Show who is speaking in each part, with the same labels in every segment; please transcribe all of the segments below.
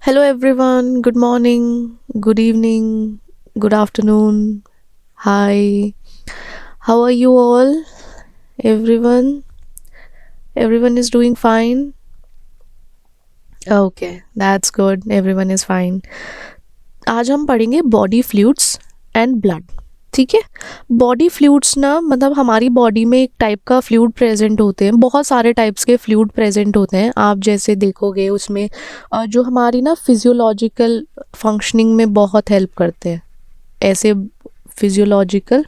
Speaker 1: Hello everyone, good morning, good evening, good afternoon. Hi. How are you all? Everyone? Everyone is doing fine? Okay, that's good. Everyone is fine. आज हम पढ़ेंगे body fluids and blood. ठीक है. Body fluids ना मतलब हमारी body में एक टाइप का फ्लूइड प्रेजेंट होते हैं. बहुत सारे टाइप्स के फ्लूइड प्रेजेंट होते हैं. आप जैसे देखोगे उसमें जो हमारी ना फिजियोलॉजिकल फंक्शनिंग में बहुत हेल्प करते हैं. ऐसे फिजियोलॉजिकल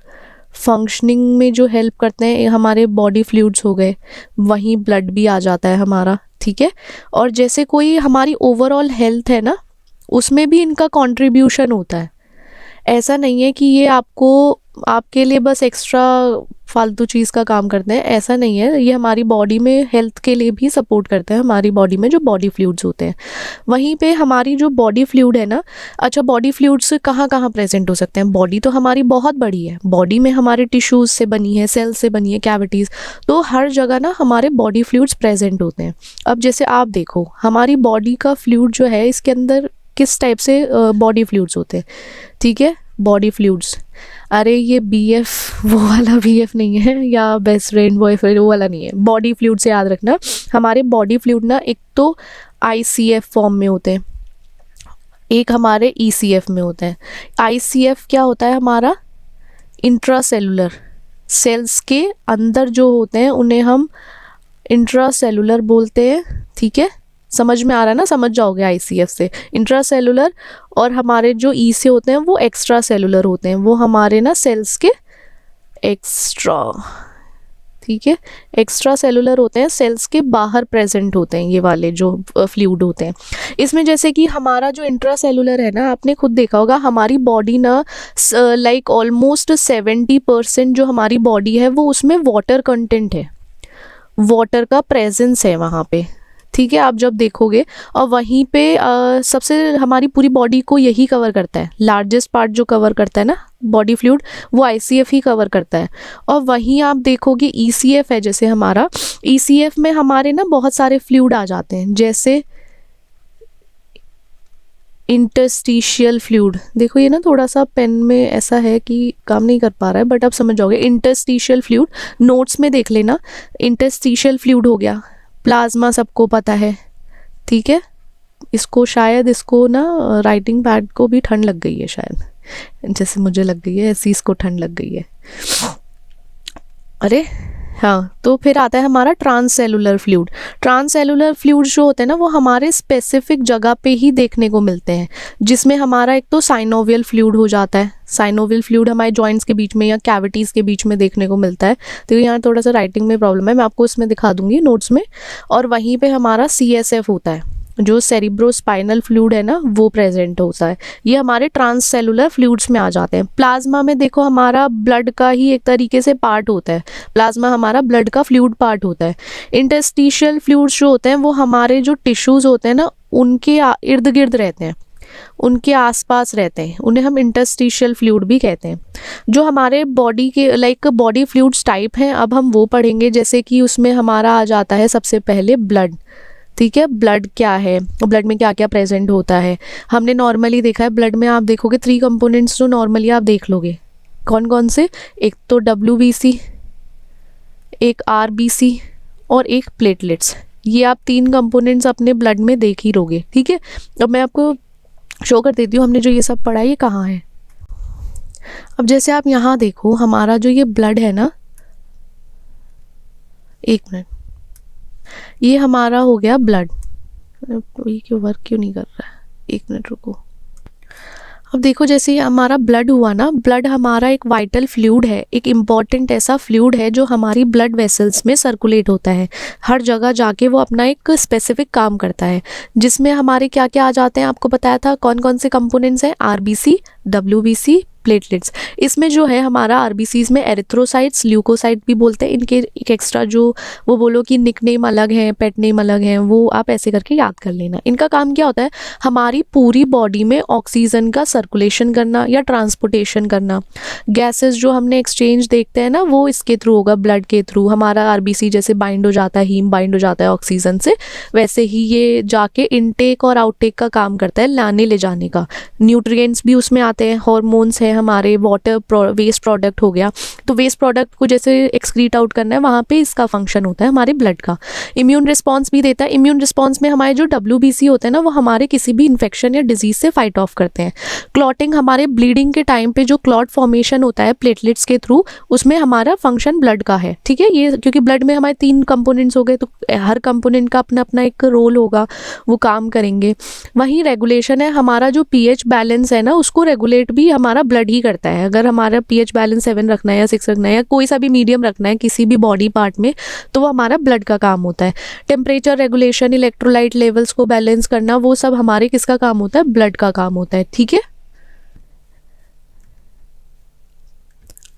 Speaker 1: फंक्शनिंग में जो हेल्प करते हैं हमारे बॉडी फ्लूइड्स हो गए. वहीं ब्लड भी आ जाता है हमारा. ठीक है. और जैसे कोई हमारी ओवरऑल हेल्थ है ना, उसमें भी इनका कंट्रीब्यूशन होता है. ऐसा नहीं है कि ये आपके लिए बस एक्स्ट्रा फालतू चीज़ का काम करते हैं. ऐसा नहीं है. ये हमारी बॉडी में हेल्थ के लिए भी सपोर्ट करते हैं. हमारी बॉडी में जो बॉडी फ्लूइड्स होते हैं, वहीं पे हमारी जो बॉडी फ्लूइड है ना, अच्छा बॉडी फ्लूइड्स कहाँ कहाँ प्रेजेंट हो सकते हैं. बॉडी तो हमारी बहुत बड़ी है. बॉडी में हमारे टिश्यूज़ से बनी है, सेल्स से बनी है, कैविटीज़. तो हर जगह ना हमारे बॉडी फ्लूइड्स प्रेजेंट होते हैं. अब जैसे आप देखो हमारी बॉडी का फ्लूइड जो है, इसके अंदर किस टाइप से बॉडी फ्लूइड्स होते हैं. ठीक है. बॉडी फ्लूइड्स, अरे ये BF वो वाला BF नहीं है, या बेस्ट फ्रेंड बॉयफ्रेंड वो वाला नहीं है. बॉडी फ्लूइड से याद रखना. हमारे बॉडी फ्लूइड ना एक तो ICF फॉर्म में होते हैं, एक हमारे ECF में होते हैं. ICF क्या होता है हमारा? इंट्रासेलुलर. सेल्स के अंदर जो होते हैं उन्हें हम इंट्रासेलुलर बोलते हैं. ठीक है. समझ में आ रहा है ना? समझ जाओगे ICF से इंट्रासेलुलर. और हमारे जो E से होते हैं वो एक्स्ट्रा सेलुलर होते हैं. वो हमारे ना सेल्स के एक्स्ट्रा, ठीक है, एक्स्ट्रा सेलुलर होते हैं. सेल्स के बाहर प्रेजेंट होते हैं ये वाले जो फ्लूइड होते हैं. इसमें जैसे कि हमारा जो इंट्रासेलुलर है ना, आपने खुद देखा होगा हमारी बॉडी ना लाइक ऑलमोस्ट 70% जो हमारी बॉडी है वो उसमें वाटर कंटेंट है. वाटर का प्रेजेंस है वहाँ पे. ठीक है. आप जब देखोगे और वहीं पे सबसे हमारी पूरी बॉडी को यही कवर करता है. लार्जेस्ट पार्ट जो कवर करता है ना बॉडी फ्लूइड, वो ICF ही कवर करता है. और वहीं आप देखोगे ECF है जैसे हमारा. ECF में हमारे ना बहुत सारे फ्लूइड आ जाते हैं, जैसे इंटरस्टिशियल फ्लूइड. देखो ये ना थोड़ा सा पेन में ऐसा है कि काम नहीं कर पा रहा है, बट आप समझ जाओगे. इंटरस्टिशियल फ्लूइड नोट्स में देख लेना. इंटरस्टिशियल फ्लूइड हो गया. प्लाज्मा सबको पता है. ठीक है. इसको ना राइटिंग पैड को भी ठंड लग गई है शायद, जैसे मुझे लग गई है ऐसी इसको ठंड लग गई है. अरे हाँ. तो फिर आता है हमारा ट्रांससेलुलर फ्लूइड. ट्रांससेलुलर फ्लूइड जो होते हैं ना वो हमारे स्पेसिफिक जगह पे ही देखने को मिलते हैं, जिसमें हमारा एक तो साइनोवियल फ्लूइड हो जाता है. साइनोवियल फ्लूइड हमारे जॉइंट्स के बीच में या कैविटीज़ के बीच में देखने को मिलता है. तो यहाँ थोड़ा सा राइटिंग में प्रॉब्लम है, मैं आपको इसमें दिखा दूंगी नोट्स में. और वहीं पे हमारा CSF होता है, जो सेरिब्रोस्पाइनल फ्लूइड है ना, वो प्रेजेंट होता है. ये हमारे ट्रांससेलुलर फ्लूइड्स में आ जाते हैं. प्लाज्मा में देखो हमारा ब्लड का ही एक तरीके से पार्ट होता है. प्लाज्मा हमारा ब्लड का फ्लूइड पार्ट होता है. इंटरस्टिशियल फ्लूइड्स जो होते हैं वो हमारे जो टिश्यूज़ होते हैं ना उनके इर्द गिर्द रहते हैं, उनके आसपास रहते हैं. उन्हें हम इंटरस्टिशियल फ्लूइड भी कहते हैं. जो हमारे बॉडी के लाइक बॉडी फ्लूइड्स टाइप हैं, अब हम वो पढ़ेंगे. जैसे कि उसमें हमारा आ जाता है सबसे पहले ब्लड. ठीक है. ब्लड क्या है, ब्लड में क्या क्या प्रेजेंट होता है. हमने नॉर्मली देखा है ब्लड में, आप देखोगे 3 कंपोनेंट्स जो नॉर्मली आप देख लोगे. कौन कौन से? एक तो WBC, एक RBC और एक प्लेटलेट्स. ये आप 3 कंपोनेंट्स अपने ब्लड में देख ही लोगे. ठीक है. अब मैं आपको शो कर देती हूँ हमने जो ये सब पढ़ा है ये कहाँ है. अब जैसे आप यहाँ देखो हमारा जो ये ब्लड है ना, 1 मिनट, ये हमारा हो गया ब्लड. ये क्यों वर्क क्यों नहीं कर रहा है? 1 मिनट रुको. अब देखो जैसे ये हमारा ब्लड हुआ ना, ब्लड हमारा एक वाइटल फ्लूइड है, एक इम्पॉर्टेंट ऐसा फ्लूइड है जो हमारी ब्लड वेसल्स में सर्कुलेट होता है. हर जगह जाके वो अपना एक स्पेसिफिक काम करता है, जिसमें हमारे क्या क्या आ जाते हैं. आपको बताया था कौन कौन से कंपोनेंट्स हैं. RBC, WBC, platelets. इसमें जो है हमारा आरबीसीज में एरिथ्रोसाइट्स, ल्यूकोसाइट भी बोलते हैं, इनके एक एक्स्ट्रा जो वो बोलो कि निक नेम अलग है, पेट नेम अलग है, वो आप ऐसे करके याद कर लेना। इनका काम क्या होता है, हमारी पूरी बॉडी में ऑक्सीजन का सर्कुलेशन करना या ट्रांसपोर्टेशन करना। गैसेस जो हमने एक्सचेंज देखते हैं ना, वो इसके थ्रू होगा, ब्लड के थ्रू। हमारा आरबीसी जैसे बाइंड हो जाता है, हीम बाइंड हो जाता है ऑक्सीजन से, वैसे ही ये जाके इनटेक और आउटटेक का काम करता है, लाने ले जाने का। न्यूट्रिएंट्स भी उसमें आते हैं, हार्मोन्स हैं हमारे, वाटर वेस्ट प्रोडक्ट हो गया, तो वेस्ट प्रोडक्ट को जैसे एक्सक्रीट आउट करना है, वहाँ पे इसका फंक्शन होता है हमारे ब्लड का। इम्यून रिस्पॉन्स भी देता है। इम्यून रिस्पॉन्स में हमारे जो WBC होते हैं ना, वो हमारे किसी भी इन्फेक्शन या डिजीज से फाइट ऑफ करते हैं। क्लॉटिंग, हमारे ब्लीडिंग के टाइम पे जो क्लॉट फॉर्मेशन होता है प्लेटलेट्स के थ्रू, उसमें हमारा फंक्शन ब्लड का है, ठीक है। ये क्योंकि ब्लड में हमारे 3 कंपोनेंट्स हो गए, तो हर कंपोनेंट का अपना अपना एक रोल होगा, वो काम करेंगे। वहीं रेगुलेशन है, हमारा जो pH बैलेंस है ना, उसको रेगुलेट भी हमारा ब्लड ही करता है। अगर हमारा pH बैलेंस 7 रखना है या 6 रखना है या कोई सा भी मीडियम रखना है किसी भी बॉडी पार्ट में, तो वो हमारा ब्लड का काम होता है। टेम्परेचर रेगुलेशन, इलेक्ट्रोलाइट लेवल्स को बैलेंस करना, वो सब हमारे किसका काम होता है, ब्लड का काम होता है, ठीक है।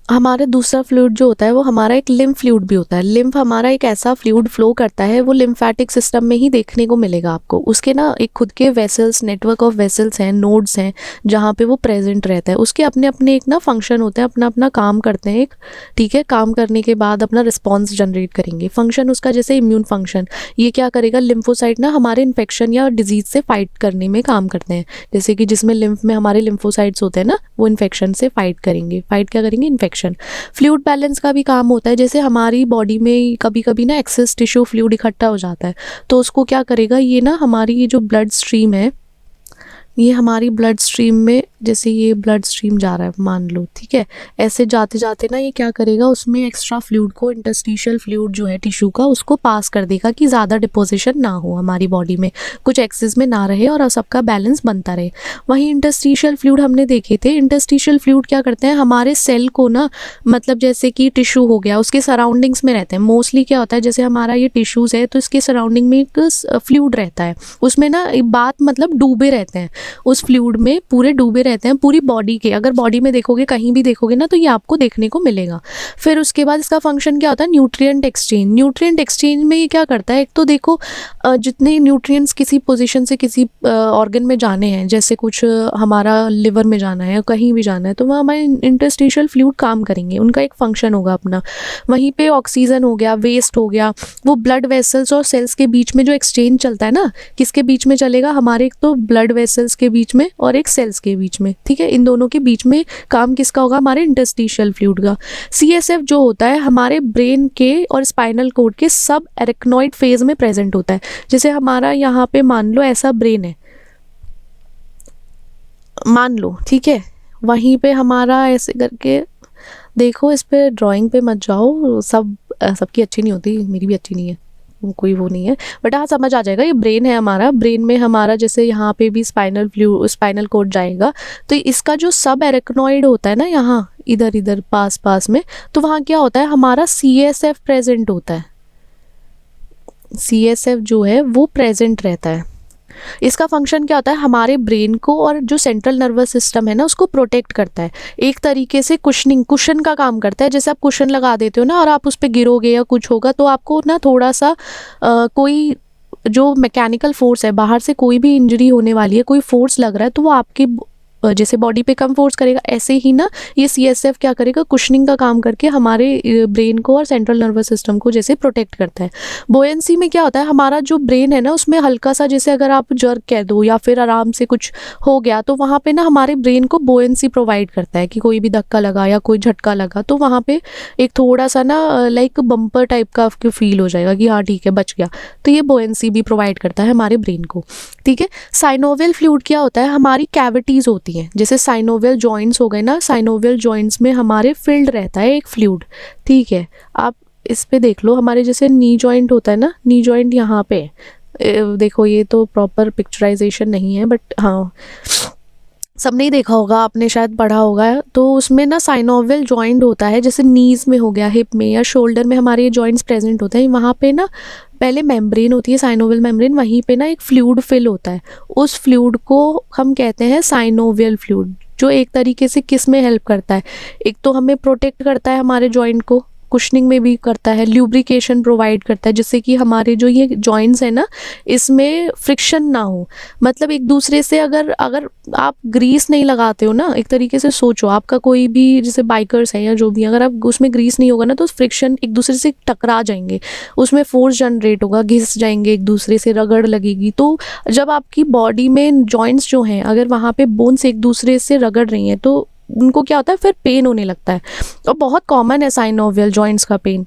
Speaker 1: हमारा दूसरा फ्लूइड जो होता है वो हमारा एक लिम्फ फ्लूइड भी होता है। लिम्फ हमारा एक ऐसा फ्लूइड फ्लो करता है, वो लिम्फेटिक सिस्टम में ही देखने को मिलेगा आपको। उसके ना एक खुद के वेसल्स, नेटवर्क ऑफ वेसल्स हैं, नोड्स हैं, जहाँ पे वो प्रेजेंट रहता है। उसके अपने अपने एक ना फंक्शन होते हैं, अपना अपना काम करते हैं एक, ठीक है। काम करने के बाद अपना रिस्पॉन्स जनरेट करेंगे। फंक्शन उसका जैसे इम्यून फंक्शन, ये क्या करेगा, लिम्फोसाइट ना हमारे इन्फेक्शन या डिजीज से फाइट करने में काम करते हैं। जैसे कि जिसमें लिम्फ में हमारे लिम्फोसाइट्स होते हैं ना, वो इन्फेक्शन से फाइट करेंगे। फाइट क्या करेंगे, इन्फेक्शन। फ्लूइड बैलेंस का भी काम होता है, जैसे हमारी बॉडी में कभी कभी ना एक्सेस टिश्यू फ्लूइड इकट्ठा हो जाता है, तो उसको क्या करेगा, ये ना हमारी ये जो ब्लड स्ट्रीम है, ये हमारी ब्लड स्ट्रीम में, जैसे ये ब्लड स्ट्रीम जा रहा है मान लो, ठीक है, ऐसे जाते जाते ना ये क्या करेगा, उसमें एक्स्ट्रा फ्लूइड को, इंटरस्टिशियल फ्लूइड जो है टिश्यू का, उसको पास कर देगा कि ज़्यादा डिपोजिशन ना हो हमारी बॉडी में, कुछ एक्सेस में ना रहे और सबका बैलेंस बनता रहे। वहीं इंटरस्टिशियल फ्लूइड हमने देखे थे। इंटरस्टिशियल फ्लूइड क्या करते हैं, हमारे सेल को ना, मतलब जैसे कि टिश्यू हो गया, उसके सराउंडिंग्स में रहते हैं। मोस्टली क्या होता है, जैसे हमारा ये टिश्यूज़ है, तो इसके सराउंडिंग में एक फ्लूइड रहता है, उसमें ना बात मतलब डूबे रहते हैं, उस फ्लूइड में पूरे डूबे रहते हैं, पूरी बॉडी के। अगर बॉडी में देखोगे, कहीं भी देखोगे ना, तो ये आपको देखने को मिलेगा। फिर उसके बाद इसका फंक्शन क्या होता है, न्यूट्रिएंट एक्सचेंज। न्यूट्रिएंट एक्सचेंज में ये क्या करता है, एक तो देखो जितने न्यूट्रिएंट्स किसी पोजीशन से किसी ऑर्गन में जाने हैं, जैसे कुछ हमारा लिवर में जाना है, कहीं भी जाना है, तो वहाँ हमारे इंटरस्टिशियल फ्लूइड काम करेंगे, उनका एक फंक्शन होगा अपना। वहीं पे ऑक्सीजन हो गया, वेस्ट हो गया, वो ब्लड वेसल्स और सेल्स के बीच में जो एक्सचेंज चलता है ना, किसके बीच में चलेगा, हमारे एक तो ब्लड वेसल्स के बीच में और एक सेल्स के बीच में, ठीक है। इन दोनों के बीच में काम किसका होगा, हमारे इंटरस्टिशियल फ्लूइड का। CSF जो होता है हमारे ब्रेन के और स्पाइनल कोड के सब एरेक्नॉइड फेज में प्रेजेंट होता है। जैसे हमारा यहाँ पे मान लो ऐसा ब्रेन है, मान लो, ठीक है, वहीं पे हमारा ऐसे करके देखो, इस पे ड्राइंग पे मत जाओ, सबकी अच्छी नहीं होती, मेरी भी अच्छी नहीं है, कोई वो नहीं है, बट हाँ समझ आ जाएगा। ये ब्रेन है हमारा, ब्रेन में हमारा जैसे यहाँ पे भी स्पाइनल कोड जाएगा, तो इसका जो सब एरेक्नॉइड होता है ना, यहाँ इधर इधर पास पास में, तो वहाँ क्या होता है, हमारा CSF प्रेजेंट होता है। CSF जो है वो प्रेजेंट रहता है। इसका फंक्शन क्या होता है, हमारे ब्रेन को और जो सेंट्रल नर्वस सिस्टम है ना, उसको प्रोटेक्ट करता है। एक तरीके से कुशन का काम करता है। जैसे आप कुशन लगा देते हो ना, और आप उस पर गिरोगे या कुछ होगा, तो आपको ना थोड़ा सा कोई जो मैकेनिकल फोर्स है, बाहर से कोई भी इंजरी होने वाली है, कोई फोर्स लग रहा है, तो वो आपकी जैसे बॉडी पे कम फोर्स करेगा, ऐसे ही ना ये CSF क्या करेगा, कुशनिंग का काम करके हमारे ब्रेन को और सेंट्रल नर्वस सिस्टम को जैसे प्रोटेक्ट करता है। बोयेंसी में क्या होता है, हमारा जो ब्रेन है ना, उसमें हल्का सा, जैसे अगर आप जर्क कह दो या फिर आराम से कुछ हो गया, तो वहाँ पे ना हमारे ब्रेन को बोयेंसी प्रोवाइड करता है कि कोई भी धक्का लगा या कोई झटका लगा, तो वहाँ पे एक थोड़ा सा ना लाइक बम्पर टाइप का आपको फील हो जाएगा कि हाँ ठीक है, बच गया। तो ये बोयेंसी भी प्रोवाइड करता है हमारे ब्रेन को, ठीक है। साइनोवियल फ्लूइड क्या होता है, हमारी कैविटीज़ होती हैं, जैसे साइनोवियल जॉइंट्स हो गए ना, साइनोवियल जॉइंट्स में हमारे फिल्ड रहता है एक फ्लूइड, ठीक है। आप इस पे देख लो, हमारे जैसे नी जॉइंट होता है ना, नी जॉइंट यहाँ पे देखो, ये तो प्रॉपर पिक्चराइजेशन नहीं है, बट हाँ सबने ही देखा होगा, आपने शायद पढ़ा होगा, तो उसमें ना साइनोवियल जॉइंट होता है, जैसे नीज में हो गया, हिप में या शोल्डर में हमारे ये जॉइंट्स प्रेजेंट होते हैं। वहाँ पे ना पहले मेम्ब्रेन होती है, साइनोवियल मेम्ब्रेन, वहीं पे ना एक फ्लूइड फिल होता है, उस फ्लूइड को हम कहते हैं साइनोवियल फ्लूइड, जो एक तरीके से किस में हेल्प करता है, एक तो हमें प्रोटेक्ट करता है हमारे जॉइंट को, कुशनिंग में भी करता है, ल्यूब्रिकेशन प्रोवाइड करता है जिससे कि हमारे जो ये जॉइंट्स है ना इसमें फ्रिक्शन ना हो। मतलब एक दूसरे से अगर अगर आप ग्रीस नहीं लगाते हो ना, एक तरीके से सोचो आपका कोई भी जैसे बाइकर्स है या जो भी, अगर आप उसमें ग्रीस नहीं होगा ना तो फ्रिक्शन एक दूसरे से टकरा जाएंगे, उसमें फोर्स जनरेट होगा, घिस जाएंगे एक दूसरे से, रगड़ लगेगी। तो जब आपकी बॉडी में जॉइंट्स जो हैं अगर वहाँ पे बोन्स एक दूसरे से रगड़ रही हैं तो उनको क्या होता है फिर पेन होने लगता है, और बहुत कॉमन है साइनोवियल जॉइंट्स का पेन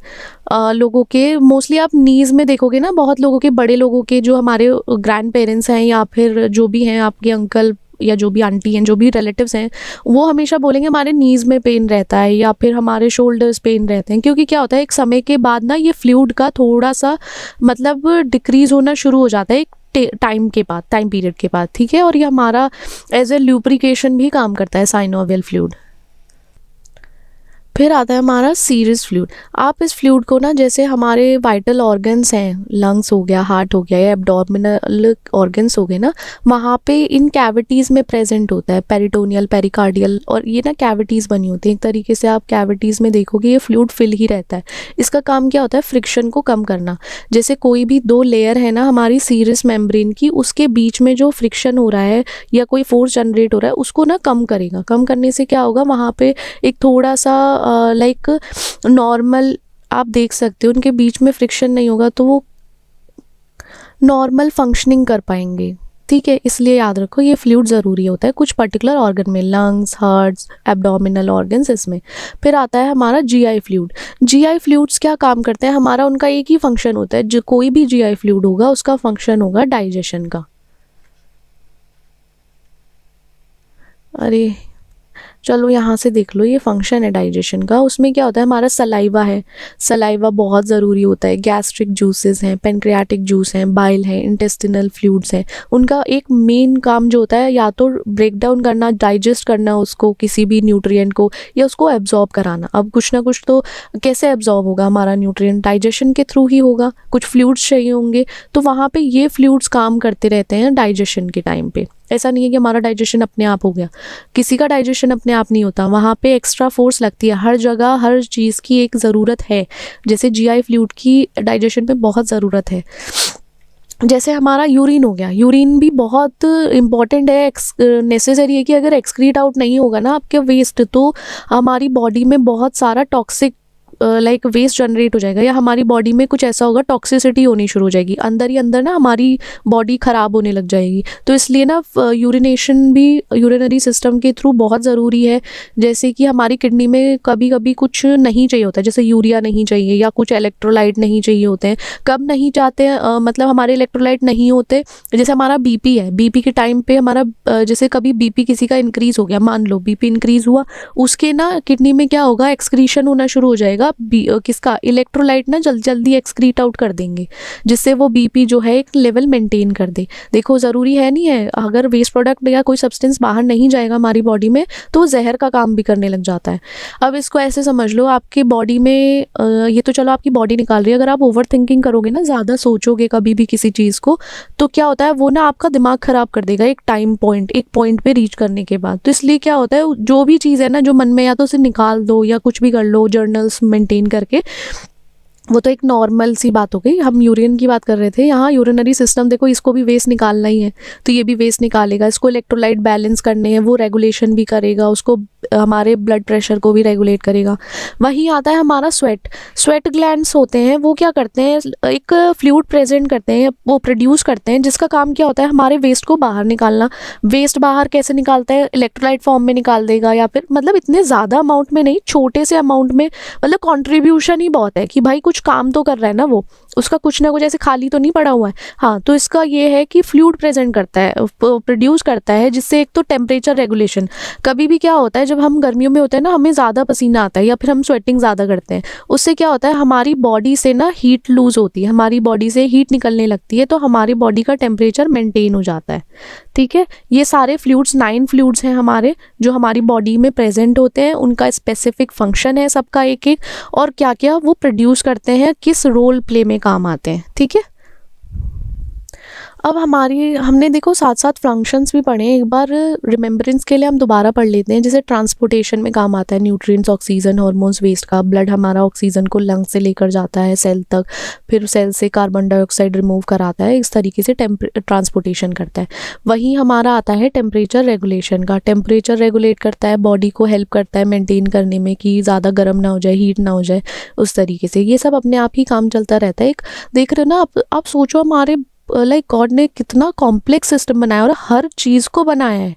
Speaker 1: लोगों के। मोस्टली आप नीज़ में देखोगे ना, बहुत लोगों के, बड़े लोगों के, जो हमारे ग्रैंड पेरेंट्स हैं या फिर जो भी हैं आपके अंकल या जो भी आंटी हैं, जो भी रिलेटिव्स हैं, वो हमेशा बोलेंगे हमारे नीज़ में पेन रहता है या फिर हमारे शोल्डर्स पेन रहते हैं। क्योंकि क्या होता है एक समय के बाद ना ये फ्लूइड का थोड़ा सा मतलब डिक्रीज़ होना शुरू हो जाता है एक टाइम पीरियड के बाद, ठीक है। और ये हमारा एज ए ल्यूब्रिकेशन भी काम करता है साइनोवियल फ्लूइड। फिर आता है हमारा सीरस फ्लूइड। आप इस फ्लूइड को ना, जैसे हमारे वाइटल ऑर्गन्स हैं, लंग्स हो गया, हार्ट हो गया या एब्डोमिनल ऑर्गन्स हो गए ना, वहाँ पे इन कैविटीज़ में प्रेजेंट होता है, पेरिटोनियल, पेरिकार्डियल, और ये ना कैविटीज़ बनी होती हैं। एक तरीके से आप कैविटीज़ में देखोगे ये फ्लूइड फिल ही रहता है। इसका काम क्या होता है, फ्रिक्शन को कम करना। जैसे कोई भी दो लेयर है ना हमारी सीरस मेम्ब्रेन की, उसके बीच में जो फ्रिक्शन हो रहा है या कोई फोर्स जनरेट हो रहा है उसको ना कम करेगा। कम करने से क्या होगा, वहाँ पे एक थोड़ा सा लाइक नॉर्मल, आप देख सकते हो उनके बीच में फ्रिक्शन नहीं होगा तो वो नॉर्मल फंक्शनिंग कर पाएंगे, ठीक है। इसलिए याद रखो ये फ्लूइड ज़रूरी होता है कुछ पर्टिकुलर ऑर्गन में, लंग्स, हार्ट्स, एब्डोमिनल ऑर्गन्स इसमें। फिर आता है हमारा जीआई फ्लूइड। जीआई फ्लूइड्स क्या काम करते हैं, हमारा उनका एक ही फंक्शन होता है, जो कोई भी जीआई फ्लूइड होगा उसका फंक्शन होगा डाइजेशन का। अरे चलो यहाँ से देख लो, ये फंक्शन है डाइजेशन का। उसमें क्या होता है, हमारा सलाइवा है, सलाइवा बहुत ज़रूरी होता है, गैस्ट्रिक जूसेस हैं, पेनक्रियाटिक जूस हैं, बाइल है, इंटेस्टिनल फ्लूइड्स हैं। उनका एक मेन काम जो होता है या तो ब्रेक डाउन करना, डाइजेस्ट करना उसको, किसी भी न्यूट्रिएंट को, या उसको एब्जॉर्ब कराना। अब कुछ ना कुछ तो कैसे एब्जॉर्ब होगा हमारा न्यूट्रिएंट, डाइजेशन के थ्रू ही होगा, कुछ फ्लूइड्स चाहिए होंगे, तो वहाँ पे ये फ्लूइड्स काम करते रहते हैं डाइजेशन के टाइम पे। ऐसा नहीं है कि हमारा डाइजेशन अपने आप हो गया, किसी का डाइजेशन अपने आप नहीं होता, वहाँ पे एक्स्ट्रा फोर्स लगती है। हर जगह हर चीज़ की एक ज़रूरत है, जैसे जीआई फ्लूइड की डाइजेशन पे बहुत ज़रूरत है। जैसे हमारा यूरिन हो गया, यूरिन भी बहुत इंपॉर्टेंट है, नेसेसरी है कि अगर एक्सक्रीट आउट नहीं होगा ना आपके वेस्ट, तो हमारी बॉडी में बहुत सारा टॉक्सिक लाइक वेस्ट जनरेट हो जाएगा, या हमारी बॉडी में कुछ ऐसा होगा, टॉक्सिसिटी होनी शुरू हो जाएगी, अंदर ही अंदर ना हमारी बॉडी ख़राब होने लग जाएगी। तो इसलिए ना यूरिनेशन भी यूरिनरी सिस्टम के थ्रू बहुत ज़रूरी है। जैसे कि हमारी किडनी में कभी कभी कुछ नहीं चाहिए होता है, जैसे यूरिया नहीं चाहिए या कुछ इलेक्ट्रोलाइट नहीं चाहिए होते हैं। कब नहीं चाहते हैं, मतलब हमारे इलेक्ट्रोलाइट नहीं होते, जैसे हमारा बीपी है, बीपी के टाइम पे हमारा जैसे कभी बीपी किसी का इंक्रीज़ हो गया, मान लो बीपी इंक्रीज़ हुआ, उसके ना किडनी में क्या होगा, एक्सक्रीशन होना शुरू हो जाएगा, किसका, इलेक्ट्रोलाइट ना जल्दी एक्सक्रीट आउट कर देंगे, जिससे वो बीपी जो है एक लेवल मेंटेन कर दे। देखो ज़रूरी है नहीं है, अगर वेस्ट प्रोडक्ट या कोई सब्सटेंस बाहर नहीं जाएगा हमारी बॉडी में तो वो जहर का काम भी करने लग जाता है। अब इसको ऐसे समझ लो, आपकी बॉडी में ये तो चलो आपकी बॉडी निकाल रही है, अगर आप ओवर थिंकिंग करोगे ना, ज़्यादा सोचोगे कभी भी किसी चीज़ को, तो क्या होता है वो ना आपका दिमाग ख़राब कर देगा एक पॉइंट पे रीच करने के बाद। तो इसलिए क्या होता है, जो भी चीज़ है ना जो मन में, या तो उसे निकाल दो या कुछ भी कर लो, जर्नल्स मेंटेन करके। वो तो एक नॉर्मल सी बात हो गई, हम यूरिन की बात कर रहे थे। यहाँ यूरिनरी सिस्टम देखो, इसको भी वेस्ट निकालना ही है, तो ये भी वेस्ट निकालेगा। इसको इलेक्ट्रोलाइट बैलेंस करने हैं, वो रेगुलेशन भी करेगा, उसको हमारे ब्लड प्रेशर को भी रेगुलेट करेगा। वहीं आता है हमारा स्वेट ग्लैंड्स होते हैं, वो क्या करते हैं, एक फ्लूइड प्रेजेंट करते हैं, वो प्रोड्यूस करते हैं, जिसका काम क्या होता है, हमारे वेस्ट को बाहर निकालना। वेस्ट बाहर कैसे निकालता है, इलेक्ट्रोलाइट फॉर्म में निकाल देगा, या फिर मतलब इतने ज़्यादा अमाउंट में नहीं, छोटे से अमाउंट में, मतलब कॉन्ट्रीब्यूशन ही बहुत है कि भाई कुछ काम तो कर रहा है ना वो, उसका कुछ ना कुछ ऐसे खाली तो नहीं पड़ा हुआ है। हाँ, तो इसका ये है कि फ्लूइड प्रेजेंट करता है, प्रोड्यूस करता है, जिससे एक तो टेम्परेचर रेगुलेशन। कभी भी क्या होता है, जब हम गर्मियों में होते हैं ना, हमें ज़्यादा पसीना आता है या फिर हम स्वेटिंग ज़्यादा करते हैं, उससे क्या होता है, हमारी बॉडी से ना हीट लूज होती है, हमारी बॉडी से हीट निकलने लगती है, तो हमारी बॉडी का टेम्परेचर मेंटेन हो जाता है, ठीक है। ये सारे फ्लूइड्स 9 फ्लूइड्स हैं हमारे, जो हमारी बॉडी में प्रेजेंट होते हैं, उनका स्पेसिफिक फंक्शन है सबका एक एक, और क्या क्या वो प्रोड्यूस करते हैं, किस रोल प्ले में काम आते हैं, ठीक है। अब हमारी हमने देखो साथ साथ फंक्शंस भी पढ़े हैं, एक बार रिमेम्बरेंस के लिए हम दोबारा पढ़ लेते हैं। जैसे ट्रांसपोर्टेशन में काम आता है न्यूट्रिएंट्स, ऑक्सीजन, हार्मोन्स, वेस्ट का। ब्लड हमारा ऑक्सीजन को लंग से लेकर जाता है सेल तक, फिर सेल से कार्बन डाइऑक्साइड रिमूव कराता है, इस तरीके से ट्रांसपोर्टेशन करता है। वहीं हमारा आता है टेम्परेचर रेगुलेशन का। टेम्परेचर रेगुलेट करता है, बॉडी को हेल्प करता है मेंटेन करने में कि ज़्यादा गर्म ना हो जाए, हीट ना हो जाए, उस तरीके से। ये सब अपने आप ही काम चलता रहता है। एक देख रहे हो ना आप सोचो हमारे लाइक गॉड ने कितना कॉम्प्लेक्स सिस्टम बनाया और हर चीज़ को बनाया है।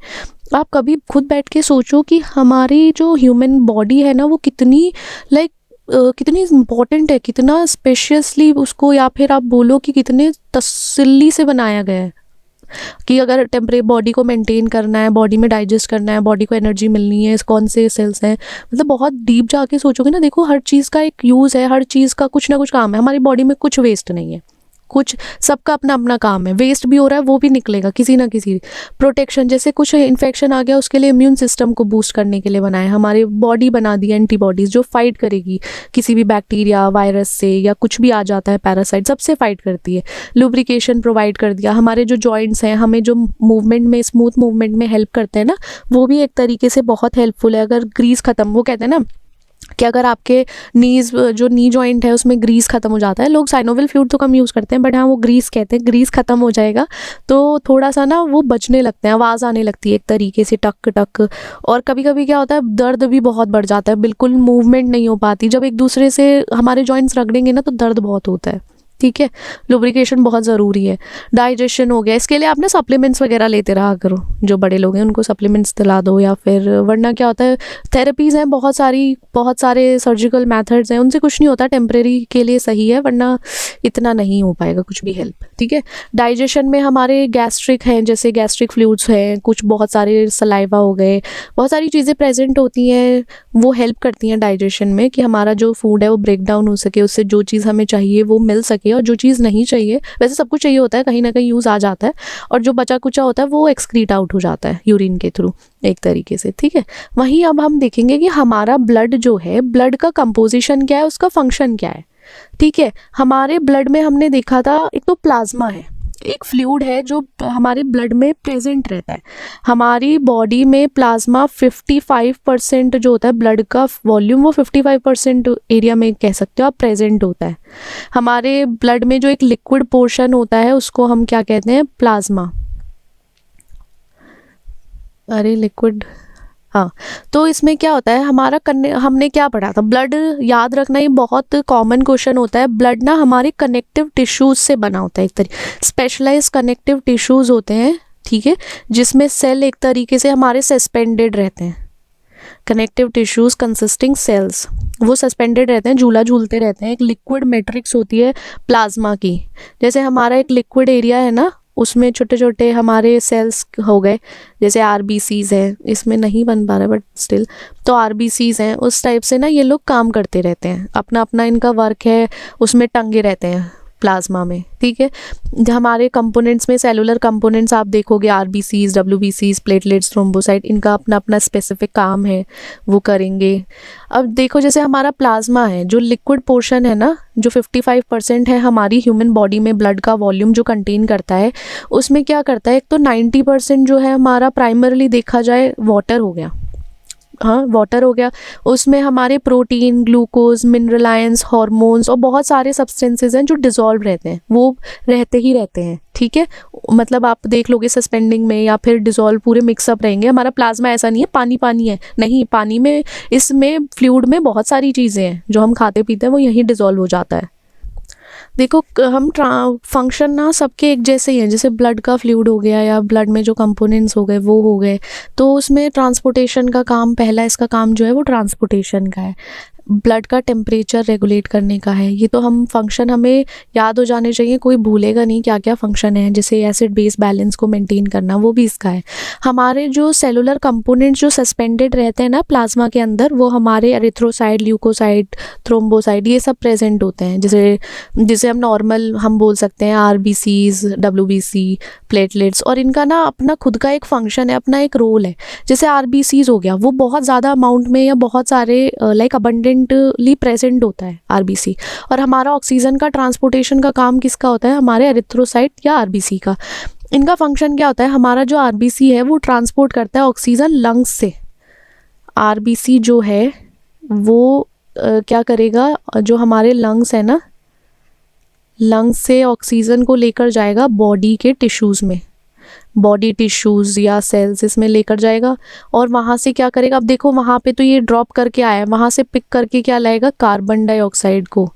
Speaker 1: आप कभी खुद बैठ के सोचो कि हमारी जो ह्यूमन बॉडी है ना वो कितनी लाइक कितनी इम्पोर्टेंट है, कितना स्पेशियसली उसको, या फिर आप बोलो कि कितने तसल्ली से बनाया गया है कि अगर बॉडी को मेंटेन करना है, बॉडी में डाइजेस्ट करना है, बॉडी को एनर्जी मिलनी है, कौन से सेल्स हैं। मतलब बहुत डीप जाके सोचोगे ना, देखो हर चीज़ का एक यूज़ है, हर चीज़ का कुछ ना कुछ काम है। हमारी बॉडी में कुछ वेस्ट नहीं है, कुछ सबका अपना अपना काम है। वेस्ट भी हो रहा है वो भी निकलेगा किसी ना किसी। प्रोटेक्शन, जैसे कुछ इन्फेक्शन आ गया उसके लिए इम्यून सिस्टम को बूस्ट करने के लिए बनाए हमारे बॉडी, बना दी एंटीबॉडीज़ जो फाइट करेगी किसी भी बैक्टीरिया, वायरस से, या कुछ भी आ जाता है पैरासाइट, सबसे फाइट करती है। लुब्रिकेशन प्रोवाइड कर दिया। हमारे जो जॉइंट्स हैं हमें जो मूवमेंट में, स्मूथ मूवमेंट में हेल्प करते हैं ना, वो भी एक तरीके से बहुत हेल्पफुल है। अगर ग्रीस खत्म, वो कहते हैं ना कि अगर आपके नीज, जो नी जॉइंट है उसमें ग्रीस खत्म हो जाता है, लोग साइनोविल फ्लूइड तो कम यूज़ करते हैं बट हाँ वो ग्रीस कहते हैं, ग्रीस खत्म हो जाएगा तो थोड़ा सा ना वो बचने लगते हैं, आवाज़ आने लगती है एक तरीके से टक टक। और कभी कभी क्या होता है, दर्द भी बहुत बढ़ जाता है, बिल्कुल मूवमेंट नहीं हो पाती। जब एक दूसरे से हमारे जॉइंट्स रगड़ेंगे ना तो दर्द बहुत होता है, ठीक है। लुब्रिकेशन बहुत ज़रूरी है। डाइजेशन हो गया, इसके लिए आप ना सप्लीमेंट्स वगैरह लेते रहा करो। जो बड़े लोग हैं उनको सप्लीमेंट्स दिला दो, या फिर वरना क्या होता है, थेरेपीज़ हैं बहुत सारी, बहुत सारे सर्जिकल मेथड्स हैं, उनसे कुछ नहीं होता, टेम्परेरी के लिए सही है, वरना इतना नहीं हो पाएगा कुछ भी हेल्प, ठीक है। डाइजेशन में हमारे गैस्ट्रिक हैं, जैसे गैस्ट्रिक फ्लूइड्स हैं, कुछ बहुत सारे सलाइवा हो गए, बहुत सारी चीज़ें प्रेजेंट होती हैं, वो हेल्प करती हैं डाइजेशन में कि हमारा जो फूड है वो ब्रेक डाउन हो सके, उससे जो चीज़ हमें चाहिए वो मिल सके, और जो चीज़ नहीं चाहिए, वैसे सब कुछ चाहिए होता है, कहीं ना कहीं यूज़ आ जाता है, और जो बचा कुचा होता है वो एक्सक्रीट आउट हो जाता है यूरिन के थ्रू एक तरीके से, ठीक है। वहीं अब हम देखेंगे कि हमारा ब्लड जो है, ब्लड का कंपोजिशन क्या है, उसका फंक्शन क्या है, ठीक है। हमारे ब्लड में हमने देखा था एक तो प्लाज्मा है, एक फ्लूइड है जो हमारे ब्लड में प्रेजेंट रहता है। हमारी बॉडी में प्लाज्मा 55% जो होता है ब्लड का वॉल्यूम, वो 55% एरिया में कह सकते हो आप प्रेजेंट होता है। हमारे ब्लड में जो एक लिक्विड पोर्शन होता है उसको हम क्या कहते हैं, प्लाज्मा। अरे लिक्विड, हाँ। तो इसमें क्या होता है, हमारा हमने क्या पढ़ा था, ब्लड, याद रखना ये बहुत कॉमन क्वेश्चन होता है। ब्लड ना हमारे कनेक्टिव टिश्यूज से बना होता है, एक तरीके स्पेशलाइज कनेक्टिव टिश्यूज होते हैं, ठीक है, जिसमें सेल एक तरीके से हमारे सस्पेंडेड रहते हैं। कनेक्टिव टिश्यूज कंसिस्टिंग सेल्स, वो सस्पेंडेड रहते हैं, झूला झूलते रहते हैं। एक लिक्विड मैट्रिक्स होती है प्लाज्मा की, जैसे हमारा एक लिक्विड एरिया है ना, उसमें छोटे छोटे हमारे सेल्स हो गए, जैसे आरबीसीज हैं, इसमें नहीं बन पा रहा बट स्टिल, तो आरबीसीज हैं, उस टाइप से ना ये लोग काम करते रहते हैं, अपना अपना इनका वर्क है, उसमें टंगे रहते हैं प्लाज्मा में, ठीक है। हमारे कंपोनेंट्स में सेलुलर कंपोनेंट्स आप देखोगे, आरबीसीज, डब्ल्यूबीसीज, प्लेटलेट्स, थ्रोम्बोसाइट, इनका अपना अपना स्पेसिफिक काम है, वो करेंगे। अब देखो जैसे हमारा प्लाज्मा है, जो लिक्विड पोर्शन है ना, जो 55% है हमारी ह्यूमन बॉडी में ब्लड का वॉल्यूम जो कंटेन करता है, उसमें क्या करता है, एक तो 90% जो है हमारा प्राइमरली देखा जाए वाटर हो गया, हाँ वाटर हो गया, उसमें हमारे protein, glucose, mineral ions, hormones और बहुत सारे सब्सटेंसेज हैं जो डिसॉल्व रहते हैं, वो रहते ही रहते हैं, ठीक है। मतलब आप देख लोगे सस्पेंडिंग में या फिर डिसॉल्व, पूरे मिक्सअप रहेंगे। हमारा प्लाज्मा ऐसा नहीं है पानी पानी है, नहीं, पानी में, इसमें फ्लूइड में बहुत सारी चीज़ें हैं जो हम खाते पीते हैं, वो यहीं डिसॉल्व हो जाता है। देखो हम फंक्शन ना सबके एक जैसे ही हैं, जैसे ब्लड का फ्लूइड हो गया या ब्लड में जो कंपोनेंट्स हो गए वो हो गए, तो उसमें ट्रांसपोर्टेशन का काम, पहला इसका काम जो है वो ट्रांसपोर्टेशन का है। ब्लड का टेम्परेचर रेगुलेट करने का है। ये तो हम फंक्शन हमें याद हो जाने चाहिए, कोई भूलेगा नहीं क्या क्या फंक्शन है, जैसे एसिड बेस बैलेंस को मेंटेन करना, वो भी इसका है। हमारे जो सेलुलर कंपोनेंट्स जो सस्पेंडेड रहते हैं ना प्लाज्मा के अंदर, वो हमारे एरिथ्रोसाइट, ल्यूकोसाइट, थ्रोम्बोसाइट, ये सब प्रेजेंट होते हैं। जैसे हम नॉर्मल हम बोल सकते हैं आरबीसीज, डब्ल्यूबीसी, प्लेटलेट्स, और इनका ना अपना खुद का एक फंक्शन है, अपना एक रोल है। जैसे आरबीसीज हो गया, वो बहुत ज़्यादा अमाउंट में या बहुत सारे लाइक अबंडेंट अबंडेंटली प्रेजेंट होता है आरबीसी। और हमारा ऑक्सीजन का ट्रांसपोर्टेशन का काम किसका होता है? हमारे एरिथ्रोसाइट या आरबीसी का। इनका फंक्शन क्या होता है? हमारा जो आरबीसी है वो ट्रांसपोर्ट करता है ऑक्सीजन लंग्स से। आरबीसी जो है वो क्या करेगा, जो हमारे लंग्स है ना, लंग्स से ऑक्सीजन को लेकर जाएगा बॉडी के टिश्यूज़ में, बॉडी टिश्यूज़ या सेल्स इसमें लेकर जाएगा। और वहाँ से क्या करेगा? अब देखो वहाँ पे तो ये ड्रॉप करके आया है, वहाँ से पिक करके क्या लाएगा? कार्बन डाइऑक्साइड को,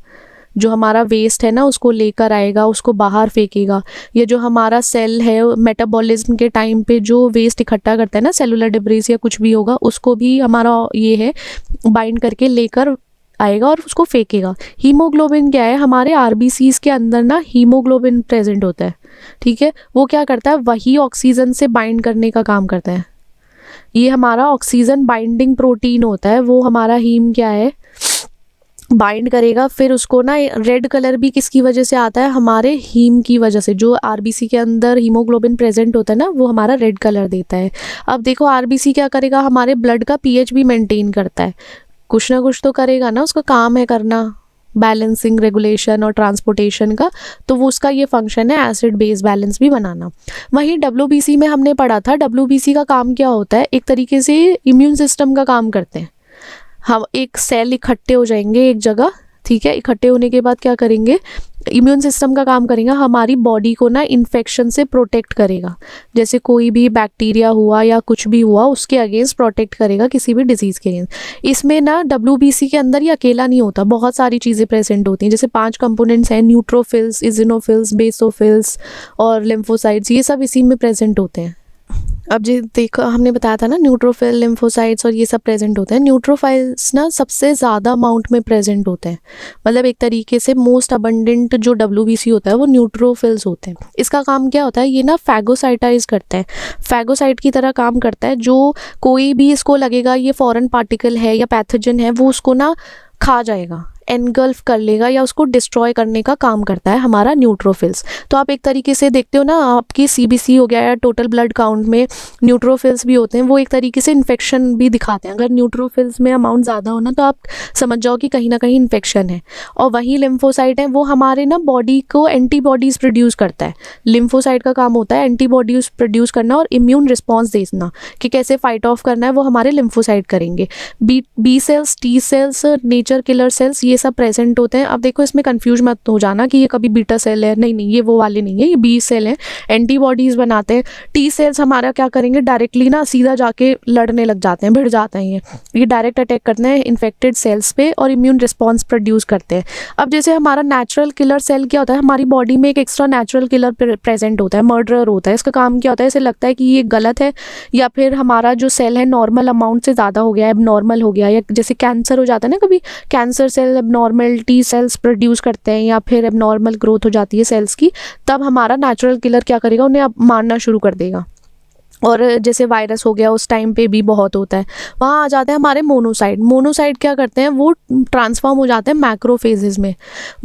Speaker 1: जो हमारा वेस्ट है ना उसको लेकर आएगा, उसको बाहर फेंकेगा। ये जो हमारा सेल है मेटाबॉलिज्म के टाइम पे जो वेस्ट इकट्ठा करता है ना, सेलुलर डिब्रीज या कुछ भी होगा, उसको भी हमारा ये है बाइंड करके लेकर आएगा और उसको फेंकेगा। हीमोग्लोबिन क्या है? हमारे आरबीसीज के अंदर ना हीमोग्लोबिन प्रेजेंट होता है, ठीक है। वो क्या करता है? वही ऑक्सीजन से बाइंड करने का काम करता है। ये हमारा ऑक्सीजन बाइंडिंग प्रोटीन होता है, वो हमारा हीम क्या है? बाइंड करेगा। फिर उसको ना रेड कलर भी किसकी वजह से आता है? हमारे हीम की वजह से। जो आरबीसी के अंदर हीमोग्लोबिन प्रेजेंट होता है ना, वो हमारा रेड कलर देता है। अब देखो आरबीसी क्या करेगा? हमारे ब्लड का पीएच भी मेंटेन करता है, कुछ ना कुछ तो करेगा ना, उसका काम है करना, बैलेंसिंग, रेगुलेशन और ट्रांसपोर्टेशन का। तो वो उसका ये फंक्शन है एसिड बेस बैलेंस भी बनाना। वहीं डब्ल्यूबीसी में हमने पढ़ा था, डब्ल्यूबीसी का काम क्या होता है? एक तरीके से इम्यून सिस्टम का काम करते हैं। हम एक सेल इकट्ठे हो जाएंगे एक जगह, ठीक है। इकट्ठे होने के बाद क्या करेंगे? इम्यून सिस्टम का काम करेगा, हमारी बॉडी को ना इन्फेक्शन से प्रोटेक्ट करेगा। जैसे कोई भी बैक्टीरिया हुआ या कुछ भी हुआ उसके अगेंस्ट प्रोटेक्ट करेगा, किसी भी डिजीज़ के अगेंस्ट। इसमें ना डब्ल्यूबीसी के अंदर ये अकेला नहीं होता, बहुत सारी चीज़ें प्रेजेंट होती हैं। जैसे 5 कंपोनेंट्स हैं, न्यूट्रोफिल्स, इजिनोफिल्स, बेसोफिल्स और लिम्फोसाइट्स, ये सब इसी में प्रेजेंट होते हैं। अब जो देखो हमने बताया था ना, न्यूट्रोफिल, लिम्फोसाइट्स और ये सब प्रेजेंट होते हैं। न्यूट्रोफाइल्स ना सबसे ज़्यादा अमाउंट में प्रेजेंट होते हैं, मतलब एक तरीके से मोस्ट अबंडेंट जो डब्ल्यूबीसी होता है वो न्यूट्रोफिल्स होते हैं। इसका काम क्या होता है? ये ना फैगोसाइटाइज करता है, फैगोसाइट की तरह काम करता है। जो कोई भी इसको लगेगा ये फॉरेन पार्टिकल है या पैथोजन है, वो उसको ना खा जाएगा, एनगल्फ कर लेगा या उसको डिस्ट्रॉय करने का काम करता है हमारा न्यूट्रोफिल्स। तो आप एक तरीके से देखते हो ना, आपकी सीबीसी हो गया या टोटल ब्लड काउंट में न्यूट्रोफिल्स भी होते हैं, वो एक तरीके से इन्फेक्शन भी दिखाते हैं। अगर न्यूट्रोफिल्स में अमाउंट ज़्यादा हो ना, तो आप समझ जाओ कि कहीं ना कहीं इन्फेक्शन है। और वहीं लिम्फोसाइट है, वो हमारे ना बॉडी को एंटीबॉडीज़ प्रोड्यूस करता है। लिम्फोसाइट का काम होता है एंटीबॉडीज़ प्रोड्यूस करना और इम्यून रिस्पॉन्स देना, कि कैसे फाइट ऑफ करना है वो हमारे लिम्फोसाइट करेंगे। B cells, T cells, nature killer cells, ये सब प्रेजेंट होते हैं। अब देखो इसमें कंफ्यूज मत हो जाना कि ये कभी बीटा सेल है, नहीं नहीं, ये वो वाले नहीं है, ये बी सेल है, एंटीबॉडीज़ बनाते हैं। टी सेल्स हमारा क्या करेंगे? डायरेक्टली ना सीधा जाके लड़ने लग जाते हैं, भिड़ जाते हैं। ये डायरेक्ट अटैक करते हैं इन्फेक्टेड सेल्स पे और इम्यून रिस्पॉन्स प्रोड्यूस करते हैं। अब जैसे हमारा नेचुरल किलर सेल क्या होता है? हमारी बॉडी में एक एक्स्ट्रा नेचुरल किलर प्रेजेंट होता है, मर्डरर होता है। इसका काम क्या होता है? इसे लगता है कि ये गलत है या फिर हमारा जो सेल है नॉर्मल अमाउंट से ज़्यादा हो गया है, एबनॉर्मल हो गया, या जैसे कैंसर हो जाता है ना, कभी cancer cell abnormal T cells produce करते हैं या फिर एबनॉर्मल ग्रोथ हो जाती है सेल्स की, तब हमारा नेचुरल किलर क्या करेगा? उन्हें अब मारना शुरू कर देगा। और जैसे वायरस हो गया उस टाइम पे भी बहुत होता है। वहाँ आ जाते हैं हमारे मोनोसाइट। मोनोसाइट क्या करते हैं? वो ट्रांसफॉर्म हो जाते हैं मैक्रोफेजेस में।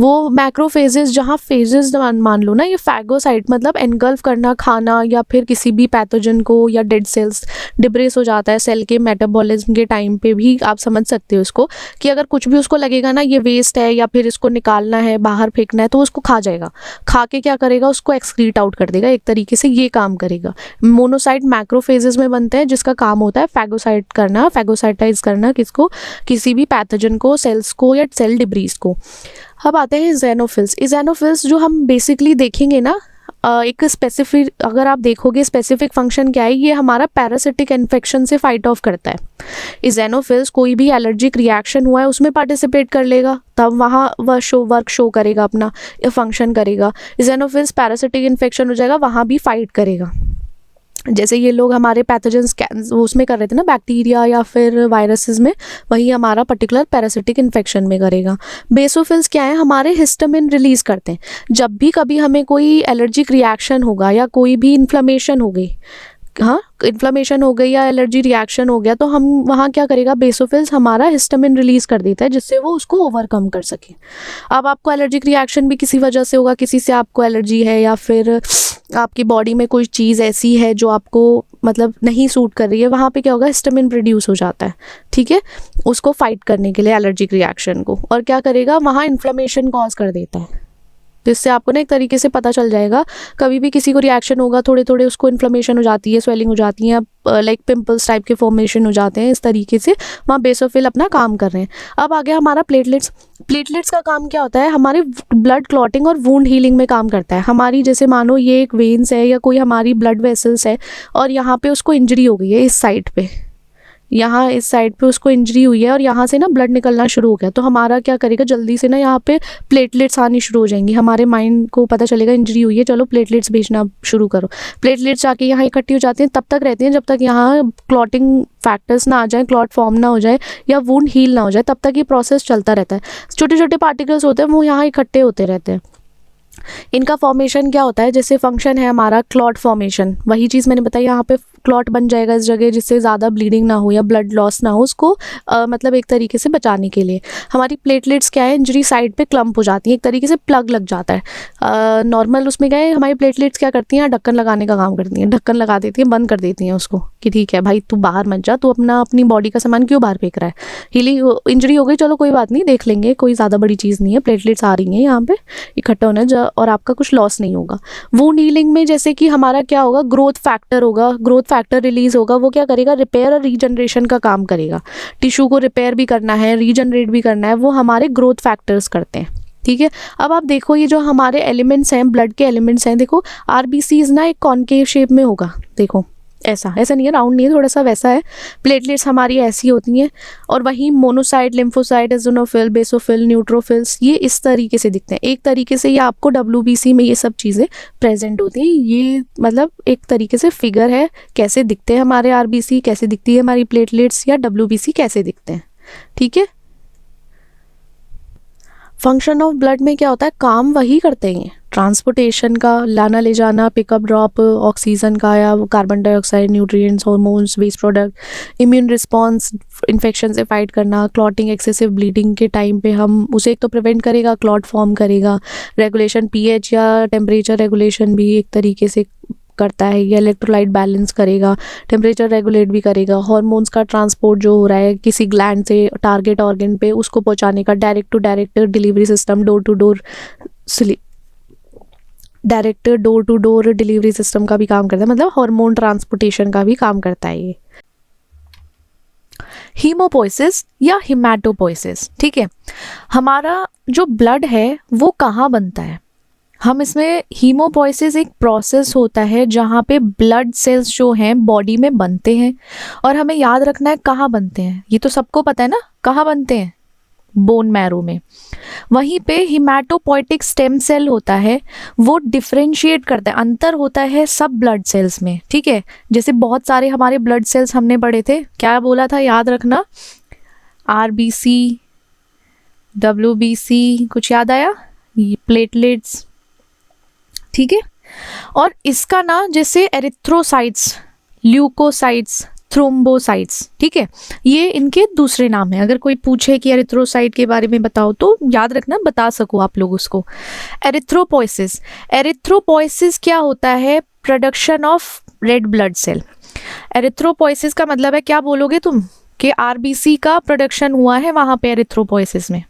Speaker 1: वो मैक्रोफेजेस, जहाँ फेजेस मान लो ना, ये फैगोसाइट मतलब एनगल्फ करना, खाना या फिर किसी भी पैथोजन को या डेड सेल्स, डिब्रेस हो जाता है सेल के मेटाबॉलिज्म के टाइम पे भी। आप समझ सकते हो इसको कि अगर कुछ भी उसको लगेगा ना ये वेस्ट है या फिर इसको निकालना है, बाहर फेंकना है, तो उसको खा जाएगा। खा के क्या करेगा? उसको एक्सक्रीट आउट कर देगा, एक तरीके से ये काम करेगा। मोनोसाइट मैक्रोफेजेस में बनते हैं, जिसका काम होता है फैगोसाइट करना, फैगोसाइटाइज करना किसको? किसी भी पैथोजन को, सेल्स को या सेल डिब्रीज को। अब आते हैं ज़ेनोफिल्स। ज़ेनोफिल्स जो हम बेसिकली देखेंगे ना, एक स्पेसिफिक, अगर आप देखोगे स्पेसिफिक फंक्शन क्या है, ये हमारा पैरासिटिक इन्फेक्शन से फाइट ऑफ करता है। इज़ेनोफिल्स कोई भी एलर्जिक रिएक्शन हुआ है उसमें पार्टिसिपेट कर लेगा, तब वहाँ वह वर्क शो करेगा, अपना फंक्शन करेगा। इज़ेनोफिल्स पैरासिटिक इन्फेक्शन हो जाएगा, वहाँ भी फाइट करेगा। जैसे ये लोग हमारे पैथोजेंस उसमें कर रहे थे ना, बैक्टीरिया या फिर वायरसेस में, वही हमारा पर्टिकुलर पैरासिटिक इन्फेक्शन में करेगा। बेसोफिल्स क्या है? हमारे हिस्टामिन रिलीज़ करते हैं। जब भी कभी हमें कोई एलर्जिक रिएक्शन होगा या कोई भी इन्फ्लेमेशन हो गई, हाँ इन्फ्लेमेशन हो गई या एलर्जी रिएक्शन हो गया तो हम वहाँ क्या करेगा, बेसोफिल्स हमारा हिस्टामिन रिलीज कर देता है जिससे वो उसको ओवरकम कर सके। अब आपको एलर्जिक रिएक्शन भी किसी वजह से होगा, किसी से आपको एलर्जी है या फिर आपकी बॉडी में कोई चीज़ ऐसी है जो आपको मतलब नहीं सूट कर रही है, वहाँ पे क्या होगा, हिस्टामिन प्रोड्यूस हो जाता है, ठीक है, उसको फाइट करने के लिए एलर्जिक रिएक्शन को, और क्या करेगा, वहाँ इन्फ्लेमेशन कॉज कर देता है। तो इससे आपको ना एक तरीके से पता चल जाएगा, कभी भी किसी को रिएक्शन होगा थोड़े थोड़े उसको इन्फ्लेमेशन हो जाती है, स्वेलिंग हो जाती है, लाइक पिंपल्स टाइप के फॉर्मेशन हो जाते हैं, इस तरीके से वहाँ बेसोफिल अपना काम कर रहे हैं। अब आ गया हमारा प्लेटलेट्स। प्लेटलेट्स का काम क्या होता है, हमारे ब्लड क्लॉटिंग और वुंड हीलिंग में काम करता है। हमारी जैसे मानो ये एक वेन्स है या कोई हमारी ब्लड वेसल्स है और यहाँ पे उसको इंजरी हो गई है, इस साइड पे, यहाँ इस साइड पे उसको इंजरी हुई है और यहाँ से ना ब्लड निकलना शुरू हो गया, तो हमारा क्या करेगा, जल्दी से ना यहाँ पे प्लेटलेट्स आनी शुरू हो जाएंगी। हमारे माइंड को पता चलेगा इंजरी हुई है, चलो प्लेटलेट्स भेजना शुरू करो। प्लेटलेट्स आके यहाँ इकट्ठी हो जाती हैं, तब तक रहती हैं जब तक यहाँ क्लॉटिंग फैक्टर्स ना आ जाए, क्लॉट फॉर्म ना हो जाए या वुंड हील ना हो जाए, तब तक ये प्रोसेस चलता रहता है। छोटे छोटे पार्टिकल्स होते हैं वो यहाँ इकट्ठे होते रहते हैं। इनका फॉर्मेशन क्या होता है, जैसे फंक्शन है हमारा क्लॉट फॉर्मेशन, वही चीज़ मैंने बताई, यहाँ पे क्लॉट बन जाएगा इस जगह जिससे ज़्यादा ब्लीडिंग ना हो या ब्लड लॉस ना हो, उसको मतलब एक तरीके से बचाने के लिए। हमारी प्लेटलेट्स क्या है, इंजरी साइड पे क्लम्प हो जाती है, एक तरीके से प्लग लग जाता है। नॉर्मल उसमें क्या है, हमारी प्लेटलेट्स क्या करती हैं, ढक्कन लगाने का काम करती हैं, ढक्कन लगा देती हैं, बंद कर देती हैं उसको कि ठीक है भाई तू बाहर मत जा, तू अपनी बॉडी का सामान क्यों बाहर फेंक रहा है, हीलिंग इंजरी हो गई, चलो कोई बात नहीं, देख लेंगे, कोई ज़्यादा बड़ी चीज़ नहीं है, प्लेटलेट्स आ रही हैं यहाँ पे इकट्ठा होना और आपका कुछ लॉस नहीं होगा। वुंड हीलिंग में जैसे कि हमारा क्या होगा, ग्रोथ फैक्टर होगा, ग्रोथ फैक्टर रिलीज होगा, वो क्या करेगा, रिपेयर और रीजनरेशन का काम करेगा। टिश्यू को रिपेयर भी करना है, रीजनरेट भी करना है, वो हमारे ग्रोथ फैक्टर्स करते हैं, ठीक है। अब आप देखो ये जो हमारे एलिमेंट्स हैं, ब्लड के एलिमेंट्स हैं, देखो आरबीसीज ना एक कॉनकेव शेप में होगा, देखो ऐसा नहीं है, राउंड नहीं है, थोड़ा सा वैसा है। प्लेटलेट्स हमारी ऐसी होती हैं और वहीं मोनोसाइट, लिम्फोसाइट, एज़ोनोफिल, बेसोफिल, न्यूट्रोफिल्स, ये इस तरीके से दिखते हैं। एक तरीके से ये आपको डब्ल्यूबीसी में ये सब चीज़ें प्रेजेंट होती हैं। ये मतलब एक तरीके से फिगर है कैसे दिखते हैं हमारे आरबीसी, कैसे दिखती है हमारी प्लेटलेट्स या डब्ल्यूबीसी कैसे दिखते हैं, ठीक है। फंक्शन ऑफ ब्लड में क्या होता है, काम वही करते हैं, ट्रांसपोर्टेशन का, लाना ले जाना, पिकअप ड्रॉप ऑक्सीजन का या carbon dioxide, nutrients, hormones, waste product, immune response, infection से फाइट करना, क्लॉटिंग, एक्सेसिव ब्लीडिंग के टाइम पे हम उसे एक तो प्रिवेंट करेगा, क्लॉट फॉर्म करेगा, रेगुलेशन, पीएच या टेम्परेचर रेगुलेशन भी एक तरीके से करता है, या इलेक्ट्रोलाइट बैलेंस करेगा, टेम्परेचर रेगुलेट भी करेगा, हार्मोन्स का ट्रांसपोर्ट जो हो रहा है किसी ग्लैंड से टारगेट ऑर्गन पे उसको पहुंचाने का, direct to direct delivery system, door to door delivery system का भी काम करता है, मतलब हार्मोन ट्रांसपोर्टेशन का भी काम करता है ये। हीमोपोइसिस या हिमैटोपोइसिस, ठीक है। हमारा जो ब्लड है वो कहाँ बनता है, हम इसमें हीमोपोइसिस एक प्रोसेस होता है जहाँ पे ब्लड सेल्स जो हैं बॉडी में बनते हैं, और हमें याद रखना है कहाँ बनते हैं, ये तो सबको पता है ना कहाँ बनते हैं, बोन मैरो में। वहीं पे हिमैटोपोइटिक स्टेम सेल होता है, वो डिफरेंशिएट करता है, अंतर होता है सब ब्लड सेल्स में, ठीक है। जैसे बहुत सारे हमारे ब्लड सेल्स हमने पढ़े थे, क्या बोला था याद रखना, आरबीसी, डब्ल्यूबीसी, कुछ याद आया, प्लेटलेट्स, ठीक है। और इसका ना जैसे एरिथ्रोसाइट्स, ल्यूकोसाइट्स, थ्रोम्बोसाइट्स, ठीक है, ये इनके दूसरे नाम हैं। अगर कोई पूछे कि एरिथ्रोसाइट के बारे में बताओ तो याद रखना, बता सको आप लोग उसको। एरिथ्रोपोइसिस, एरिथ्रोपोइसिस क्या होता है, production of red blood cell. Erythropoiesis का मतलब है, क्या बोलोगे तुम, कि आरबीसी का प्रोडक्शन हुआ है वहाँ पे एरिथ्रोपोइसिस में,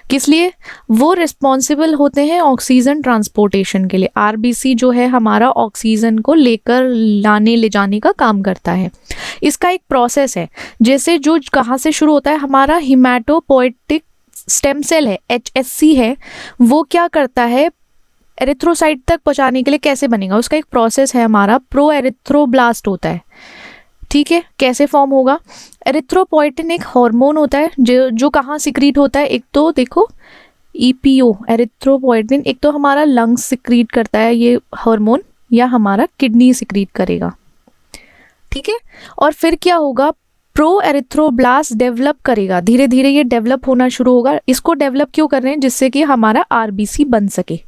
Speaker 1: किस लिए, वो रिस्पॉन्सिबल होते हैं ऑक्सीजन ट्रांसपोर्टेशन के लिए। आरबीसी जो है हमारा ऑक्सीजन को लेकर ले जाने का काम करता है। इसका एक प्रोसेस है, जैसे जो कहाँ से शुरू होता है, हमारा हिमैटोपोइटिक स्टेम सेल है, HSC है, वो क्या करता है, एरिथ्रोसाइट तक पहुँचाने के लिए कैसे बनेगा, उसका एक प्रोसेस है हमारा, प्रो एरिथ्रोब्लास्ट होता है, ठीक है। कैसे फॉर्म होगा, एरिथ्रोपोइटिन एक हार्मोन होता है जो कहाँ सिक्रीट होता है, एक तो देखो EPO एरिथ्रोपोइटिन, एक तो हमारा लंग्स सिक्रीट करता है ये हार्मोन, या हमारा किडनी सिक्रीट करेगा, ठीक है। और फिर क्या होगा, प्रो एरिथ्रोब्लास्ट डेवलप करेगा, धीरे धीरे ये डेवलप होना शुरू होगा। इसको डेवलप क्यों कर रहे हैं, जिससे कि हमारा आरबीसी बन सके।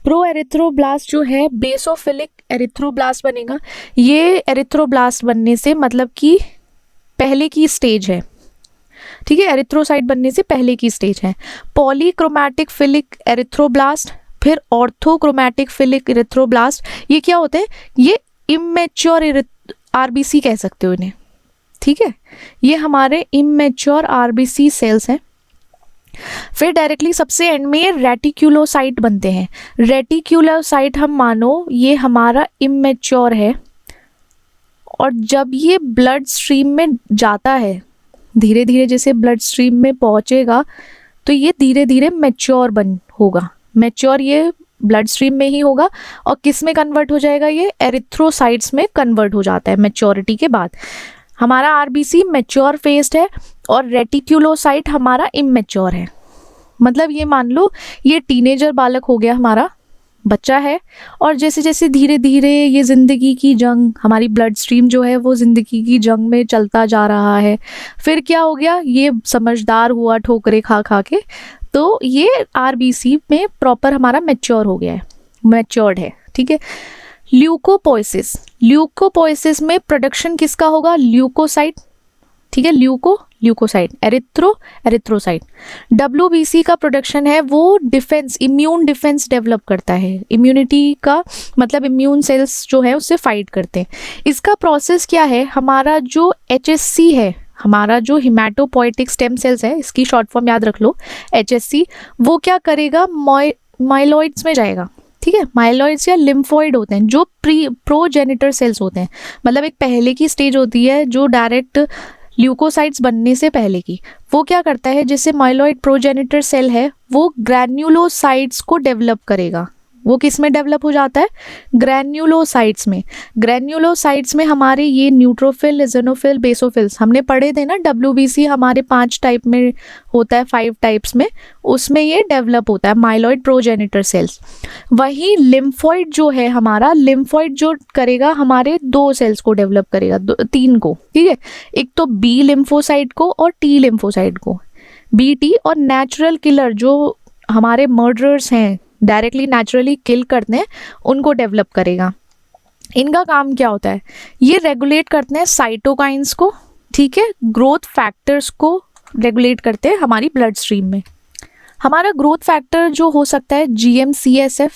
Speaker 1: प्रो एरिथ्रोब्लास्ट जो है बेसोफिलिक एरिथ्रोब्लास्ट बनेगा। ये एरिथ्रोब्लास्ट बनने से मतलब कि पहले की स्टेज है, ठीक है, एरिथ्रोसाइट बनने से पहले की स्टेज है। पॉलीक्रोमैटिक फिलिक एरिथ्रोब्लास्ट, फिर ऑर्थोक्रोमैटिक फिलिक एरिथ्रोब्लास्ट। ये क्या होते हैं? ये इमेच्योर आरबीसी कह सकते हो इन्हें, ठीक है, ये हमारे इमेच्योर आरबीसी सेल्स हैं। फिर डायरेक्टली सबसे एंड में ये रेटिक्यूलोसाइट बनते हैं। रेटिक्यूलोसाइट हम मानो ये हमारा इमेच्योर है, और जब ये ब्लड स्ट्रीम में जाता है, धीरे धीरे जैसे ब्लड स्ट्रीम में पहुंचेगा तो ये धीरे धीरे मैच्योर होगा। मैच्योर ये ब्लड स्ट्रीम में ही होगा, और किस में कन्वर्ट हो जाएगा? ये एरिथ्रोसाइट्स में कन्वर्ट हो जाता है मैच्योरिटी के बाद। हमारा आरबीसी मैच्योर फेस्ड है और रेटिक्यूलोसाइट हमारा इमेच्योर है। मतलब ये मान लो ये टीनेजर बालक हो गया, हमारा बच्चा है, और जैसे जैसे धीरे धीरे ये ज़िंदगी की जंग, हमारी ब्लड स्ट्रीम जो है वो ज़िंदगी की जंग में चलता जा रहा है। फिर क्या हो गया? ये समझदार हुआ ठोकरे खा खा के, तो ये आरबीसी में प्रॉपर हमारा मैच्योर हो गया है, मैच्योर्ड है, ठीक है। ल्यूकोपोइसिस, ल्यूकोपोइसिस में प्रोडक्शन किसका होगा? ल्यूकोसाइट, ठीक है, ल्यूकोसाइट, एरिथ्रोसाइट। डब्ल्यूबीसी का प्रोडक्शन है वो डिफेंस, इम्यून डिफेंस डेवलप करता है, इम्यूनिटी का मतलब इम्यून सेल्स जो है उससे फाइट करते हैं। इसका प्रोसेस क्या है? हमारा जो एचएससी है, हमारा जो हिमेटोपोइटिक स्टेम सेल्स है, इसकी शॉर्ट फॉर्म याद रख लो एचएससी, वो क्या करेगा? माइलॉइड्स में जाएगा, ठीक है। माइलॉइड्स या लिम्फोइड होते हैं जो प्रोजेनिटर सेल्स होते हैं, मतलब एक पहले की स्टेज होती है जो डायरेक्ट ल्यूकोसाइट्स बनने से पहले की। वो क्या करता है? जैसे माइलॉइड प्रोजेनिटर सेल है वो ग्रैन्युलोसाइट्स को डेवलप करेगा। वो किस में डेवलप हो जाता है? ग्रैन्युलोसाइट्स में। ग्रैन्युलोसाइट्स में हमारे ये न्यूट्रोफिल, इज़ोनोफिल, बेसोफिल्स हमने पढ़े थे ना। डब्ल्यूबीसी हमारे 5 टाइप में होता है, 5 टाइप्स में, उसमें ये डेवलप होता है माइलॉइड प्रोजेनिटर सेल्स। वही लिम्फोइड जो है हमारा, लिम्फोइड जो करेगा हमारे 2 सेल्स को डेवलप करेगा, 3 को, ठीक है। एक तो बी लिम्फोसाइट को और टी लिम्फोसाइट को। बी टी और नेचुरल किलर जो हमारे मर्डरर्स हैं, डायरेक्टली नेचुरली किल करते हैं, उनको डेवलप करेगा। इनका काम क्या होता है? ये रेगुलेट करते हैं साइटोकाइंस को, ठीक है, ग्रोथ फैक्टर्स को रेगुलेट करते हैं हमारी ब्लड स्ट्रीम में। हमारा ग्रोथ फैक्टर जो हो सकता है GM-CSF,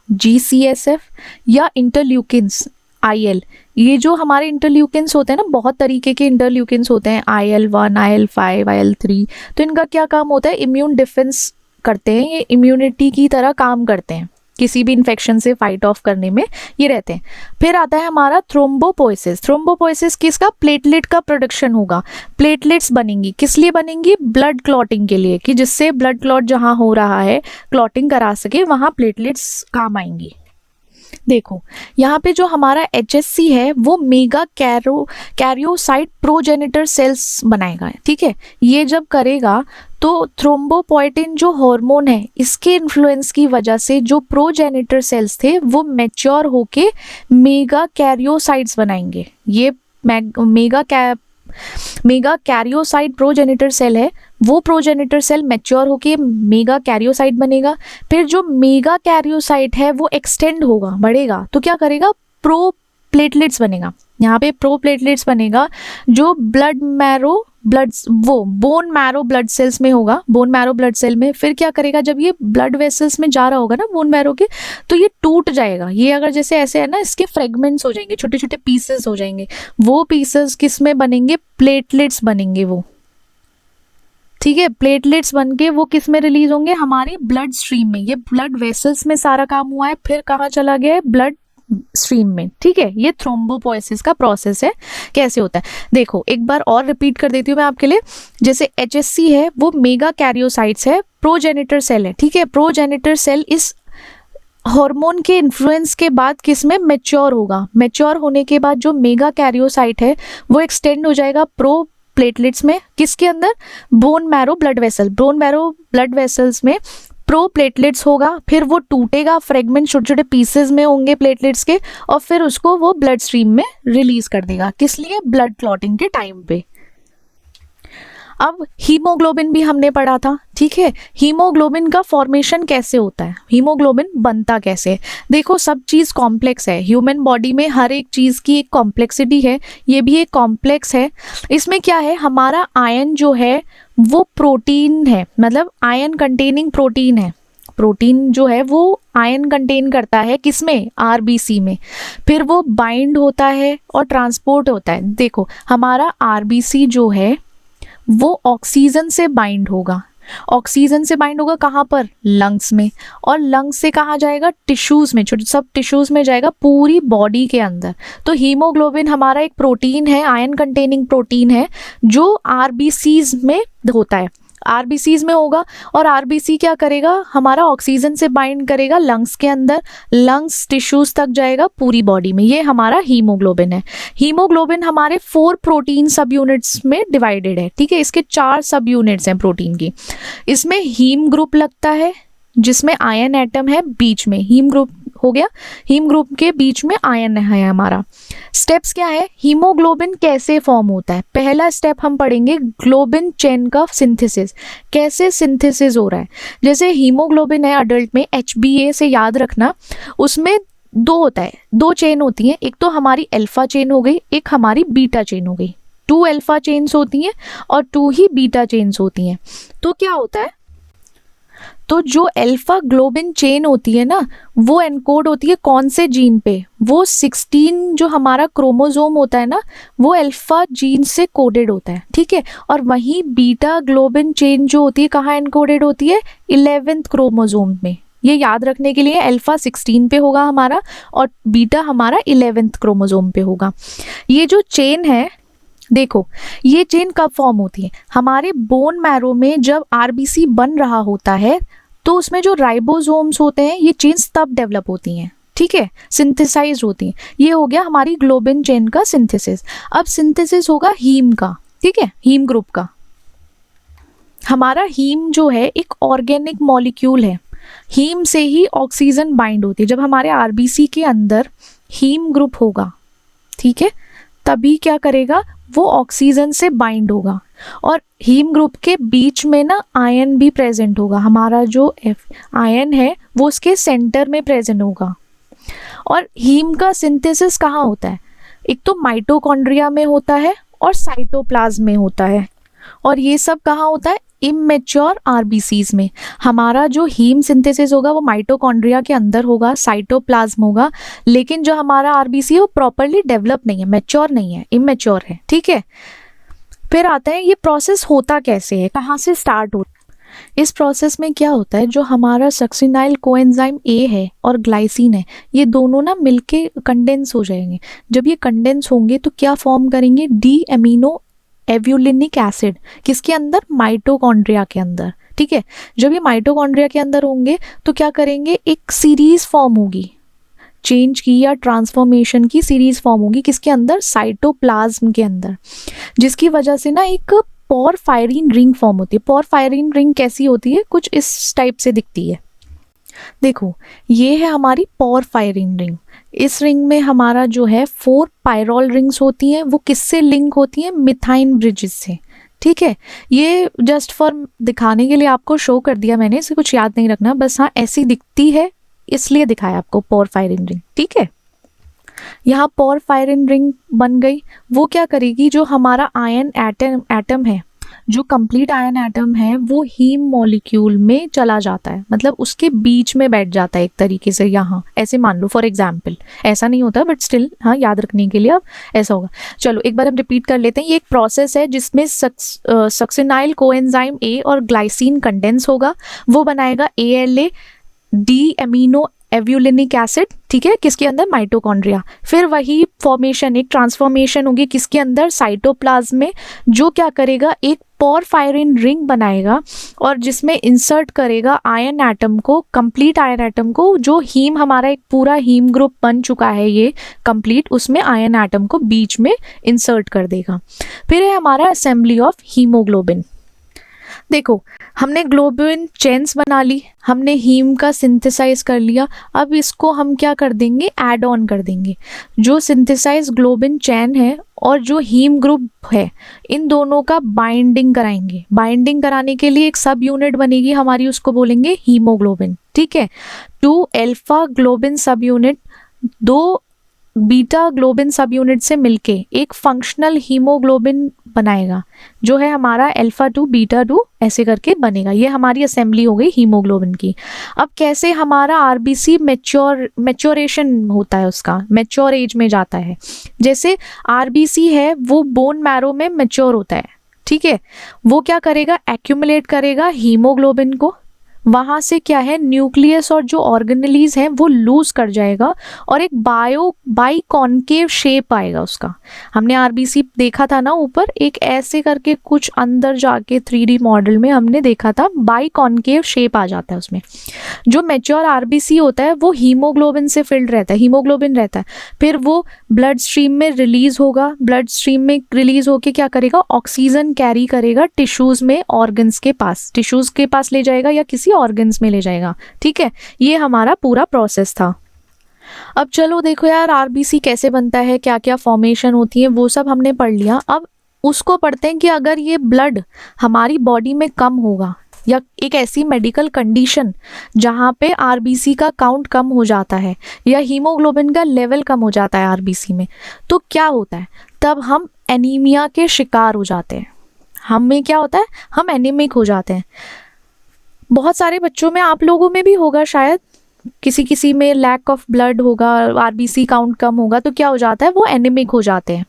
Speaker 1: GCSF या इंटरल्यूकिन्स IL। ये जो हमारे इंटरल्यूकिन्स होते हैं ना, बहुत तरीके के इंटरल्यूकिन्स होते हैं, IL-1, IL-5, IL-3। तो इनका क्या काम होता है? इम्यून डिफेंस करते हैं, ये इम्यूनिटी की तरह काम करते हैं, किसी भी इन्फेक्शन से फाइट ऑफ करने में ये रहते हैं। फिर आता है हमारा थ्रोम्बोपोइसिस। थ्रोम्बोपोइसिस किसका? प्लेटलेट का प्रोडक्शन होगा। प्लेटलेट्स बनेंगी, किस लिए बनेंगी? ब्लड क्लॉटिंग के लिए, कि जिससे ब्लड क्लॉट जहाँ हो रहा है क्लॉटिंग करा सके, वहाँ प्लेटलेट्स काम आएंगी। देखो यहाँ पे जो हमारा HSC है वो मेगा कैरियोसाइट प्रोजेनिटर सेल्स बनाएगा, ठीक है। ये जब करेगा तो थ्रोम्बोपोइटिन जो हार्मोन है, इसके इन्फ्लुएंस की वजह से जो प्रोजेनिटर सेल्स थे वो मैच्योर होके मेगा कैरियोसाइट्स बनाएंगे। ये मेगा कैरियोसाइट प्रोजेनिटर सेल है, वो प्रोजेनिटर सेल मैच्योर होके मेगा कैरियोसाइट बनेगा। फिर जो मेगा कैरियोसाइट है वो एक्सटेंड होगा, बढ़ेगा, तो क्या करेगा? प्रो प्लेटलेट्स बनेगा। यहाँ पे प्रो प्लेटलेट्स बनेगा जो बोन मैरो ब्लड सेल्स में होगा, बोन मैरो ब्लड सेल में। फिर क्या करेगा? जब ये ब्लड वेसल्स में जा रहा होगा ना बोन मैरो के, तो ये टूट जाएगा। ये अगर जैसे ऐसे है ना, इसके फ्रेगमेंट्स हो जाएंगे, छोटे छोटे पीसेस हो जाएंगे। वो पीसेस किस में बनेंगे? प्लेटलेट्स बनेंगे वो, ठीक है। प्लेटलेट्स बन के वो किस में रिलीज होंगे? हमारी ब्लड स्ट्रीम में। ये ब्लड वेसल्स में सारा काम हुआ है, फिर कहाँ चला गया है? ब्लड स्ट्रीम में, ठीक है। ये थ्रोम्बोपोइसिस का प्रोसेस है, कैसे होता है देखो एक बार और रिपीट कर देती हूँ मैं आपके लिए। जैसे HSC है वो मेगा कैरियोसाइट्स है, प्रोजेनिटर सेल है, ठीक है। प्रोजेनिटर सेल इस हार्मोन के इन्फ्लुएंस के बाद किस में? मैच्योर होगा। मैच्योर होने के बाद जो मेगा कैरियोसाइट है वो एक्सटेंड हो जाएगा प्रो प्लेटलेट्स में, किसके अंदर? Bone marrow blood vessel, bone marrow blood vessels में प्रो प्लेटलेट्स होगा। फिर वो टूटेगा, फ्रेगमेंट छोटे छोटे पीसेस में होंगे प्लेटलेट्स के, और फिर उसको वो ब्लड स्ट्रीम में रिलीज कर देगा। किस लिए? ब्लड क्लॉटिंग के टाइम पे। अब हीमोग्लोबिन भी हमने पढ़ा था, ठीक है। हीमोग्लोबिन का फॉर्मेशन कैसे होता है, हीमोग्लोबिन बनता कैसे है? देखो सब चीज़ कॉम्प्लेक्स है, ह्यूमन बॉडी में हर एक चीज़ की एक कॉम्प्लेक्सिटी है, ये भी एक कॉम्प्लेक्स है। इसमें क्या है, हमारा आयन जो है वो प्रोटीन है, मतलब आयन कंटेनिंग प्रोटीन है। प्रोटीन जो है वो आयन कंटेन करता है किसमें, आरबीसी में। फिर वो बाइंड होता है और ट्रांसपोर्ट होता है। देखो हमारा आरबीसी जो है वो ऑक्सीजन से बाइंड होगा। ऑक्सीजन से बाइंड होगा कहाँ पर, लंग्स में, और लंग्स से कहाँ जाएगा, टिश्यूज में, छोटे सब टिश्यूज में जाएगा, पूरी बॉडी के अंदर। तो हीमोग्लोबिन हमारा एक प्रोटीन है, आयन कंटेनिंग प्रोटीन है, जो आरबीसीज में होता है, आरबीसीज में होगा। और आरबीसी क्या करेगा, हमारा ऑक्सीजन से बाइंड करेगा लंग्स के अंदर, लंग्स टिश्यूज तक जाएगा पूरी बॉडी में। ये हमारा हीमोग्लोबिन है। हीमोग्लोबिन हमारे 4 प्रोटीन सब यूनिट्स में डिवाइडेड है, ठीक है। इसके 4 सब यूनिट्स हैं प्रोटीन की। इसमें हीम ग्रुप लगता है जिसमें आयन एटम है बीच में, हीम ग्रुप हो गया, हीम ग्रुप के बीच में आयन है हमारा। स्टेप्स क्या है, हीमोग्लोबिन कैसे फॉर्म होता है? पहला स्टेप हम पढ़ेंगे ग्लोबिन चेन का सिंथेसिस, कैसे सिंथेसिस हो रहा है। जैसे हीमोग्लोबिन है अडल्ट में, HbA से याद रखना, उसमें 2 होता है, 2 चेन होती हैं, एक तो हमारी अल्फा चेन हो गई, एक हमारी बीटा चेन हो गई। 2 अल्फा चेन्स होती हैं और 2 ही बीटा चेन्स होती हैं। तो क्या होता है, तो जो अल्फा ग्लोबिन चेन होती है ना, वो एनकोड होती है कौन से जीन पे, वो 16 जो हमारा क्रोमोसोम होता है ना, वो अल्फा जीन से कोडेड होता है, ठीक है। और वहीं बीटा ग्लोबिन चेन जो होती है कहाँ एनकोडेड होती है, 11th क्रोमोसोम में। ये याद रखने के लिए अल्फा 16 पे होगा हमारा और बीटा हमारा 11th क्रोमोसोम पे होगा। ये जो चेन है, देखो ये चेन कब फॉर्म होती है, हमारे बोन मैरो में जब आरबीसी बन रहा होता है तो उसमें जो राइबोसोम्स होते हैं ये चेन्स तब डेवलप होती हैं, ठीक है, सिंथेसाइज होती हैं। ये हो गया हमारी ग्लोबिन चेन का सिंथेसिस। अब सिंथेसिस होगा हीम का, ठीक है, हीम ग्रुप का। हमारा हीम जो है एक ऑर्गेनिक मॉलिक्यूल है, हीम से ही ऑक्सीजन बाइंड होती है। जब हमारे आरबीसी के अंदर हीम ग्रुप होगा, ठीक है, तभी क्या करेगा, वो ऑक्सीजन से बाइंड होगा। और हीम ग्रुप के बीच में ना आयन भी प्रेजेंट होगा, हमारा जो आयन है वो उसके सेंटर में प्रेजेंट होगा। और हीम का सिंथेसिस कहाँ होता है, एक तो माइटोकॉन्ड्रिया में होता है और साइटोप्लाज्म में होता है। और ये सब कहाँ होता है, इमेच्योर आरबीसीज में। हमारा जो हीम सिंथेसिस होगा वो माइटोकॉन्ड्रिया के अंदर होगा, साइटोप्लाज्म होगा, लेकिन जो हमारा आरबीसी है वो प्रॉपरली डेवलप नहीं है, मैच्योर नहीं है, इमेच्योर है, ठीक है। फिर आता है ये प्रोसेस होता कैसे है, कहाँ से स्टार्ट होता है। इस प्रोसेस में क्या होता है, जो हमारा सक्सिनाइल कोएंजाइम ए है और ग्लाइसिन है, ये दोनों ना मिलके कंडेंस हो जाएंगे। जब ये कंडेंस होंगे तो क्या फॉर्म करेंगे, डी एमिनो एव्यूलिनिक एसिड, किसके अंदर, माइटोकॉन्ड्रिया के अंदर, ठीक है। जब ये माइटोकॉन्ड्रिया के अंदर होंगे तो क्या करेंगे, एक सीरीज फॉर्म होगी, चेंज की या ट्रांसफॉर्मेशन की सीरीज फॉर्म होगी, किसके अंदर, साइटोप्लाज्म के अंदर, जिसकी वजह से ना एक पोरफायरिन रिंग फॉर्म होती है। पोरफायरिन रिंग कैसी होती है, कुछ इस टाइप से दिखती है। देखो ये है हमारी पोरफायरिन रिंग। इस रिंग में हमारा जो है 4 पायरोल रिंग्स होती हैं, वो किससे लिंक होती हैं, मिथाइन ब्रिजेस से, ठीक है। ये जस्ट फॉर दिखाने के लिए आपको शो कर दिया मैंने, इसे कुछ याद नहीं रखना, बस हाँ ऐसी दिखती है इसलिए दिखाया आपको पोरफायरिन रिंग, ठीक है। यहाँ पोरफायरिन रिंग बन गई, वो क्या करेगी, जो हमारा आयन एटम है, जो कंप्लीट आयन एटम है वो हीम मॉलिक्यूल में चला जाता है, मतलब उसके बीच में बैठ जाता है एक तरीके से। यहाँ ऐसे मान लो फॉर एग्जाम्पल, ऐसा नहीं होता बट स्टिल हाँ याद रखने के लिए अब ऐसा होगा। चलो एक बार हम रिपीट कर लेते हैं। ये एक प्रोसेस है जिसमें सक्सिनाइल कोएंजाइम ए और ग्लाइसिन कंडेंस होगा, वो बनाएगा ALA डी एमिनो एव्यूलिनिक एसिड, ठीक है, किसके अंदर, माइटोकॉन्ड्रिया। फिर वही फॉर्मेशन, एक ट्रांसफॉर्मेशन होगी किसके अंदर, साइटोप्लाज्म में, जो क्या करेगा, एक पोरफायरिन रिंग बनाएगा और जिसमें इंसर्ट करेगा आयन एटम को, कंप्लीट आयन एटम को, जो हीम हमारा एक पूरा हीम ग्रुप बन चुका है ये कंप्लीट, उसमें आयन एटम को बीच में इंसर्ट कर देगा। फिर है हमारा असेंबली ऑफ हीमोग्लोबिन। देखो
Speaker 2: हमने ग्लोबिन चेन्स बना ली, हमने हीम का सिंथेसाइज कर लिया। अब इसको हम क्या कर देंगे, ऐड ऑन कर देंगे। जो सिंथेसाइज ग्लोबिन चैन है और जो हीम ग्रुप है, इन दोनों का बाइंडिंग कराएंगे। बाइंडिंग कराने के लिए एक सब यूनिट बनेगी हमारी, उसको बोलेंगे हीमोग्लोबिन। ठीक है, 2 अल्फा ग्लोबिन सब यूनिट 2 बीटा ग्लोबिन सब यूनिट से मिलके एक फंक्शनल हीमोग्लोबिन बनाएगा, जो है हमारा अल्फा 2 बीटा 2 ऐसे करके बनेगा। ये हमारी असेंबली हो गई हीमोग्लोबिन की। अब कैसे हमारा आरबीसी मैच्योरेशन होता है, उसका मैच्योर एज में जाता है। जैसे आरबीसी है वो बोन मैरो में मैच्योर होता है। ठीक है, वो क्या करेगा, एक्यूमुलेट करेगा हीमोग्लोबिन को। वहाँ से क्या है, न्यूक्लियस और जो ऑर्गेनेलीज हैं वो लूज कर जाएगा और एक बाई कॉन्केव शेप आएगा उसका। हमने आरबीसी देखा था ना ऊपर, एक ऐसे करके कुछ अंदर जाके 3D मॉडल में हमने देखा था, बाई कॉन्केव शेप आ जाता है उसमें। जो मैच्योर आरबीसी होता है वो हीमोग्लोबिन से फिल्ड रहता है, हीमोग्लोबिन रहता है। फिर वो ब्लड स्ट्रीम में रिलीज होगा, ब्लड स्ट्रीम में रिलीज होके क्या करेगा, ऑक्सीजन कैरी करेगा टिश्यूज में, ऑर्गन्स के पास, टिश्यूज के पास ले जाएगा या किसी ऑर्गन्स में ले जाएगा। ठीक है, ये हमारा पूरा प्रोसेस था। अब चलो देखो यार, आरबीसी कैसे बनता है, क्या क्या फॉर्मेशन होती है, वो सब हमने पढ़ लिया। अब उसको पढ़ते हैं कि अगर ये ब्लड हमारी बॉडी में कम होगा या एक ऐसी मेडिकल कंडीशन जहाँ पे आरबीसी का काउंट कम हो जाता है या हीमोग्लोबिन का लेवल कम हो जाता है आरबीसी में, तो क्या होता है, तब हम एनीमिया के शिकार हो जाते हैं। हमें क्या होता है, हम एनीमिक हो जाते हैं। बहुत सारे बच्चों में, आप लोगों में भी होगा शायद, किसी किसी में लैक ऑफ ब्लड होगा, आरबीसी काउंट कम होगा, तो क्या हो जाता है, वो एनीमिक हो जाते हैं।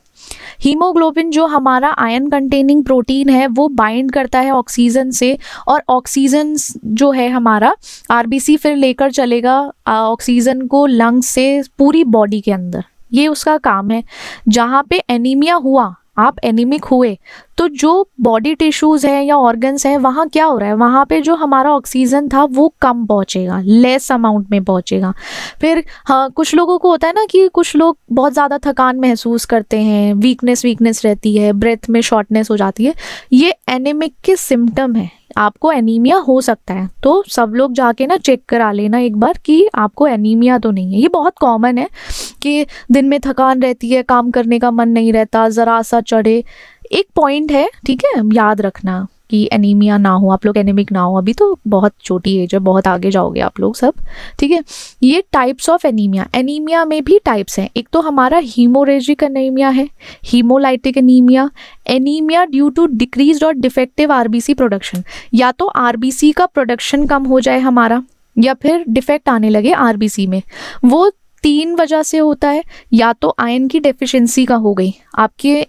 Speaker 2: हीमोग्लोबिन जो हमारा आयरन कंटेनिंग प्रोटीन है वो बाइंड करता है ऑक्सीजन से, और ऑक्सीजन जो है हमारा आरबीसी फिर लेकर चलेगा ऑक्सीजन को लंग्स से पूरी बॉडी के अंदर। ये उसका काम है। जहाँ पे एनीमिया हुआ, आप एनीमिक हुए, तो जो बॉडी टिश्यूज हैं या ऑर्गन्स हैं, वहाँ क्या हो रहा है, वहाँ पे जो हमारा ऑक्सीजन था वो कम पहुँचेगा, लेस अमाउंट में पहुँचेगा। फिर हाँ, कुछ लोगों को होता है ना कि कुछ लोग बहुत ज़्यादा थकान महसूस करते हैं, वीकनेस रहती है, ब्रेथ में शॉर्टनेस हो जाती है, ये एनीमिक के सिम्टम है। आपको एनीमिया हो सकता है, तो सब लोग जाके ना चेक करा लेना एक बार कि आपको एनीमिया तो नहीं है। ये बहुत कॉमन है कि दिन में थकान रहती है, काम करने का मन नहीं रहता, ज़रा सा चढ़े, एक पॉइंट है। ठीक है, याद रखना कि एनीमिया ना हो, आप लोग एनीमिक ना हो। अभी तो बहुत छोटी एज है, बहुत आगे जाओगे आप लोग सब। ठीक है, ये टाइप्स ऑफ एनीमिया, एनीमिया में भी टाइप्स हैं। एक तो हमारा हीमोरेजिक एनीमिया है, haemolytic anaemia, anaemia due to decrease और डिफेक्टिव आरबीसी प्रोडक्शन। या तो आरबीसी का प्रोडक्शन कम हो जाए हमारा, या फिर डिफेक्ट आने लगे आरबीसी में। वो 3 वजह से होता है। या तो आयरन की डेफिशिएंसी का हो गई, आपके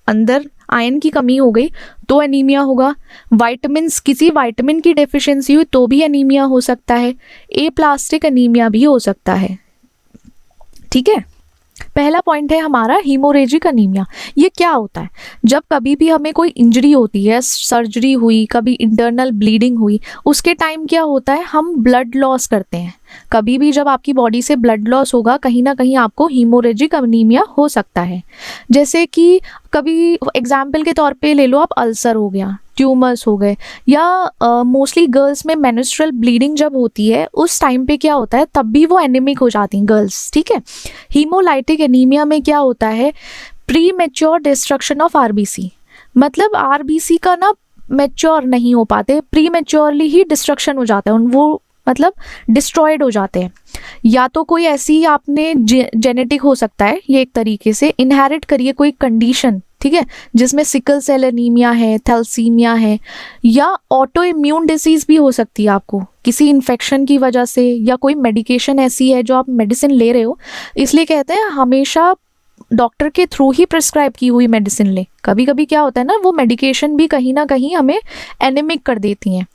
Speaker 2: अंदर आयरन की कमी हो गई तो एनीमिया होगा। विटामिन्स, किसी विटामिन की डेफिशिएंसी हुई तो भी एनीमिया हो सकता है। एप्लास्टिक एनीमिया भी हो सकता है। ठीक है, पहला पॉइंट है हमारा हीमोरेजिक अनीमिया। ये क्या होता है, जब कभी भी हमें कोई इंजरी होती है, सर्जरी हुई, कभी इंटरनल ब्लीडिंग हुई, उसके टाइम क्या होता है, हम ब्लड लॉस करते हैं। कभी भी जब आपकी बॉडी से ब्लड लॉस होगा, कहीं ना कहीं आपको हीमोरेजिक अनीमिया हो सकता है। जैसे कि कभी एग्जाम्पल के तौर पे ले लो आप, अल्सर हो गया, ट्यूमर्स हो गए, या मोस्टली गर्ल्स में मेंस्ट्रुअल ब्लीडिंग जब होती है उस टाइम पे क्या होता है, तब भी वो एनीमिक हो जाती हैं गर्ल्स। ठीक है, हीमोलाइटिक एनीमिया में क्या होता है, pre mature destruction of RBC, मतलब आरबीसी का ना मैच्योर नहीं हो पाते, प्री मैच्योरली ही डिस्ट्रक्शन हो जाता है, वो मतलब डिस्ट्रॉयड हो जाते हैं। या तो कोई ऐसी आपने जेनेटिक हो सकता है, ये एक तरीके से इनहेरिट करिए कोई कंडीशन, ठीक है, जिसमें सिकल सेल एनीमिया है, थैलेसीमिया है, या ऑटो इम्यून डिसीज भी हो सकती है आपको किसी इन्फेक्शन की वजह से, या कोई मेडिकेशन ऐसी है जो आप मेडिसिन ले रहे हो। इसलिए कहते हैं हमेशा डॉक्टर के थ्रू ही प्रिस्क्राइब की हुई मेडिसिन ले। कभी कभी क्या होता है ना, वो मेडिकेशन भी कहीं ना कहीं हमें एनीमिक कर देती हैं।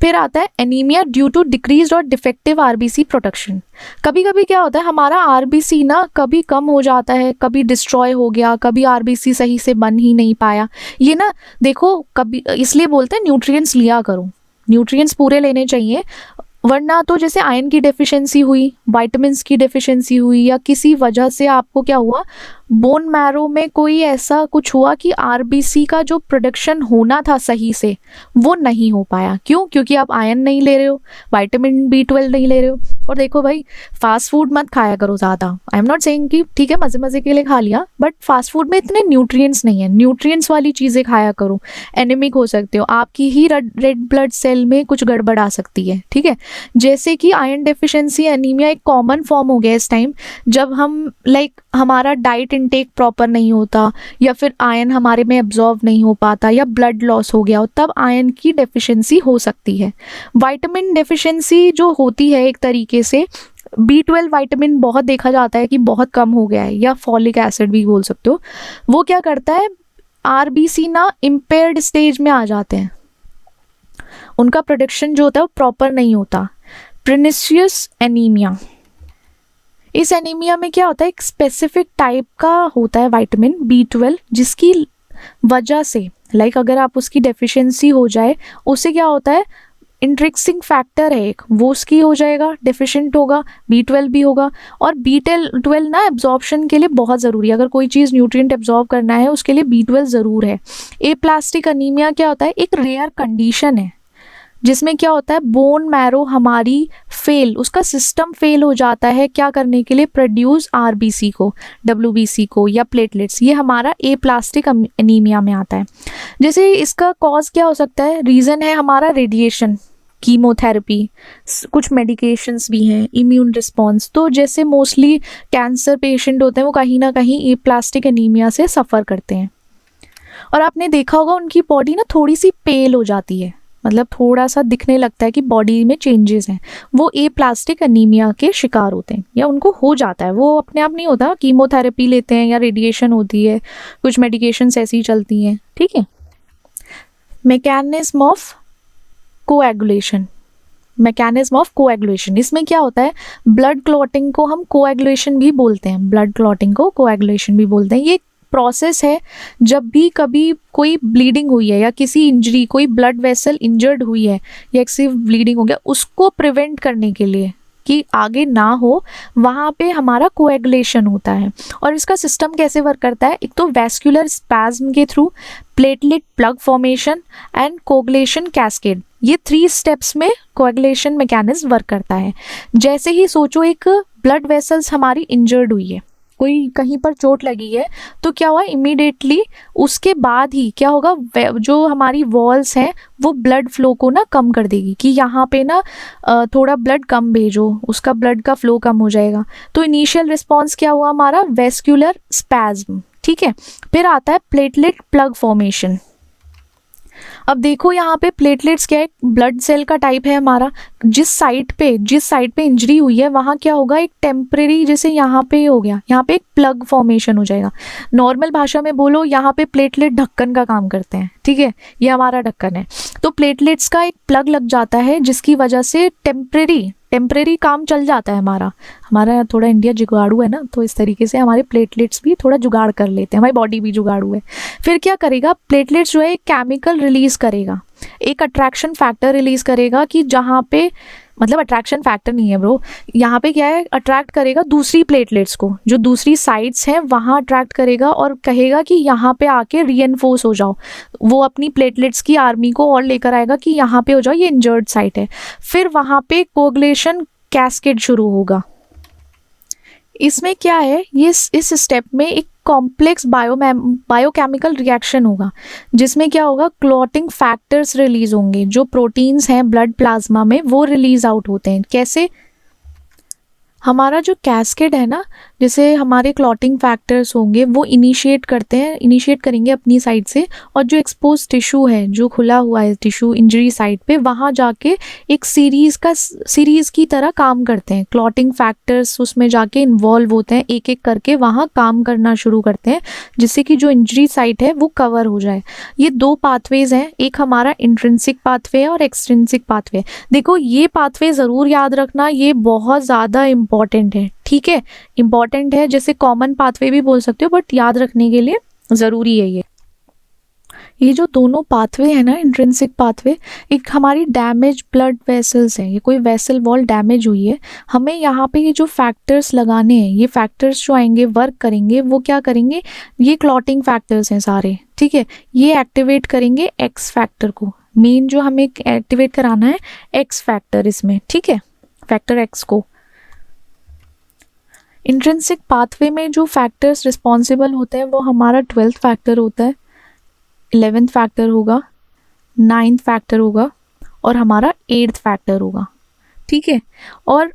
Speaker 2: फिर आता है एनीमिया ड्यू टू डिक्रीज और डिफेक्टिव आरबीसी प्रोडक्शन। कभी कभी क्या होता है, हमारा आरबीसी ना कभी कम हो जाता है, कभी डिस्ट्रॉय हो गया, कभी आरबीसी सही से बन ही नहीं पाया। ये ना देखो, कभी इसलिए बोलते हैं न्यूट्रिएंट्स लिया करो, न्यूट्रिएंट्स पूरे लेने चाहिए। वरना तो जैसे आयरन की डेफिशिएंसी हुई, विटामिन्स की डेफिशिएंसी हुई, या किसी वजह से आपको क्या हुआ, बोन मैरो में कोई ऐसा कुछ हुआ कि आरबीसी का जो प्रोडक्शन होना था सही से वो नहीं हो पाया। क्यों? क्योंकि आप आयरन नहीं ले रहे हो, विटामिन B12 नहीं ले रहे हो। और देखो भाई, फास्ट फूड मत खाया करो ज़्यादा। आई एम नॉट सेइंग कि ठीक है मज़े मज़े के लिए खा लिया, बट फास्ट फूड में इतने न्यूट्रिएंट्स नहीं है। न्यूट्रिएंट्स वाली चीज़ें खाया करो, एनीमिक हो सकते हो, आपकी ही रेड ब्लड सेल में कुछ गड़बड़ आ सकती है। ठीक है, जैसे कि आयरन डेफिशिएंसी एनीमिया एक कॉमन फॉर्म हो गया इस टाइम, जब हम हमारा डाइट इनटेक प्रॉपर नहीं होता, या फिर आयरन हमारे में एब्जॉर्व नहीं हो पाता, या ब्लड लॉस हो गया हो, तब आयरन की डेफिशिएंसी हो सकती है। विटामिन डेफिशिएंसी जो होती है एक तरीके से, B12 विटामिन बहुत देखा जाता है कि बहुत कम हो गया है, या फॉलिक एसिड भी बोल सकते हो। वो क्या करता है, आरबीसी ना इम्पेयर्ड स्टेज में आ जाते हैं, उनका प्रोडक्शन जो होता है वो प्रॉपर नहीं होता। प्रेनिशियस एनीमिया, इस एनीमिया में क्या होता है, एक स्पेसिफिक टाइप का होता है विटामिन B12, जिसकी वजह से अगर आप उसकी डेफिशिएंसी हो जाए, उससे क्या होता है, इंट्रिक्सिक फैक्टर है एक, वो उसकी हो जाएगा, डेफिशिएंट होगा, B12 भी होगा। और B12 ना एब्जॉर्प्शन के लिए बहुत ज़रूरी है, अगर कोई चीज़ न्यूट्रिएंट एब्जॉर्ब करना है उसके लिए B12 ज़रूर है। एप्लास्टिक एनीमिया क्या होता है, एक रेयर कंडीशन है जिसमें क्या होता है, बोन मैरो हमारी उसका सिस्टम फेल हो जाता है क्या करने के लिए, प्रोड्यूस आरबीसी को, WBC को, या प्लेटलेट्स। ये हमारा एप्लास्टिक एनीमिया में आता है। जैसे इसका कॉज क्या हो सकता है, रीज़न है हमारा रेडिएशन, कीमोथेरेपी, कुछ मेडिकेशंस भी हैं, इम्यून रिस्पॉन्स। तो जैसे मोस्टली कैंसर पेशेंट होते हैं वो कहीं ना कहीं एप्लास्टिक एनीमिया से सफ़र करते हैं। और आपने देखा होगा उनकी बॉडी ना थोड़ी सी पेल हो जाती है, मतलब थोड़ा सा दिखने लगता है कि बॉडी में चेंजेस हैं। वो एप्लास्टिक एनीमिया के शिकार होते हैं, या उनको हो जाता है, वो अपने आप नहीं होता, कीमोथेरेपी लेते हैं या रेडिएशन होती है, कुछ मेडिकेशंस ऐसी चलती हैं। ठीक है, mechanism of coagulation, mechanism of coagulation, इसमें क्या होता है, ब्लड क्लॉटिंग को हम कोएगुलेशन भी बोलते हैं, ब्लड क्लॉटिंग को कोएगुलेशन भी बोलते हैं। ये प्रोसेस है जब भी कभी कोई ब्लीडिंग हुई है, या किसी इंजरी, कोई ब्लड वेसल इंजर्ड हुई है, या एक्सेसिव ब्लीडिंग हो गया, उसको प्रिवेंट करने के लिए कि आगे ना हो, वहाँ पे हमारा कोएगुलेशन होता है। और इसका सिस्टम कैसे वर्क करता है, एक तो वैस्कुलर स्पैज्म के through, platelet plug formation and coagulation cascade, ये 3 स्टेप्स में कोएगुलेशन मैकेनिज्म वर्क करता है। जैसे ही सोचो एक ब्लड वेसल्स हमारी इंजर्ड हुई है, कोई कहीं पर चोट लगी है, तो क्या हुआ, इमीडिएटली उसके बाद ही क्या होगा, जो हमारी वॉल्स हैं वो ब्लड फ्लो को ना कम कर देगी कि यहाँ पे ना थोड़ा ब्लड कम भेजो, उसका ब्लड का फ्लो कम हो जाएगा। तो इनिशियल रिस्पॉन्स क्या हुआ हमारा, वेस्कुलर स्पैज्म। ठीक है, फिर आता है प्लेटलेट प्लग फॉर्मेशन। अब देखो यहाँ पे प्लेटलेट्स क्या है, ब्लड सेल का टाइप है हमारा। जिस साइट पे इंजरी हुई है वहाँ क्या होगा, एक टेम्परेरी, जैसे यहाँ पे हो गया, यहाँ पे एक प्लग फॉर्मेशन हो जाएगा। नॉर्मल भाषा में बोलो, यहाँ पे प्लेटलेट ढक्कन का काम करते हैं। ठीक है, ये हमारा ढक्कन है। तो प्लेटलेट्स का एक प्लग लग जाता है, जिसकी वजह से टेम्परेरी काम चल जाता है हमारा थोड़ा इंडिया जुगाड़ू है ना, तो इस तरीके से हमारे प्लेटलेट्स भी थोड़ा जुगाड़ कर लेते हैं, हमारी बॉडी भी जुगाड़ू है। फिर क्या करेगा, प्लेटलेट्स जो है एक केमिकल रिलीज करेगा, एक अट्रैक्शन फैक्टर रिलीज करेगा, कि जहाँ पे, मतलब अट्रैक्शन फैक्टर नहीं है ब्रो, यहाँ पे क्या है, अट्रैक्ट करेगा दूसरी प्लेटलेट्स को, जो दूसरी साइड्स हैं वहाँ अट्रैक्ट करेगा, और कहेगा कि यहाँ पे आके रीएनफोर्स हो जाओ। वो अपनी प्लेटलेट्स की आर्मी को और लेकर आएगा कि यहाँ पे हो जाओ, ये इंजर्ड साइट है। फिर वहाँ पे कोगुलेशन कैस्केड शुरू होगा। इसमें क्या है, ये इस स्टेप में एक कॉम्प्लेक्स बायोकेमिकल रिएक्शन होगा, जिसमें क्या होगा, क्लॉटिंग फैक्टर्स रिलीज होंगे, जो प्रोटीन्स हैं ब्लड प्लाज्मा में वो रिलीज आउट होते हैं। कैसे, हमारा जो कैस्केड है ना, जैसे हमारे क्लॉटिंग फैक्टर्स होंगे वो इनिशिएट करेंगे अपनी साइड से, और जो एक्सपोज टिश्यू है, जो खुला हुआ है टिश्यू इंजरी साइट पे, वहाँ जाके एक सीरीज की तरह काम करते हैं। क्लॉटिंग फैक्टर्स उसमें जाके इन्वॉल्व होते हैं, एक एक करके वहाँ काम करना शुरू करते हैं, जिससे कि जो इंजरी साइट है वो कवर हो जाए। ये 2 पाथवेज हैं, एक हमारा इंट्रिंसिक पाथवे है और एक्सट्रिंसिक पाथवे। देखो ये पाथवे ज़रूर याद रखना, ये बहुत ज़्यादा इम्पॉर्टेंट है। ठीक है, इम्पॉर्टेंट है, जैसे कॉमन पाथवे भी बोल सकते हो, बट याद रखने के लिए ज़रूरी है ये। ये जो दोनों पाथवे है ना, इंट्रिंसिक पाथवे, एक हमारी डैमेज ब्लड वेसल्स है, ये कोई वेसल वॉल डैमेज हुई है, हमें यहाँ पे ये जो फैक्टर्स लगाने हैं, ये फैक्टर्स जो आएंगे वर्क करेंगे, वो क्या करेंगे, ये क्लॉटिंग फैक्टर्स हैं सारे, ठीक है, ये एक्टिवेट करेंगे एक्स फैक्टर को, मेन जो हमें एक्टिवेट कराना है एक्स फैक्टर इसमें, ठीक है, फैक्टर एक्स को। इंट्रिंसिक पाथवे में जो फैक्टर्स रिस्पॉन्सिबल होते हैं वो हमारा 12th फैक्टर होता है, 11th फैक्टर होगा, 9th फैक्टर होगा और हमारा 8th फैक्टर होगा, ठीक है। और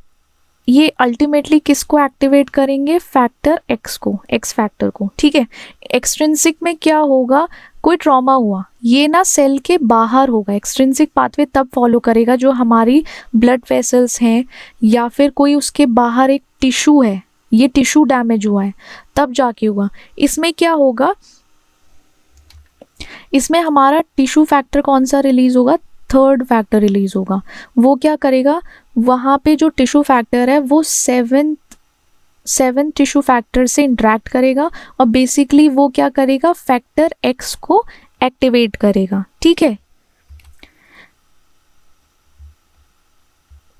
Speaker 2: ये अल्टीमेटली किसको एक्टिवेट करेंगे, फैक्टर एक्स को, एक्स फैक्टर को, ठीक है। एक्सट्रिंसिक में क्या होगा, कोई ट्रॉमा हुआ, ये ना सेल के बाहर होगा, एक्सट्रिंसिक पाथवे तब फॉलो करेगा जो हमारी ब्लड वेसल्स हैं या फिर कोई उसके बाहर एक टिश्यू है, ये टिश्यू डैमेज हुआ है तब जाके होगा। इसमें क्या होगा, इसमें हमारा टिश्यू फैक्टर कौन सा रिलीज होगा, 3rd फैक्टर रिलीज होगा। वो क्या करेगा, वहाँ पे जो टिश्यू फैक्टर है वो 7 टिश्यू फैक्टर से इंटरेक्ट करेगा और बेसिकली वो क्या करेगा, फैक्टर एक्स को एक्टिवेट करेगा, ठीक है।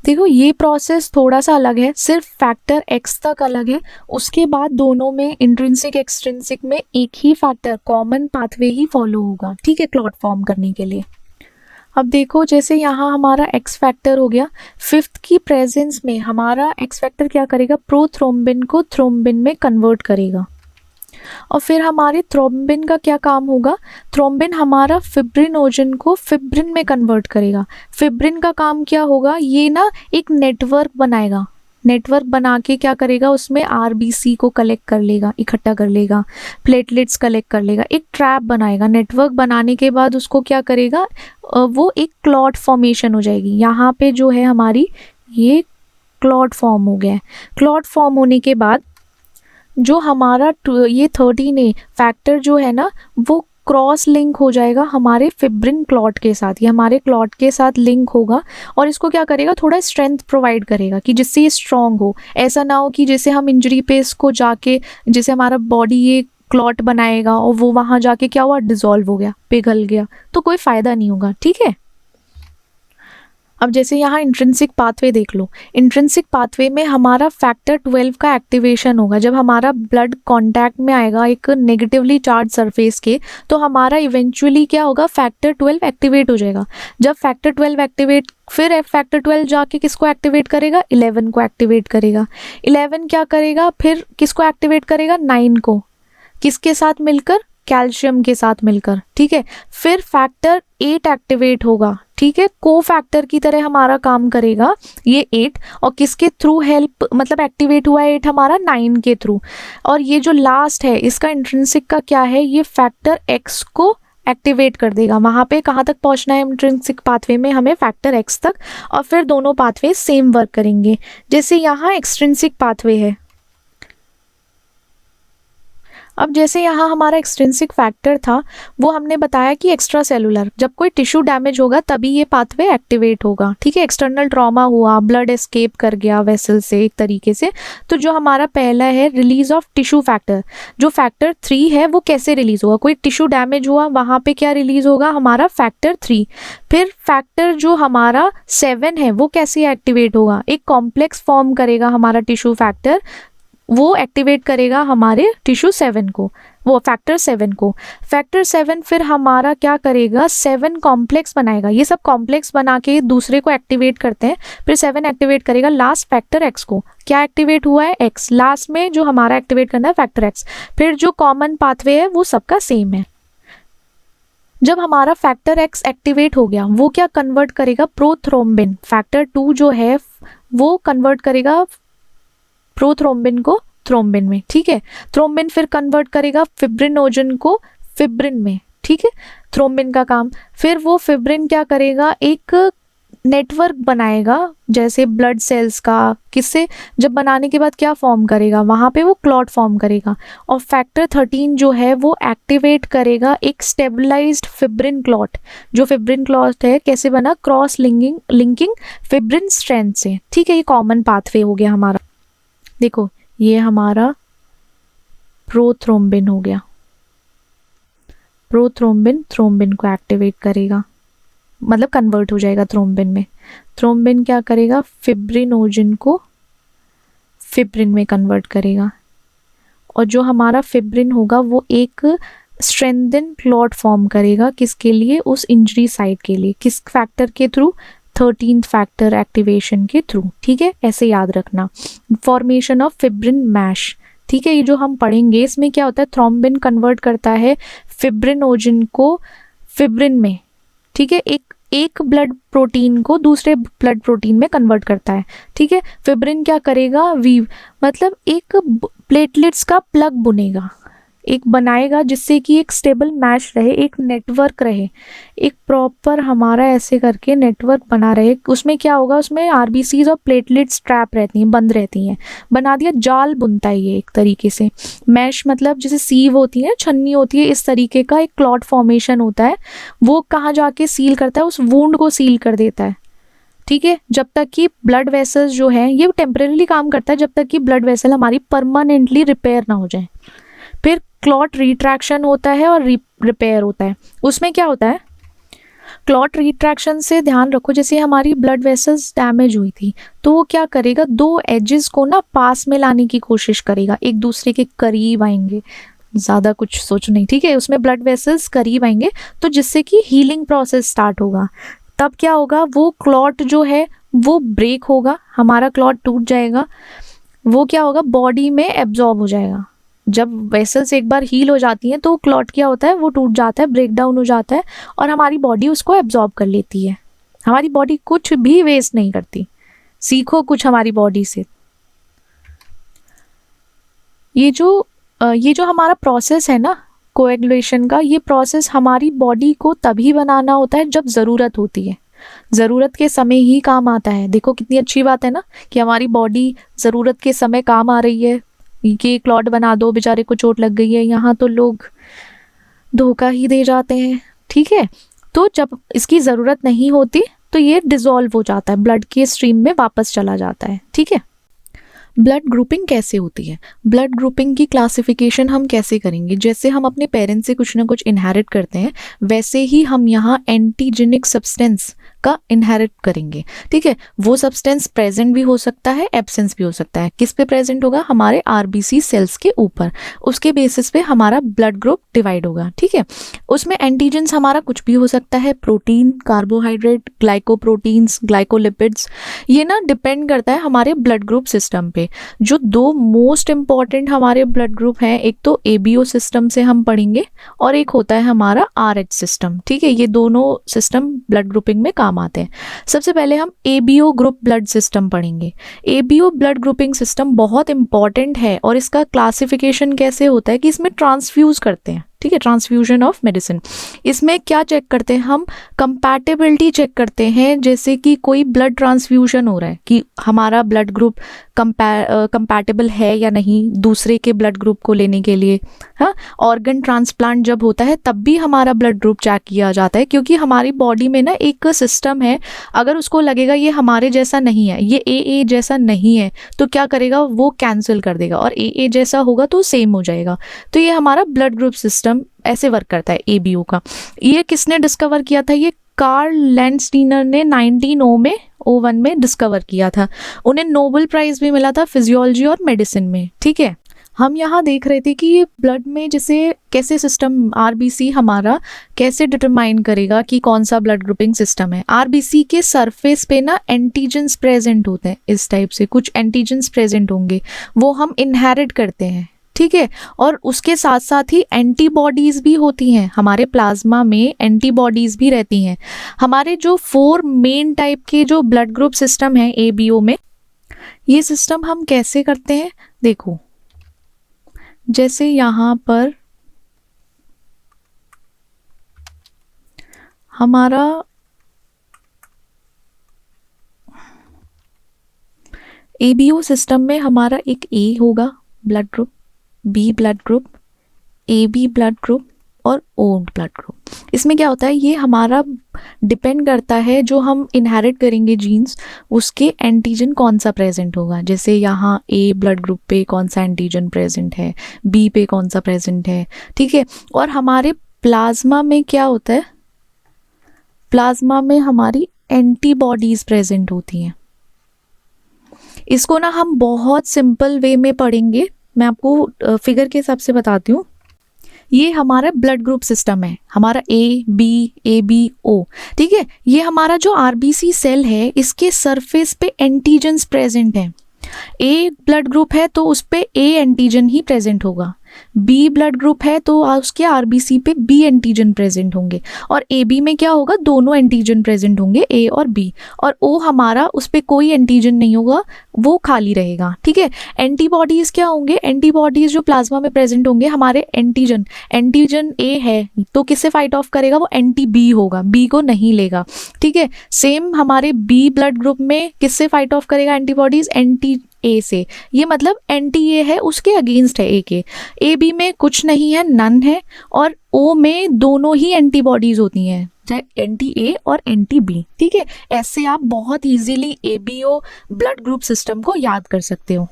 Speaker 2: देखो ये प्रोसेस थोड़ा सा अलग है, सिर्फ फैक्टर एक्स तक अलग है, उसके बाद दोनों में इंट्रिंसिक एक्सट्रिंसिक में एक ही फैक्टर कॉमन पाथवे ही फॉलो होगा, ठीक है, क्लॉट फॉर्म करने के लिए। अब देखो जैसे यहाँ हमारा एक्स फैक्टर हो गया, 5th की प्रेजेंस में हमारा एक्स फैक्टर क्या करेगा, प्रोथ्रोम्बिन को थ्रोम्बिन में कन्वर्ट करेगा और फिर हमारे थ्रोम्बिन का क्या काम होगा, थ्रोम्बिन हमारा फिब्रिनोजन को फिब्रिन में कन्वर्ट करेगा। फिब्रिन का काम क्या होगा, ये ना एक नेटवर्क बनाएगा, नेटवर्क बना के क्या करेगा, उसमें आरबीसी को कलेक्ट कर लेगा, इकट्ठा कर लेगा, प्लेटलेट्स कलेक्ट कर लेगा, एक ट्रैप बनाएगा। नेटवर्क बनाने के बाद उसको क्या करेगा, वो एक क्लॉट फॉर्मेशन हो जाएगी। यहाँ पे जो है हमारी ये क्लॉट फॉर्म हो गया है। क्लॉट फॉर्म होने के बाद जो हमारा ये 13A फैक्टर जो है ना, वो क्रॉस लिंक हो जाएगा हमारे फिब्रिन क्लॉट के साथ, ये हमारे क्लॉट के साथ लिंक होगा और इसको क्या करेगा, थोड़ा स्ट्रेंथ प्रोवाइड करेगा कि जिससे ये स्ट्रांग हो। ऐसा ना हो कि जैसे हम इंजरी पे इसको जाके, जैसे हमारा बॉडी ये क्लॉट बनाएगा और वो वहाँ जाके क्या हुआ, डिसॉल्व हो गया, पिघल गया, तो कोई फ़ायदा नहीं होगा, ठीक है। अब जैसे यहाँ इंट्रिंसिक पाथवे देख लो, इंट्रिंसिक पाथवे में हमारा फैक्टर 12 का एक्टिवेशन होगा। जब हमारा ब्लड कांटेक्ट में आएगा एक नेगेटिवली चार्ज सरफेस के, तो हमारा इवेंचुअली क्या होगा, फैक्टर 12 एक्टिवेट हो जाएगा। जब फैक्टर 12 एक्टिवेट, फिर फैक्टर 12 जाके किसको एक्टिवेट करेगा, 11 को एक्टिवेट करेगा। 11 क्या करेगा, फिर किसको एक्टिवेट करेगा, 9 को, किसके साथ मिलकर, कैल्शियम के साथ मिलकर, ठीक है। फिर फैक्टर 8 एक्टिवेट होगा, ठीक है, को फैक्टर की तरह हमारा काम करेगा ये 8, और किसके थ्रू हेल्प, मतलब एक्टिवेट हुआ 8 हमारा 9 के थ्रू। और ये जो लास्ट है इसका इंट्रिंसिक का क्या है, ये फैक्टर एक्स को एक्टिवेट कर देगा। वहाँ पे कहाँ तक पहुँचना है इंट्रिंसिक पाथवे में, हमें फैक्टर एक्स तक, और फिर दोनों पाथवे सेम वर्क करेंगे। जैसे यहाँ एक्सट्रिंसिक पाथवे है, अब जैसे यहाँ हमारा एक्सट्रिंसिक फैक्टर था, वो हमने बताया कि एक्स्ट्रा सेलुलर, जब कोई टिश्यू डैमेज होगा तभी ये पाथवे एक्टिवेट होगा, ठीक है। एक्सटर्नल ट्रॉमा हुआ, ब्लड एस्केप कर गया वेसल से एक तरीके से, तो जो हमारा पहला है रिलीज ऑफ टिश्यू फैक्टर, जो फैक्टर 3 है वो कैसे रिलीज होगा, कोई टिश्यू डैमेज हुआ वहाँ पे क्या रिलीज होगा, हमारा फैक्टर 3। फिर फैक्टर जो हमारा 7 है वो कैसे एक्टिवेट होगा, एक कॉम्प्लेक्स फॉर्म करेगा हमारा टिश्यू फैक्टर, वो एक्टिवेट करेगा हमारे टिश्यू 7 को, वो फैक्टर 7 को। फैक्टर 7 फिर हमारा क्या करेगा, 7 कॉम्प्लेक्स बनाएगा, ये सब कॉम्प्लेक्स बना के दूसरे को एक्टिवेट करते हैं, फिर 7 एक्टिवेट करेगा लास्ट फैक्टर एक्स को। क्या एक्टिवेट हुआ है, एक्स, लास्ट में जो हमारा एक्टिवेट करना है फैक्टर एक्स। फिर जो कॉमन पाथवे है वो सबका सेम है। जब हमारा फैक्टर एक्स एक्टिवेट हो गया, वो क्या कन्वर्ट करेगा, प्रोथ्रोम्बिन, फैक्टर 2 जो है वो कन्वर्ट करेगा प्रोथ्रोम्बिन को थ्रोम्बिन में, ठीक है। थ्रोम्बिन फिर कन्वर्ट करेगा फिब्रिनोजन को फिब्रिन में, ठीक है, थ्रोम्बिन का काम। फिर वो फिब्रिन क्या करेगा, एक नेटवर्क बनाएगा जैसे ब्लड सेल्स का, किससे, जब बनाने के बाद क्या फॉर्म करेगा, वहाँ पे वो क्लॉट फॉर्म करेगा। और फैक्टर 13 जो है वो एक्टिवेट करेगा एक स्टेबलाइज्ड फिब्रिन क्लॉट। जो फिब्रिन क्लॉट है कैसे बना, क्रॉस लिंकिंग फिब्रिन स्ट्रेंथ से, ठीक है। ये कॉमन पाथवे हो गया हमारा। देखो ये हमारा प्रोथ्रोम्बिन हो गया, प्रोथ्रोम्बिन थ्रोम्बिन को एक्टिवेट करेगा, मतलब कन्वर्ट हो जाएगा थ्रोम्बिन में। थ्रोम्बिन क्या करेगा, फिब्रिनोजन को फिब्रिन में कन्वर्ट करेगा, और जो हमारा फिब्रिन होगा वो एक स्ट्रेंथन क्लॉट फॉर्म करेगा, किसके लिए, उस इंजरी साइट के लिए। किस फैक्टर के थ्रू, 13th फैक्टर एक्टिवेशन के थ्रू। ठीक है, ऐसे याद रखना, फॉर्मेशन ऑफ फिब्रिन मैश। ठीक है, ये जो हम पढ़ेंगे इसमें क्या होता है, थ्रोम्बिन कन्वर्ट करता है फिब्रिनोजन को फिब्रिन में। ठीक है, एक ब्लड प्रोटीन को दूसरे ब्लड प्रोटीन में कन्वर्ट करता है। ठीक है, फिब्रिन क्या करेगा, वीव मतलब एक प्लेटलेट्स का प्लग बुनेगा, एक बनाएगा, जिससे कि एक स्टेबल मैश रहे, एक नेटवर्क रहे, एक प्रॉपर हमारा ऐसे करके नेटवर्क बना रहे। उसमें क्या होगा, उसमें आरबीसीज और प्लेटलेट्स ट्रैप रहती हैं, बंद रहती हैं, बना दिया, जाल बुनता है ये एक तरीके से। मैश मतलब जैसे सीव होती है, छन्नी होती है, इस तरीके का एक क्लॉट फॉर्मेशन होता है। वो कहाँ जाके सील करता है, उस वुंड को सील कर देता है। ठीक है, जब तक कि ब्लड वेसल्स जो है, ये टेम्परेली काम करता है जब तक कि ब्लड वेसल हमारी परमानेंटली रिपेयर ना हो जाए। फिर क्लॉट रिट्रैक्शन होता है और रिपेयर होता है। उसमें क्या होता है, क्लॉट रिट्रैक्शन से ध्यान रखो, जैसे हमारी ब्लड वेसल्स डैमेज हुई थी तो वो क्या करेगा, दो एजेस को ना पास में लाने की कोशिश करेगा, एक दूसरे के करीब आएंगे, ज़्यादा कुछ सोचो नहीं। ठीक है, उसमें ब्लड वेसल्स करीब आएंगे तो जिससे कि हीलिंग प्रोसेस स्टार्ट होगा। तब क्या होगा, वो क्लॉट जो है वो ब्रेक होगा, हमारा क्लॉट टूट जाएगा। वो क्या होगा, बॉडी में एब्जॉर्ब हो जाएगा। जब वेसल्स एक बार हील हो जाती हैं तो क्लॉट क्या होता है, वो टूट जाता है, ब्रेक डाउन हो जाता है, और हमारी बॉडी उसको एब्जॉर्ब कर लेती है। हमारी बॉडी कुछ भी वेस्ट नहीं करती। सीखो कुछ हमारी बॉडी से। ये जो हमारा प्रोसेस है ना कोएगुलेशन का, ये प्रोसेस हमारी बॉडी को तभी बनाना होता है जब ज़रूरत होती है, ज़रूरत के समय ही काम आता है। देखो कितनी अच्छी बात है ना कि हमारी बॉडी ज़रूरत के समय काम आ रही है। ये क्लॉट बना दो, बेचारे को चोट लग गई है, यहाँ तो लोग धोखा ही दे जाते हैं। ठीक है, तो जब इसकी ज़रूरत नहीं होती तो ये डिज़ोल्व हो जाता है, ब्लड के स्ट्रीम में वापस चला जाता है। ठीक है, ब्लड ग्रुपिंग कैसे होती है, ब्लड ग्रुपिंग की क्लासिफिकेशन हम कैसे करेंगे, जैसे हम अपने पेरेंट्स से कुछ ना कुछ इनहेरिट करते हैं, वैसे ही हम यहाँ एंटीजेनिक सब्सटेंस का इनहेरिट करेंगे। ठीक है, वो सब्सटेंस प्रेजेंट भी हो सकता है, एब्सेंस भी हो सकता है। किस पे प्रेजेंट होगा, हमारे आरबीसी सेल्स के ऊपर, उसके बेसिस पे हमारा ब्लड ग्रुप डिवाइड होगा। ठीक है, उसमें एंटीजेंस हमारा कुछ भी हो सकता है, प्रोटीन, कार्बोहाइड्रेट, ग्लाइकोप्रोटीन्स, ग्लाइकोलिपिड्स, ये ना डिपेंड करता है हमारे ब्लड ग्रुप सिस्टम पे। जो दो मोस्ट इंपॉर्टेंट हमारे ब्लड ग्रुप हैं, एक तो एबीओ सिस्टम से हम पढ़ेंगे और एक होता है हमारा आरएच सिस्टम। ठीक है, ये दोनों सिस्टम ब्लड ग्रुपिंग में काम आते हैं। सबसे पहले हम एबीओ ग्रुप ब्लड सिस्टम पढ़ेंगे। एबीओ ब्लड ग्रुपिंग सिस्टम बहुत इंपॉर्टेंट है और इसका क्लासिफिकेशन कैसे होता है कि इसमें ट्रांसफ्यूज करते हैं। ठीक है, ट्रांसफ्यूजन ऑफ मेडिसिन। इसमें क्या चेक करते हैं हम, कंपैटिबिलिटी चेक करते हैं, जैसे कि कोई ब्लड ट्रांसफ्यूजन हो रहा है कि हमारा ब्लड ग्रुप कंपैटिबल है या नहीं दूसरे के ब्लड ग्रुप को लेने के लिए। हाँ, ऑर्गन ट्रांसप्लांट जब होता है तब भी हमारा ब्लड ग्रुप चेक किया जाता है, क्योंकि हमारी बॉडी में ना एक सिस्टम है, अगर उसको लगेगा ये हमारे जैसा नहीं है, ये ए जैसा नहीं है, तो क्या करेगा, वो कैंसिल कर देगा, और ए जैसा होगा तो सेम हो जाएगा। तो ये हमारा ब्लड ग्रुप सिस्टम ऐसे वर्क करता है एबीओ का। ये किसने डिस्कवर किया था, ये कार्ल लैंडस्टीनर ने 1901 में डिस्कवर किया था। उन्हें नोबेल प्राइज भी मिला था फिजियोलॉजी और मेडिसिन में। ठीक है, हम यहाँ देख रहे थे कि ये ब्लड में जैसे कैसे सिस्टम आरबीसी हमारा कैसे डिटरमाइन करेगा कि कौन सा ब्लड ग्रुपिंग सिस्टम है। आरबीसी के सरफेस पे ना एंटीजेंस प्रेजेंट होते हैं, इस टाइप से कुछ एंटीजेंस प्रेजेंट होंगे, वो हम इनहेरिट करते हैं। ठीक है, और उसके साथ साथ ही एंटीबॉडीज़ भी होती हैं, हमारे प्लाज्मा में एंटीबॉडीज़ भी रहती हैं। हमारे जो 4 मेन टाइप के जो ब्लड ग्रुप सिस्टम है एबीओ में, ये सिस्टम हम कैसे करते हैं, देखो जैसे यहाँ पर हमारा एबीओ सिस्टम में हमारा एक ए होगा blood group, B blood group, A B blood group और ओ ब्लड ग्रुप। इसमें क्या होता है, ये हमारा डिपेंड करता है जो हम इनहेरिट करेंगे जीन्स, उसके एंटीजन कौन सा प्रेजेंट होगा। जैसे यहाँ ए ब्लड ग्रुप पे कौन सा एंटीजन प्रेजेंट है, बी पे कौन सा प्रेजेंट है। ठीक है, और हमारे प्लाज्मा में क्या होता है, प्लाज्मा में हमारी एंटीबॉडीज प्रेजेंट होती हैं। इसको ना हम बहुत सिंपल वे में पढ़ेंगे, मैं आपको फिगर के हिसाब से बताती हूँ। ये हमारा ब्लड ग्रुप सिस्टम है, हमारा ए बी ओ, ठीक है। ये हमारा जो आरबीसी सेल है इसके सरफेस पे एंटीजन्स प्रेजेंट हैं। ए ब्लड ग्रुप है तो उस पे ए एंटीजन ही प्रेजेंट होगा, बी ब्लड ग्रुप है तो उसके आरबीसी पे बी एंटीजन प्रेजेंट होंगे, और ए बी में क्या होगा, दोनों एंटीजन प्रेजेंट होंगे, ए और बी। और ओ हमारा उस पे कोई एंटीजन नहीं होगा, वो खाली रहेगा, ठीक है। एंटीबॉडीज क्या होंगे, एंटीबॉडीज जो प्लाज्मा में प्रेजेंट होंगे, हमारे एंटीजन ए है तो किससे फाइट ऑफ करेगा, वो एंटी बी होगा, बी को नहीं लेगा, ठीक है। सेम हमारे बी ब्लड ग्रुप में किससे फाइट ऑफ करेगा एंटीबॉडीज, एंटी ए से, ये मतलब एंटी ए है उसके अगेंस्ट है ए के। ए बी में कुछ नहीं है, नन है, और ओ में दोनों ही एंटीबॉडीज होती हैं, चाहे एंटी ए और एंटी बी, ठीक है। ऐसे आप बहुत easily ABO blood group system को याद कर सकते हो।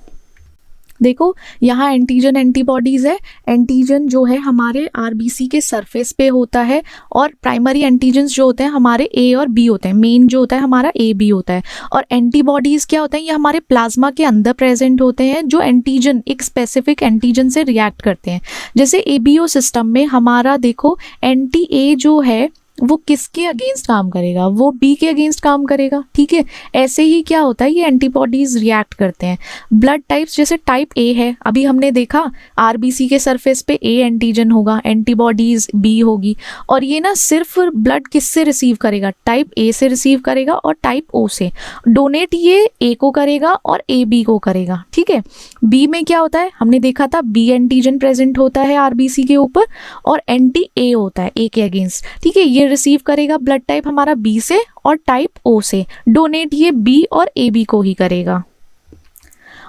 Speaker 2: देखो यहाँ एंटीजन एंटीबॉडीज है, एंटीजन जो है हमारे आरबीसी के सरफेस पे होता है, और प्राइमरी एंटीजन्स जो होते हैं हमारे ए और बी होते हैं, मेन जो होता है हमारा ए बी होता है। और एंटीबॉडीज क्या होते हैं, ये हमारे प्लाज्मा के अंदर प्रेजेंट होते हैं, जो एंटीजन एक स्पेसिफिक एंटीजन से रिएक्ट करते हैं। जैसे एबीओ सिस्टम में हमारा देखो एंटी ए जो है वो किसके अगेंस्ट काम करेगा, वो बी के अगेंस्ट काम करेगा, ठीक है। ऐसे ही क्या होता है, ये एंटीबॉडीज रिएक्ट करते हैं। ब्लड टाइप्स जैसे टाइप ए है, अभी हमने देखा आरबीसी के सरफेस पे ए एंटीजन होगा, एंटीबॉडीज बी होगी, और ये ना सिर्फ ब्लड किससे रिसीव करेगा, टाइप ए से रिसीव करेगा और टाइप ओ से। डोनेट ये ए को करेगा और ए बी को करेगा, ठीक है। बी में क्या होता है, हमने देखा था बी एंटीजन प्रेजेंट होता है आरबीसी के ऊपर, और एंटी ए होता है ए के अगेंस्ट, ठीक है। ये रिसीव करेगा ब्लड टाइप हमारा बी से और टाइप ओ से। डोनेट ये बी और ए बी को ही करेगा।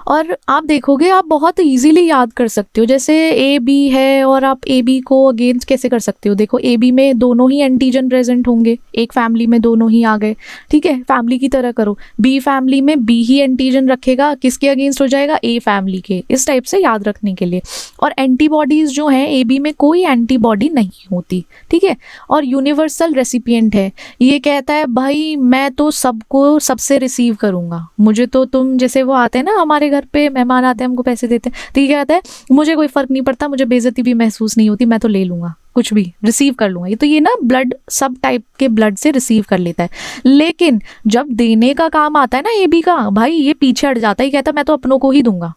Speaker 2: और आप देखोगे आप बहुत इजीली याद कर सकते हो, जैसे ए बी है और आप ए बी को अगेंस्ट कैसे कर सकते हो। देखो ए बी में दोनों ही एंटीजन प्रेजेंट होंगे, एक फैमिली में दोनों ही आ गए, ठीक है, फैमिली की तरह करो। बी फैमिली में बी ही एंटीजन रखेगा, किसके अगेंस्ट हो जाएगा, ए फैमिली के, इस टाइप से याद रखने के लिए। और एंटीबॉडीज जो हैं ए बी में कोई एंटीबॉडी नहीं होती, ठीक है। और यूनिवर्सल रेसिपिएंट है, ये कहता है भाई मैं तो सबको सबसे रिसीव करूंगा, मुझे तो तुम जैसे वो आते हैं ना हमारे घर पे मेहमान आते हैं हमको पैसे देते हैं, तो ये कहता है मुझे कोई फर्क नहीं पड़ता, मुझे बेइज्जती भी महसूस नहीं होती, मैं तो ले लूंगा, कुछ भी रिसीव कर लूंगा। ये तो ये ना ब्लड सब टाइप के ब्लड से रिसीव कर लेता है। लेकिन जब देने का काम आता है ना ए बी का, भाई ये पीछे हट जाता है, कहता है मैं तो अपनों को ही दूंगा,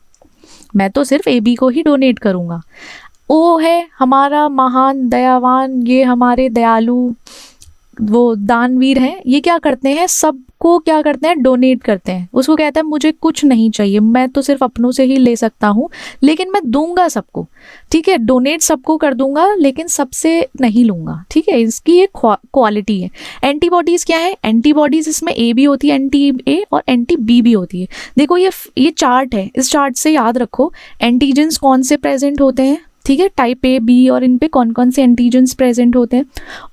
Speaker 2: मैं तो सिर्फ ए बी को ही डोनेट करूंगा। ओ है हमारा महान दयावान, ये हमारे दयालु वो दानवीर हैं, ये क्या करते हैं, सबको क्या करते हैं, डोनेट करते हैं। उसको कहता है मुझे कुछ नहीं चाहिए, मैं तो सिर्फ अपनों से ही ले सकता हूँ, लेकिन मैं दूंगा सबको, ठीक है, डोनेट सबको कर दूंगा, लेकिन सबसे नहीं लूंगा, ठीक है। इसकी एक क्वालिटी है। एंटीबॉडीज क्या है, एंटीबॉडीज इसमें ए भी होती है, एंटी ए और एंटी बी भी होती है। देखो ये चार्ट है, इस चार्ट से याद रखो एंटीजेंस कौन से प्रेजेंट होते हैं, ठीक है, टाइप ए बी, और इन पे कौन कौन से एंटीजेंस प्रेजेंट होते हैं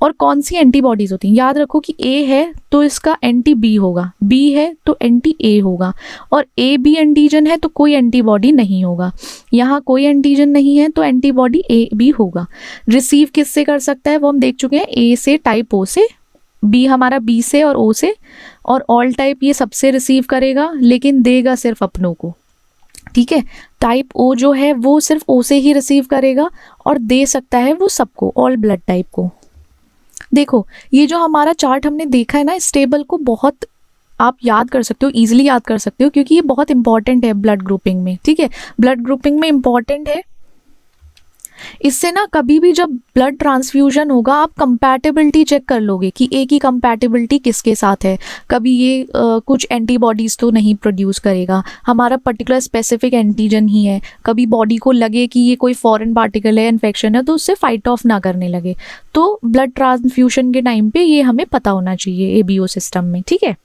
Speaker 2: और कौन सी एंटीबॉडीज होती हैं। याद रखो कि ए है तो इसका एंटी बी होगा, बी है तो एंटी ए होगा, और ए बी एंटीजन है तो कोई एंटीबॉडी नहीं होगा। यहाँ कोई एंटीजन नहीं है तो एंटीबॉडी ए बी होगा। रिसीव किससे कर सकता है वो हम देख चुके हैं, ए से टाइप ओ से, बी हमारा बी से और ओ से, और ऑल टाइप ये सबसे रिसीव करेगा लेकिन देगा सिर्फ अपनों को, ठीक है। टाइप ओ जो है वो सिर्फ ओ से ही रिसीव करेगा और दे सकता है वो सबको, ऑल ब्लड टाइप को। देखो ये जो हमारा चार्ट हमने देखा है ना, इस टेबल को बहुत आप याद कर सकते हो, इजीली याद कर सकते हो, क्योंकि ये बहुत इंपॉर्टेंट है ब्लड ग्रुपिंग में, ठीक है, ब्लड ग्रुपिंग में इंपॉर्टेंट है। इससे ना कभी भी जब ब्लड ट्रांसफ्यूजन होगा आप कंपैटिबिलिटी चेक कर लोगे कि ए की कंपैटिबिलिटी किसके साथ है। कभी ये कुछ एंटीबॉडीज़ तो नहीं प्रोड्यूस करेगा, हमारा पर्टिकुलर स्पेसिफिक एंटीजन ही है। कभी बॉडी को लगे कि ये कोई फॉरेन पार्टिकल है, इन्फेक्शन है, तो उससे फाइट ऑफ ना करने लगे। तो ब्लड ट्रांसफ्यूजन के टाइम पे ये हमें पता होना चाहिए एबीओ सिस्टम में, ठीक है।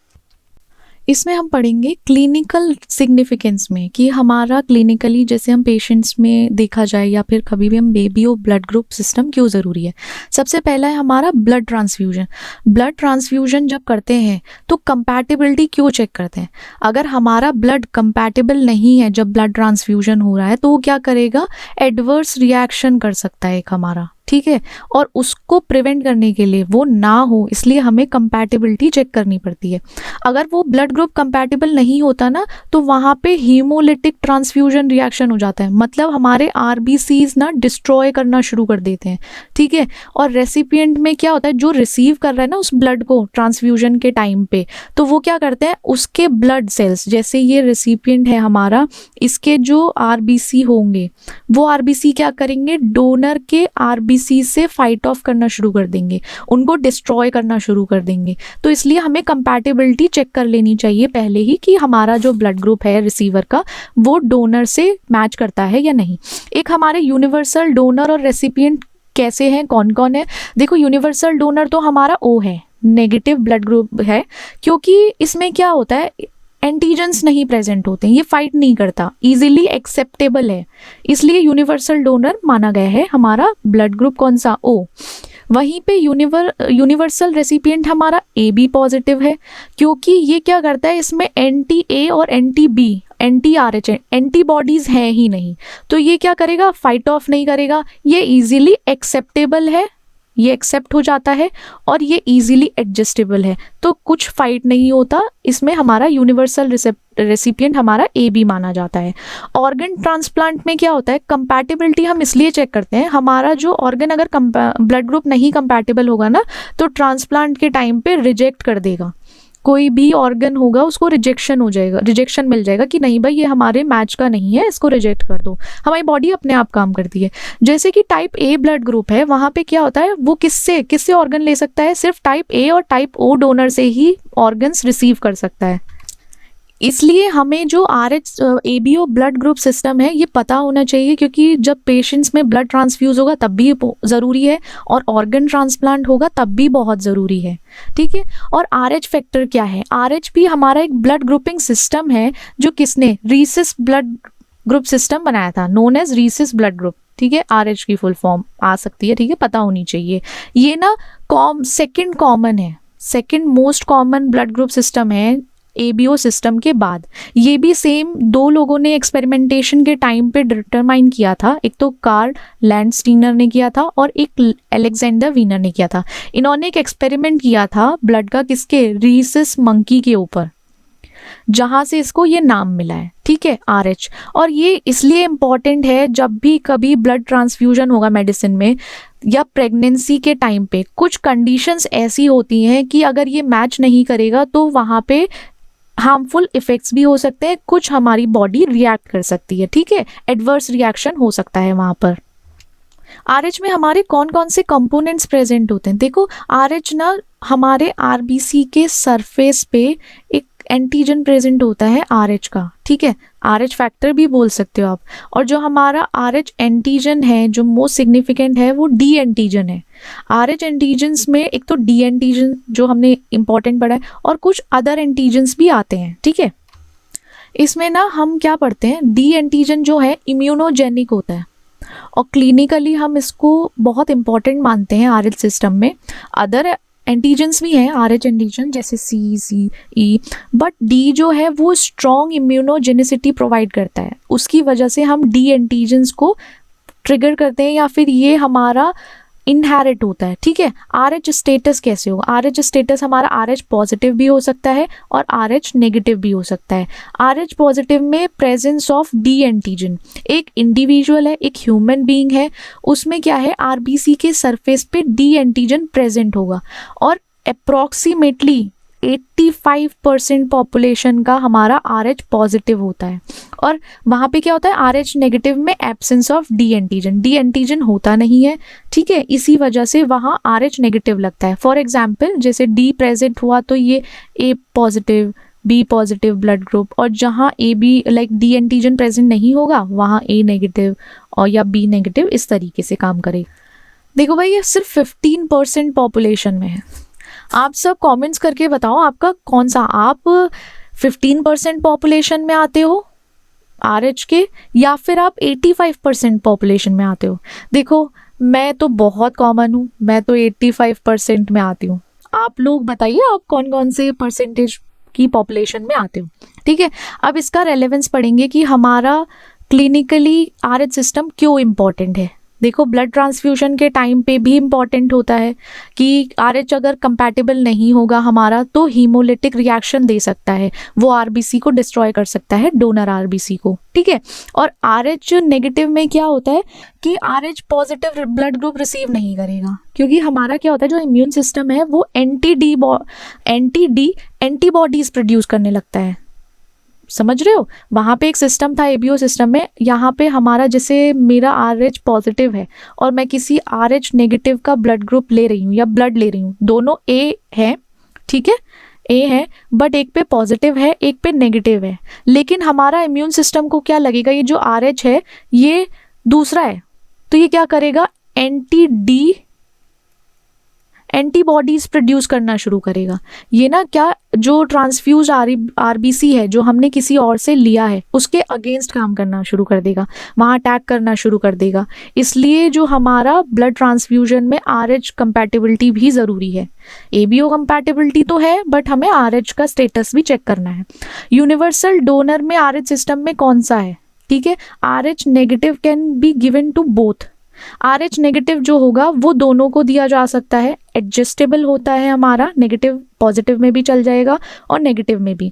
Speaker 2: इसमें हम पढ़ेंगे क्लिनिकल सिग्निफिकेंस में कि हमारा क्लिनिकली जैसे हम पेशेंट्स में देखा जाए या फिर कभी भी हम बेबी और ब्लड ग्रुप सिस्टम क्यों ज़रूरी है। सबसे पहला है हमारा ब्लड ट्रांसफ्यूजन। ब्लड ट्रांसफ्यूजन जब करते हैं तो कंपैटिबिलिटी क्यों चेक करते हैं। अगर हमारा ब्लड कंपैटिबल नहीं है जब ब्लड ट्रांसफ्यूजन हो रहा है तो वो क्या करेगा, एडवर्स रिएक्शन कर सकता है एक हमारा, ठीक है, और उसको प्रिवेंट करने के लिए वो ना हो, इसलिए हमें कंपैटिबिलिटी चेक करनी पड़ती है। अगर वो ब्लड ग्रुप कंपैटिबल नहीं होता ना, तो वहाँ पे हीमोलिटिक ट्रांसफ्यूजन रिएक्शन हो जाता है, मतलब हमारे आरबीसीज ना डिस्ट्रॉय करना शुरू कर देते हैं, ठीक है। और रेसिपिएंट में क्या होता है, जो रिसीव कर रहा है ना उस ब्लड को ट्रांसफ्यूजन के टाइम पे, तो वो क्या करते हैं, उसके ब्लड सेल्स, जैसे ये रेसिपिएंट है हमारा, इसके जो आरबीसी होंगे वो आरबीसी क्या करेंगे, डोनर के आरबीसी से फाइट ऑफ करना शुरू कर देंगे, उनको डिस्ट्रॉय करना शुरू कर देंगे। तो इसलिए हमें कंपैटिबिलिटी चेक कर लेनी चाहिए पहले ही कि हमारा जो ब्लड ग्रुप है रिसीवर का वो डोनर से मैच करता है या नहीं। एक हमारे यूनिवर्सल डोनर और रेसिपिएंट कैसे हैं, कौन कौन है। देखो, यूनिवर्सल डोनर तो हमारा ओ है, नेगेटिव ब्लड ग्रुप है, क्योंकि इसमें क्या होता है, एंटीजन्स नहीं प्रेजेंट होते हैं, ये फाइट नहीं करता, इजीली एक्सेप्टेबल है, इसलिए यूनिवर्सल डोनर माना गया है हमारा ब्लड ग्रुप कौन सा, ओ। वहीं पे यूनिवर्सल रेसिपिएंट हमारा ए बी पॉजिटिव है, क्योंकि ये क्या करता है, इसमें एंटी ए और anti B, anti R H antibodies हैं ही नहीं, तो ये क्या करेगा, फाइट ऑफ नहीं करेगा, ये इजीली एक्सेप्टेबल है, ये एक्सेप्ट हो जाता है और ये इजीली एडजस्टेबल है, तो कुछ फाइट नहीं होता इसमें। हमारा यूनिवर्सल रेसिपिएंट हमारा ए बी माना जाता है। ऑर्गन ट्रांसप्लांट में क्या होता है, कंपैटिबिलिटी हम इसलिए चेक करते हैं, हमारा जो ऑर्गन अगर ब्लड ग्रुप नहीं कंपैटिबल होगा ना, तो ट्रांसप्लांट के टाइम पे रिजेक्ट कर देगा, कोई भी ऑर्गन होगा उसको रिजेक्शन हो जाएगा, रिजेक्शन मिल जाएगा कि नहीं भाई ये हमारे मैच का नहीं है, इसको रिजेक्ट कर दो। हमारी बॉडी अपने आप काम करती है। जैसे कि टाइप ए ब्लड ग्रुप है, वहाँ पे क्या होता है, वो किससे ऑर्गन ले सकता है, सिर्फ टाइप ए और टाइप ओ डोनर से ही ऑर्गन्स रिसीव कर सकता है। इसलिए हमें जो RH ABO blood group system है ये पता होना चाहिए, क्योंकि जब पेशेंट्स में ब्लड ट्रांसफ्यूज होगा तब भी ज़रूरी है, और ऑर्गन ट्रांसप्लांट होगा तब भी बहुत ज़रूरी है, ठीक है। और RH फैक्टर क्या है, RH भी हमारा एक ब्लड ग्रुपिंग सिस्टम है, जो किसने, रीसिस ब्लड ग्रुप सिस्टम बनाया था, known as rhesus blood group, ठीक है। RH की फुल फॉर्म आ सकती है, ठीक है, पता होनी चाहिए। ये ना सेकेंड कॉमन है, second most common blood group system है ABO सिस्टम के बाद। ये भी सेम दो लोगों ने एक्सपेरिमेंटेशन के टाइम पे डिटरमाइन किया था, एक तो कार्ल लैंडस्टीनर ने किया था और एक अलेक्जेंडर वीनर ने किया था। इन्होंने एक एक्सपेरिमेंट किया था ब्लड का, किसके, रीसस मंकी के ऊपर, जहाँ से इसको ये नाम मिला है, ठीक है, RH। और ये इसलिए इम्पॉर्टेंट है, जब भी कभी ब्लड ट्रांसफ्यूजन होगा मेडिसिन में या प्रेगनेंसी के टाइम पे, कुछ कंडीशंस ऐसी होती हैं कि अगर ये मैच नहीं करेगा तो वहाँ पे हार्मफुल इफेक्ट्स भी हो सकते हैं, कुछ हमारी बॉडी रिएक्ट कर सकती है, ठीक है, एडवर्स रिएक्शन हो सकता है वहाँ पर। RH में हमारे कौन कौन से कंपोनेंट्स प्रेजेंट होते हैं, देखो RH ना हमारे RBC के सरफेस पे एक एंटीजन प्रेजेंट होता है RH का, ठीक है, RH फैक्टर भी बोल सकते हो आप। और जो हमारा RH एंटीजन है जो मोस्ट सिग्निफिकेंट है वो D एंटीजन है। RH एंटीजन्स में एक तो D एंटीजन जो हमने इंपॉर्टेंट पढ़ा है, और कुछ अदर एंटीजन्स भी आते हैं, ठीक है। इसमें ना हम क्या पढ़ते हैं, D एंटीजन जो है इम्यूनोजेनिक होता है, और क्लिनिकली हम इसको बहुत इंपॉर्टेंट मानते हैं RH सिस्टम में। अदर एंटीजन्स भी हैं RH एंटीजन, जैसे CE, बट D जो है वो स्ट्रॉन्ग इम्यूनोजेनिसिटी प्रोवाइड करता है, उसकी वजह से हम D एंटीजन्स को ट्रिगर करते हैं, या फिर ये हमारा इनहेरिट होता है, ठीक है। RH स्टेटस कैसे होगा, RH स्टेटस हमारा RH पॉजिटिव भी हो सकता है और RH नेगेटिव भी हो सकता है। RH पॉजिटिव में प्रेजेंस ऑफ D एंटीजन, एक इंडिविजुअल है, एक ह्यूमन बीइंग है, उसमें क्या है, RBC के सरफेस पे D एंटीजन प्रेजेंट होगा, और अप्रॉक्सीमेटली 85% पॉपुलेशन का हमारा RH पॉजिटिव होता है। और वहाँ पे क्या होता है, RH नेगेटिव में एब्सेंस ऑफ D एंटीजन होता नहीं है, ठीक है, इसी वजह से वहाँ RH नेगेटिव लगता है। फॉर एग्जाम्पल जैसे D प्रेजेंट हुआ तो ये A positive, B positive blood group, और जहाँ AB like D antigen present नहीं होगा वहाँ A नेगेटिव और या B नेगेटिव इस तरीके से काम करेगा। देखो भाई, ये सिर्फ 15% पॉपुलेशन में है। आप सब कमेंट्स करके बताओ आपका कौन सा, आप 15% पॉपुलेशन में आते हो RH के, या फिर आप 85% पॉपुलेशन में आते हो। देखो मैं तो बहुत कॉमन हूँ, मैं तो 85% में आती हूँ। आप लोग बताइए आप कौन कौन से परसेंटेज की पॉपुलेशन में आते हो, ठीक है। अब इसका रेलेवेंस पढ़ेंगे कि हमारा क्लिनिकली RH सिस्टम क्यों इम्पॉर्टेंट है। देखो ब्लड ट्रांसफ्यूजन के टाइम पे भी इम्पॉर्टेंट होता है कि RH अगर कंपैटिबल नहीं होगा हमारा तो हीमोलिटिक रिएक्शन दे सकता है, वो RBC को डिस्ट्रॉय कर सकता है, डोनर RBC को, ठीक है। और RH नेगेटिव में क्या होता है कि RH positive blood group receive नहीं करेगा, क्योंकि हमारा क्या होता है जो इम्यून सिस्टम है वो एंटी डी एंटीबॉडीज प्रोड्यूस करने लगता है। समझ रहे हो, वहाँ पे एक सिस्टम था ABO सिस्टम में, यहाँ पे हमारा जैसे मेरा RH पॉजिटिव है और मैं किसी RH नेगेटिव का ब्लड ग्रुप ले रही हूँ या ब्लड ले रही हूँ, दोनों A है, ठीक है, A है, बट एक पे पॉजिटिव है एक पे नेगेटिव है, लेकिन हमारा इम्यून सिस्टम को क्या लगेगा ये जो RH है ये दूसरा है, तो ये क्या करेगा एंटीबॉडीज प्रोड्यूस करना शुरू करेगा। ये ना क्या जो ट्रांसफ्यूज RBC है जो हमने किसी और से लिया है उसके अगेंस्ट काम करना शुरू कर देगा, वहाँ अटैक करना शुरू कर देगा। इसलिए जो हमारा ब्लड ट्रांसफ्यूजन में RH कंपैटिबिलिटी भी ज़रूरी है। ABO कंपैटिबिलिटी तो है बट हमें RH का स्टेटस भी चेक करना है। यूनिवर्सल डोनर में RH सिस्टम में कौन सा है, ठीक है, RH negative can be given to both. RH negative जो होगा वो दोनों को दिया जा सकता है, एडजस्टेबल होता है हमारा, नेगेटिव पॉजिटिव में भी चल जाएगा और नेगेटिव में भी।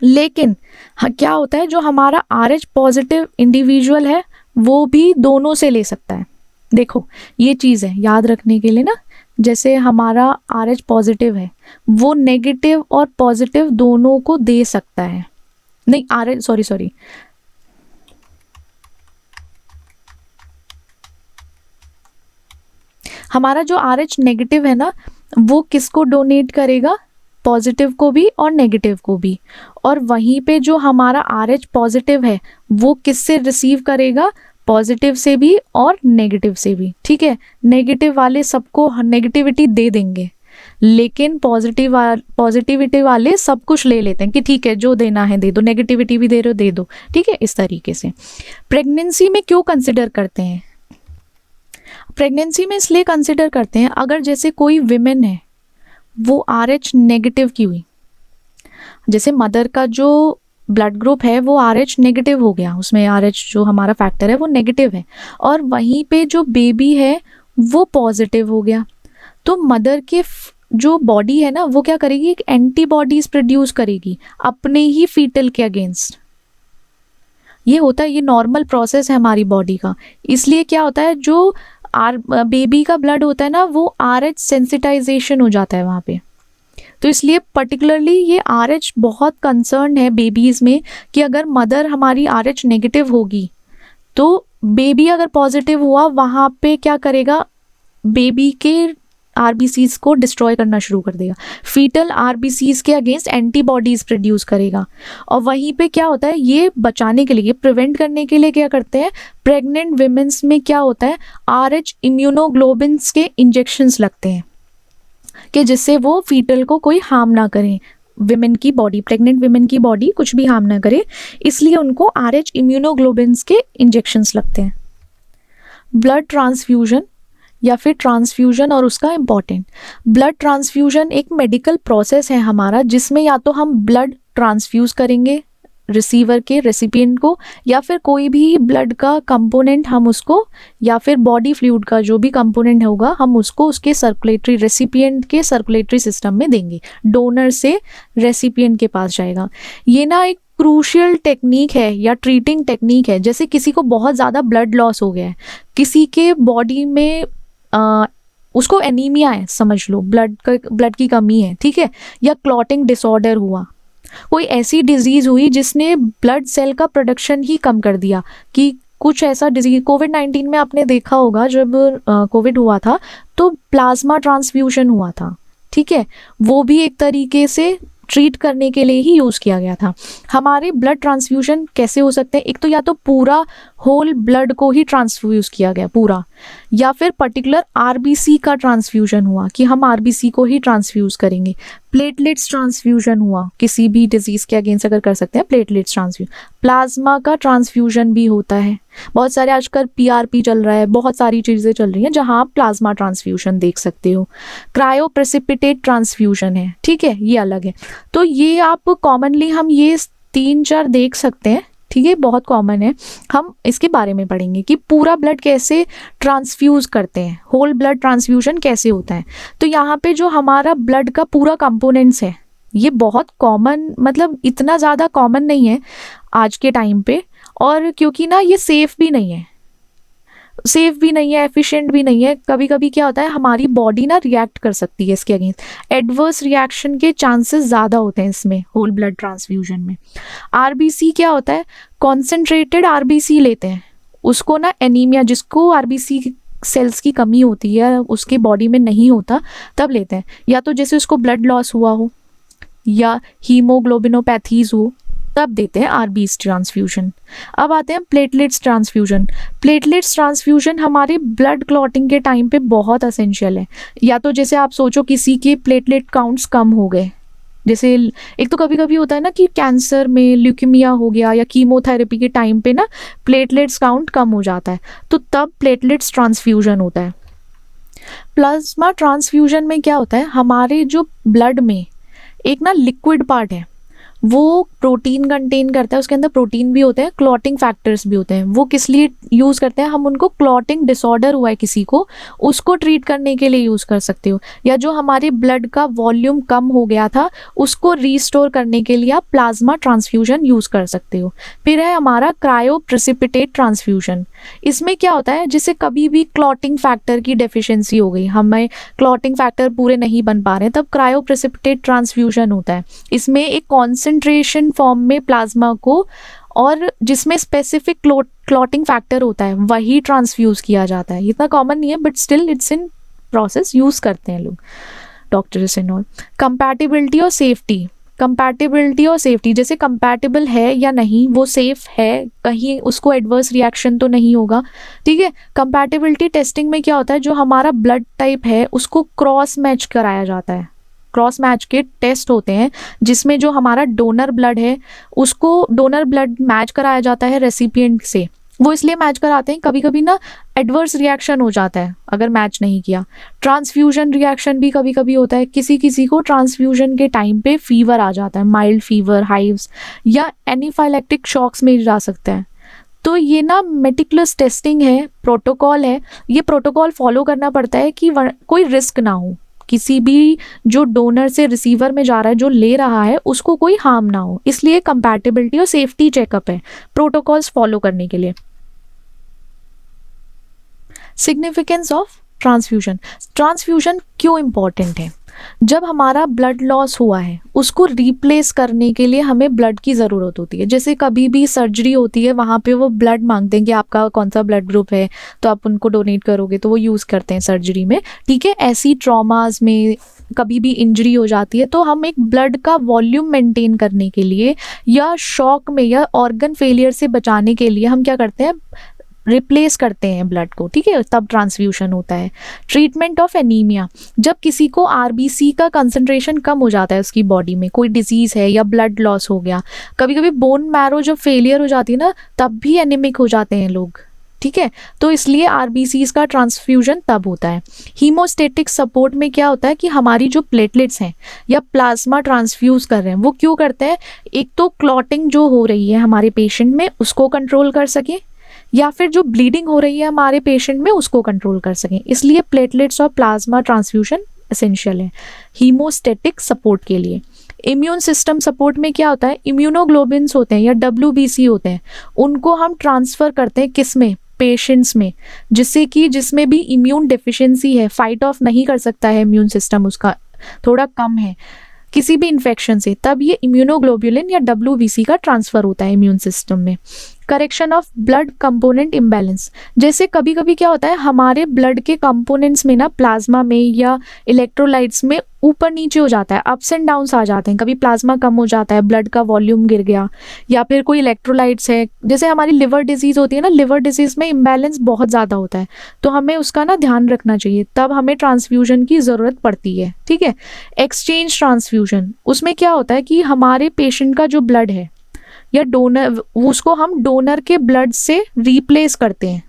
Speaker 2: लेकिन क्या होता है जो हमारा RH पॉजिटिव इंडिविजुअल है वो भी दोनों से ले सकता है। देखो ये चीज़ है याद रखने के लिए ना, जैसे हमारा RH पॉजिटिव है वो नेगेटिव और पॉजिटिव दोनों को दे सकता है, नहीं RH सॉरी हमारा जो RH नेगेटिव है ना वो किसको डोनेट करेगा, पॉजिटिव को भी और नेगेटिव को भी। और वहीं पे जो हमारा RH पॉजिटिव है वो किससे रिसीव करेगा, पॉजिटिव से भी और नेगेटिव से भी, ठीक है। नेगेटिव वाले सबको नेगेटिविटी दे देंगे लेकिन पॉजिटिविटी वाले सब कुछ ले लेते हैं कि ठीक है जो देना है दे दो, नेगेटिविटी भी दे रहे हो दे दो, ठीक है। इस तरीके से प्रेगनेंसी में क्यों कंसिडर करते हैं, प्रेगनेंसी में इसलिए कंसिडर करते हैं अगर जैसे कोई विमेन है वो RH नेगेटिव की हुई, जैसे मदर का जो ब्लड ग्रुप है वो RH नेगेटिव हो गया, उसमें RH जो हमारा फैक्टर है वो नेगेटिव है, और वहीं पे जो बेबी है वो पॉजिटिव हो गया, तो मदर के जो बॉडी है ना वो क्या करेगी, एक एंटीबॉडीज प्रोड्यूस करेगी अपने ही फीटल के अगेंस्ट। ये होता है, ये नॉर्मल प्रोसेस है हमारी बॉडी का। इसलिए क्या होता है जो बेबी का ब्लड होता है ना वो RH सेंसिटाइजेशन हो जाता है वहाँ पे, तो इसलिए पर्टिकुलरली ये RH बहुत कंसर्न है बेबीज़ में कि अगर मदर हमारी RH नेगेटिव होगी तो बेबी अगर पॉजिटिव हुआ वहाँ पे क्या करेगा, बेबी के RBCs को डिस्ट्रॉय करना शुरू कर देगा, फीटल RBCs के अगेंस्ट एंटीबॉडीज प्रोड्यूस करेगा। और वहीं पे क्या होता है ये बचाने के लिए, प्रिवेंट करने के लिए क्या करते हैं, प्रेग्नेंट विमेंस में क्या होता है RH इम्यूनोग्लोबिन्स के इंजेक्शंस लगते हैं कि जिससे वो फीटल को कोई हार्म ना करें, विमेन की बॉडी, प्रेग्नेंट विमेन की बॉडी कुछ भी हार्म ना करे, इसलिए उनको RH इम्यूनोग्लोबिन्स के इंजेक्शंस लगते हैं। ब्लड ट्रांसफ्यूजन या फिर ट्रांसफ्यूजन और उसका इम्पॉर्टेंट, ब्लड ट्रांसफ्यूजन एक मेडिकल प्रोसेस है हमारा जिसमें या तो हम ब्लड ट्रांसफ्यूज करेंगे रिसीवर के, रेसिपिएंट को, या फिर कोई भी ब्लड का कंपोनेंट हम उसको, या फिर बॉडी फ्लूइड का जो भी कंपोनेंट होगा हम उसको उसके सर्कुलेटरी, रेसिपिएंट के सर्कुलेटरी सिस्टम में देंगे, डोनर से रेसिपिएंट के पास जाएगा। ये ना एक क्रूशियल टेक्निक है या ट्रीटिंग टेक्निक है। जैसे किसी को बहुत ज़्यादा ब्लड लॉस हो गया है, किसी के बॉडी में उसको एनीमिया है, समझ लो ब्लड की कमी है, ठीक है, या क्लॉटिंग डिसऑर्डर हुआ, कोई ऐसी डिजीज़ हुई जिसने ब्लड सेल का प्रोडक्शन ही कम कर दिया, कि कुछ ऐसा डिजीज, कोविड-19 में आपने देखा होगा जब कोविड हुआ था तो प्लाज्मा ट्रांसफ्यूजन हुआ था, ठीक है, वो भी एक तरीके से ट्रीट करने के लिए ही यूज़ किया गया था। हमारे ब्लड ट्रांसफ्यूजन कैसे हो सकते हैं, एक तो या तो पूरा होल ब्लड को ही ट्रांसफ्यूज किया गया पूरा, या फिर पर्टिकुलर RBC का ट्रांसफ्यूजन हुआ कि हम RBC को ही ट्रांसफ्यूज करेंगे, प्लेटलेट्स ट्रांसफ्यूजन हुआ, किसी भी डिजीज़ के अगेंस्ट अगर कर सकते हैं प्लेटलेट्स ट्रांसफ्यूजन, प्लाज्मा का ट्रांसफ्यूजन भी होता है, बहुत सारे आजकल PRP चल रहा है, बहुत सारी चीज़ें चल रही हैं जहाँ आप प्लाज्मा ट्रांसफ्यूजन देख सकते हो। क्रायो प्रेसिपिटेट ट्रांसफ्यूजन है, ठीक है, ये अलग है। तो ये आप कॉमनली हम ये 3-4 देख सकते हैं, ठीक है, बहुत कॉमन है। हम इसके बारे में पढ़ेंगे कि पूरा ब्लड कैसे ट्रांसफ्यूज करते हैं, होल ब्लड ट्रांसफ्यूजन कैसे होता है। तो यहाँ पे जो हमारा ब्लड का पूरा कंपोनेंट्स है, ये बहुत कॉमन, मतलब इतना ज़्यादा कॉमन नहीं है आज के टाइम पे, और क्योंकि ना ये सेफ़ भी नहीं है, एफिशिएंट भी नहीं है। कभी कभी क्या होता है, हमारी बॉडी ना रिएक्ट कर सकती है इसके अगेंस्ट, एडवर्स रिएक्शन के चांसेस ज़्यादा होते हैं इसमें, होल ब्लड ट्रांसफ्यूजन में। आरबीसी क्या होता है, कॉन्सेंट्रेटेड आरबीसी लेते हैं, उसको ना एनीमिया, जिसको आरबीसी सेल्स की कमी होती है, उसके बॉडी में नहीं होता, तब लेते हैं। या तो जैसे उसको ब्लड लॉस हुआ हो या हीमोग्लोबिनोपैथीज हो, तब देते हैं आरबीसी ट्रांसफ्यूजन। अब आते हैं प्लेटलेट्स ट्रांसफ्यूजन। प्लेटलेट्स ट्रांसफ्यूजन हमारे ब्लड क्लॉटिंग के टाइम पे बहुत असेंशियल है। या तो जैसे आप सोचो किसी के प्लेटलेट काउंट्स कम हो गए, जैसे एक तो कभी कभी होता है ना कि कैंसर में ल्यूकेमिया हो गया या कीमोथेरेपी के टाइम पे ना प्लेटलेट्स काउंट कम हो जाता है, तो तब प्लेटलेट्स ट्रांसफ्यूजन होता है। प्लाज्मा ट्रांसफ्यूजन में क्या होता है, हमारे जो ब्लड में एक ना लिक्विड पार्ट है, वो प्रोटीन कंटेन करता है, उसके अंदर प्रोटीन भी होते हैं, क्लॉटिंग फैक्टर्स भी होते हैं। वो किस लिए यूज़ करते हैं, हम उनको क्लॉटिंग डिसऑर्डर हुआ है किसी को, उसको ट्रीट करने के लिए यूज़ कर सकते हो, या जो हमारे ब्लड का वॉल्यूम कम हो गया था उसको रीस्टोर करने के लिए आप प्लाज्मा ट्रांसफ्यूजन यूज़ कर सकते हो। फिर है हमारा क्रायो प्रेसिपिटेट ट्रांसफ्यूजन। इसमें क्या होता है, जैसे कभी भी क्लॉटिंग फैक्टर की डेफिशिएंसी हो गई, हमें क्लॉटिंग फैक्टर पूरे नहीं बन पा रहे हैं, तब क्रायो प्रेसिपिटेट ट्रांसफ्यूजन होता है। इसमें एक कॉन्सेंट्रेशन फॉर्म में प्लाज्मा को, और जिसमें स्पेसिफिक क्लॉटिंग फैक्टर होता है, वही ट्रांसफ्यूज किया जाता है। इतना कॉमन नहीं है, but still it's in process, use करते हैं लोग, डॉक्टर्स एंड ऑल। कंपैटिबिलिटी और सेफ्टी। कंपैटिबिलिटी और सेफ्टी, जैसे कंपैटिबल है या नहीं, वो सेफ है, कहीं उसको एडवर्स रिएक्शन तो नहीं होगा, ठीक है। कंपैटिबिलिटी टेस्टिंग में क्या होता है, जो हमारा ब्लड टाइप है उसको क्रॉस मैच कराया जाता है। क्रॉस मैच के टेस्ट होते हैं जिसमें जो हमारा डोनर ब्लड है उसको डोनर ब्लड मैच कराया जाता है रेसिपिएंट से। वो इसलिए मैच कराते हैं, कभी कभी ना एडवर्स रिएक्शन हो जाता है अगर मैच नहीं किया। ट्रांसफ्यूजन रिएक्शन भी कभी कभी होता है, किसी किसी को ट्रांसफ्यूजन के टाइम पे फीवर आ जाता है, माइल्ड फीवर, हाइव्स या एनाफिलैक्टिक शॉक्स में जा सकता है। तो ये ना मेटिकुलस टेस्टिंग है, प्रोटोकॉल है, ये प्रोटोकॉल फॉलो करना पड़ता है कि कोई रिस्क ना हो, किसी भी जो डोनर से रिसीवर में जा रहा है, जो ले रहा है, उसको कोई हार्म ना हो। इसलिए कंपैटिबिलिटी और सेफ्टी चेकअप है, प्रोटोकॉल्स फॉलो करने के लिए। Significance of transfusion. ट्रांसफ्यूजन क्यों इम्पॉर्टेंट है, जब हमारा ब्लड लॉस हुआ है उसको रिप्लेस करने के लिए हमें ब्लड की ज़रूरत होती है। जैसे कभी भी सर्जरी होती है, वहाँ पे वो ब्लड मांगते हैं कि आपका कौन सा ब्लड ग्रुप है, तो आप उनको डोनेट करोगे, तो वो यूज़ करते हैं सर्जरी में, ठीक है। ऐसी ट्रॉमास में कभी भी इंजरी हो जाती है, तो हम एक ब्लड का वॉल्यूम मेंटेन करने के लिए या शॉक में या ऑर्गन फेलियर से बचाने के लिए हम क्या करते हैं, रिप्लेस करते हैं ब्लड को, ठीक है, तब ट्रांसफ्यूशन होता है। ट्रीटमेंट ऑफ एनीमिया, जब किसी को आरबीसी का कंसंट्रेशन कम हो जाता है उसकी बॉडी में, कोई डिजीज़ है या ब्लड लॉस हो गया, कभी कभी बोन मैरो जब फेलियर हो जाती है ना, तब भी एनीमिक हो जाते हैं लोग, ठीक है। तो इसलिए आरबीसीज का ट्रांसफ्यूजन तब होता है। हीमोस्टेटिक सपोर्ट में क्या होता है कि हमारी जो प्लेटलेट्स हैं या प्लाज्मा ट्रांसफ्यूज कर रहे हैं, वो क्यों करते हैं, एक तो क्लॉटिंग जो हो रही है हमारे पेशेंट में उसको कंट्रोल कर सके, या फिर जो ब्लीडिंग हो रही है हमारे पेशेंट में उसको कंट्रोल कर सकें। इसलिए प्लेटलेट्स और प्लाज्मा ट्रांसफ्यूजन एसेंशियल है हीमोस्टेटिक सपोर्ट के लिए। इम्यून सिस्टम सपोर्ट में क्या होता है, इम्यूनोग्लोबिन्स होते हैं या WBC होते हैं, उनको हम ट्रांसफ़र करते हैं किस में, पेशेंट्स में, जिससे कि जिसमें भी इम्यून डेफिशिएंसी है, फाइट ऑफ नहीं कर सकता है इम्यून सिस्टम, उसका थोड़ा कम है किसी भी इन्फेक्शन से, तब ये इम्यूनोग्लोबुलिन या WBC का ट्रांसफ़र होता है इम्यून सिस्टम में। Correction of blood component imbalance, जैसे कभी कभी क्या होता है हमारे ब्लड के कंपोनेंट्स में ना, प्लाज्मा में या इलेक्ट्रोलाइट्स में ऊपर नीचे हो जाता है, अप्स एंड डाउन्स आ जाते हैं, कभी प्लाज्मा कम हो जाता है, ब्लड का वॉल्यूम गिर गया, या फिर कोई इलेक्ट्रोलाइट्स है, जैसे हमारी लिवर डिजीज़ होती है ना, लिवर डिजीज़ में इम्बैलेंस बहुत ज़्यादा होता है, तो हमें उसका ना ध्यान रखना चाहिए, तब हमें ट्रांसफ्यूजन की ज़रूरत पड़ती है, ठीक है। एक्सचेंज ट्रांसफ्यूजन, उसमें क्या होता है कि हमारे पेशेंट का जो ब्लड है या डोनर, उसको हम डोनर के ब्लड से रिप्लेस करते हैं।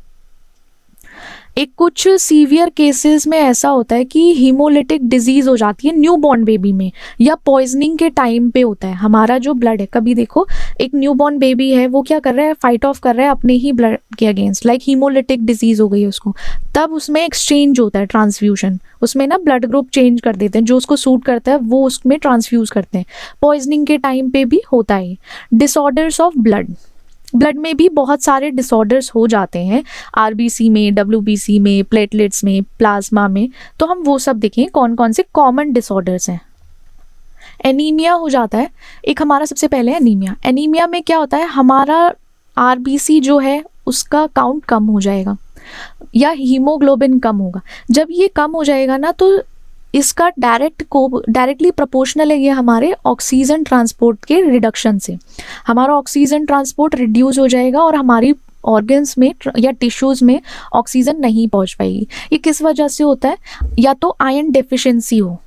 Speaker 2: एक कुछ सीवियर केसेस में ऐसा होता है कि हीमोलिटिक डिजीज हो जाती है न्यूबॉर्न बेबी में, या पॉइजनिंग के टाइम पे होता है। हमारा जो ब्लड है, कभी देखो एक न्यूबॉर्न बेबी है, वो क्या कर रहा है, फाइट ऑफ कर रहा है अपने ही ब्लड के अगेंस्ट, लाइक हीमोलिटिक डिजीज हो गई उसको, तब उसमें एक्सचेंज होता है, ट्रांसफ्यूजन, उसमें ना ब्लड ग्रुप चेंज कर देते हैं, जो उसको सूट करता है वो उसमें ट्रांसफ्यूज करते हैं। पॉइजनिंग के टाइम पे भी होता है। डिसऑर्डर्स ऑफ ब्लड, ब्लड में भी बहुत सारे डिसऑर्डर्स हो जाते हैं, आरबीसी में, डब्ल्यूबीसी में, प्लेटलेट्स में, प्लाज्मा में। तो हम वो सब देखें कौन कौन से कॉमन डिसऑर्डर्स हैं। एनीमिया हो जाता है एक हमारा, सबसे पहले एनीमिया। एनीमिया में क्या होता है, हमारा आरबीसी जो है उसका काउंट कम हो जाएगा या हीमोग्लोबिन कम होगा। जब ये कम हो जाएगा ना, तो इसका डायरेक्टली प्रोपोर्शनल है ये हमारे ऑक्सीजन ट्रांसपोर्ट के रिडक्शन से। हमारा ऑक्सीजन ट्रांसपोर्ट रिड्यूस हो जाएगा और हमारी ऑर्गन्स में या टिश्यूज़ में ऑक्सीजन नहीं पहुंच पाएगी। ये किस वजह से होता है, या तो आयरन डेफिशिएंसी हो,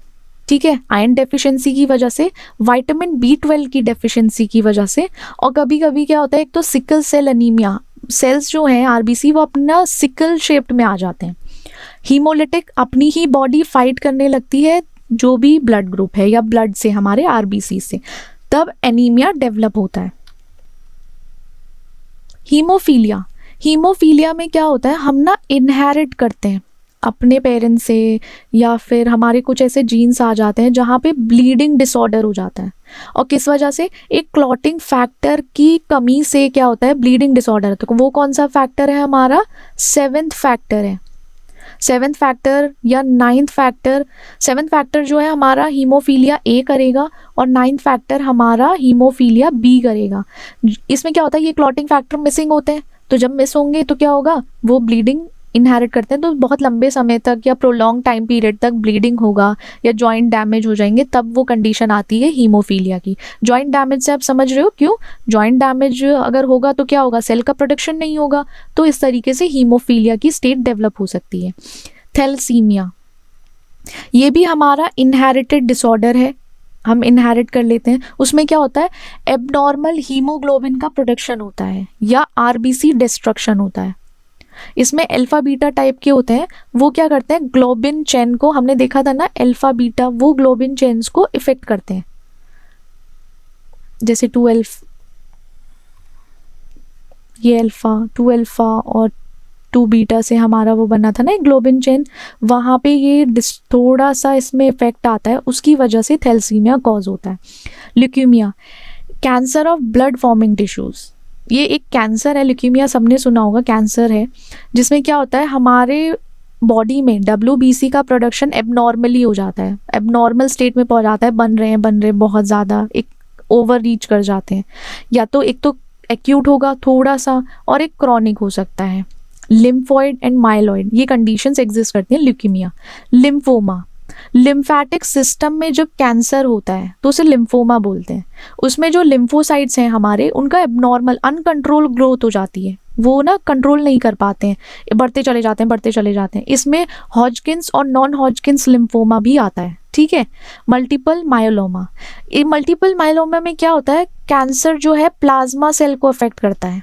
Speaker 2: ठीक है, आयरन डेफिशिएंसी की वजह से, विटामिन B12 की डेफिशिएंसी की वजह से, और कभी कभी क्या होता है, एक तो सिकल सेल एनीमिया, सेल्स जो हैं आरबीसी वो अपना सिकल शेप्ड में आ जाते हैं। हीमोलिटिक अपनी ही बॉडी फाइट करने लगती है जो भी ब्लड ग्रुप है या ब्लड से, हमारे आरबीसी से, तब एनीमिया डेवलप होता है। हीमोफीलिया, हीमोफीलिया में क्या होता है, हम ना इनहेरिट करते हैं अपने पेरेंट्स से, या फिर हमारे कुछ ऐसे जीन्स आ जाते हैं जहाँ पे ब्लीडिंग डिसऑर्डर हो जाता है। और किस वजह से, एक क्लॉटिंग फैक्टर की कमी से क्या होता है, ब्लीडिंग डिसऑर्डर। तो वो कौन सा फैक्टर है, हमारा 7th फैक्टर है, 7th फैक्टर या 9th फैक्टर। 7th फैक्टर जो है हमारा हीमोफीलिया ए करेगा और 9th फैक्टर हमारा हीमोफीलिया बी करेगा। इसमें क्या होता है, ये क्लॉटिंग फैक्टर मिसिंग होते हैं, तो जब मिस होंगे तो क्या होगा, वो ब्लीडिंग इनहेरिट करते हैं, तो बहुत लंबे समय तक या प्रोलॉन्ग टाइम पीरियड तक ब्लीडिंग होगा या जॉइंट डैमेज हो जाएंगे, तब वो कंडीशन आती है हीमोफीलिया की। जॉइंट डैमेज से आप समझ रहे हो क्यों, जॉइंट डैमेज अगर होगा तो क्या होगा, सेल का प्रोडक्शन नहीं होगा, तो इस तरीके से हीमोफीलिया की स्टेट डेवलप हो सकती है। थैलेसीमिया, ये भी हमारा इनहेरिटेड डिसऑर्डर है, हम इनहेरिट कर लेते हैं। उसमें क्या होता है, एबनॉर्मल हीमोग्लोबिन का प्रोडक्शन होता है या आरबीसी डिस्ट्रक्शन होता है। इसमें अल्फा बीटा टाइप के होते हैं, वो क्या करते हैं, ग्लोबिन चेन को, हमने देखा था ना अल्फा बीटा, वो ग्लोबिन चेन्स को इफेक्ट करते हैं। जैसे 2 ये अल्फा, 2 अल्फा और 2 बीटा से हमारा वो बना था ना ग्लोबिन चेन, वहाँ पे ये थोड़ा सा इसमें इफेक्ट आता है, उसकी वजह से थैलेसीमिया कॉज होता है। Leukaemia, cancer of blood forming tissues, ये एक कैंसर है। ल्यूकेमिया सबने सुना होगा, कैंसर है जिसमें क्या होता है, हमारे बॉडी में WBC का प्रोडक्शन एबनॉर्मली हो जाता है, एबनॉर्मल स्टेट में पहुंच जाता है, बन रहे बहुत ज़्यादा, एक ओवर रीच कर जाते हैं। या तो एक तो एक्यूट होगा थोड़ा सा, और एक क्रॉनिक हो सकता है। लिम्फॉइड एंड माइलॉइड, ये कंडीशंस एग्जिस्ट करती हैं। ल्यूकेमिया, लिम्फोमा, लिम्फेटिक सिस्टम में जब कैंसर होता है तो उसे लिम्फोमा बोलते हैं। उसमें जो लिम्फोसाइट्स हैं हमारे, उनका एबनॉर्मल अनकंट्रोल ग्रोथ हो जाती है, वो ना कंट्रोल नहीं कर पाते हैं, बढ़ते चले जाते हैं। इसमें हॉजकिंस और नॉन हॉजकिंस लिम्फोमा भी आता है, ठीक है। मल्टीपल मायोलोमा, ये मल्टीपल मायोलोमा में क्या होता है, कैंसर जो है प्लाज्मा सेल को अफेक्ट करता है,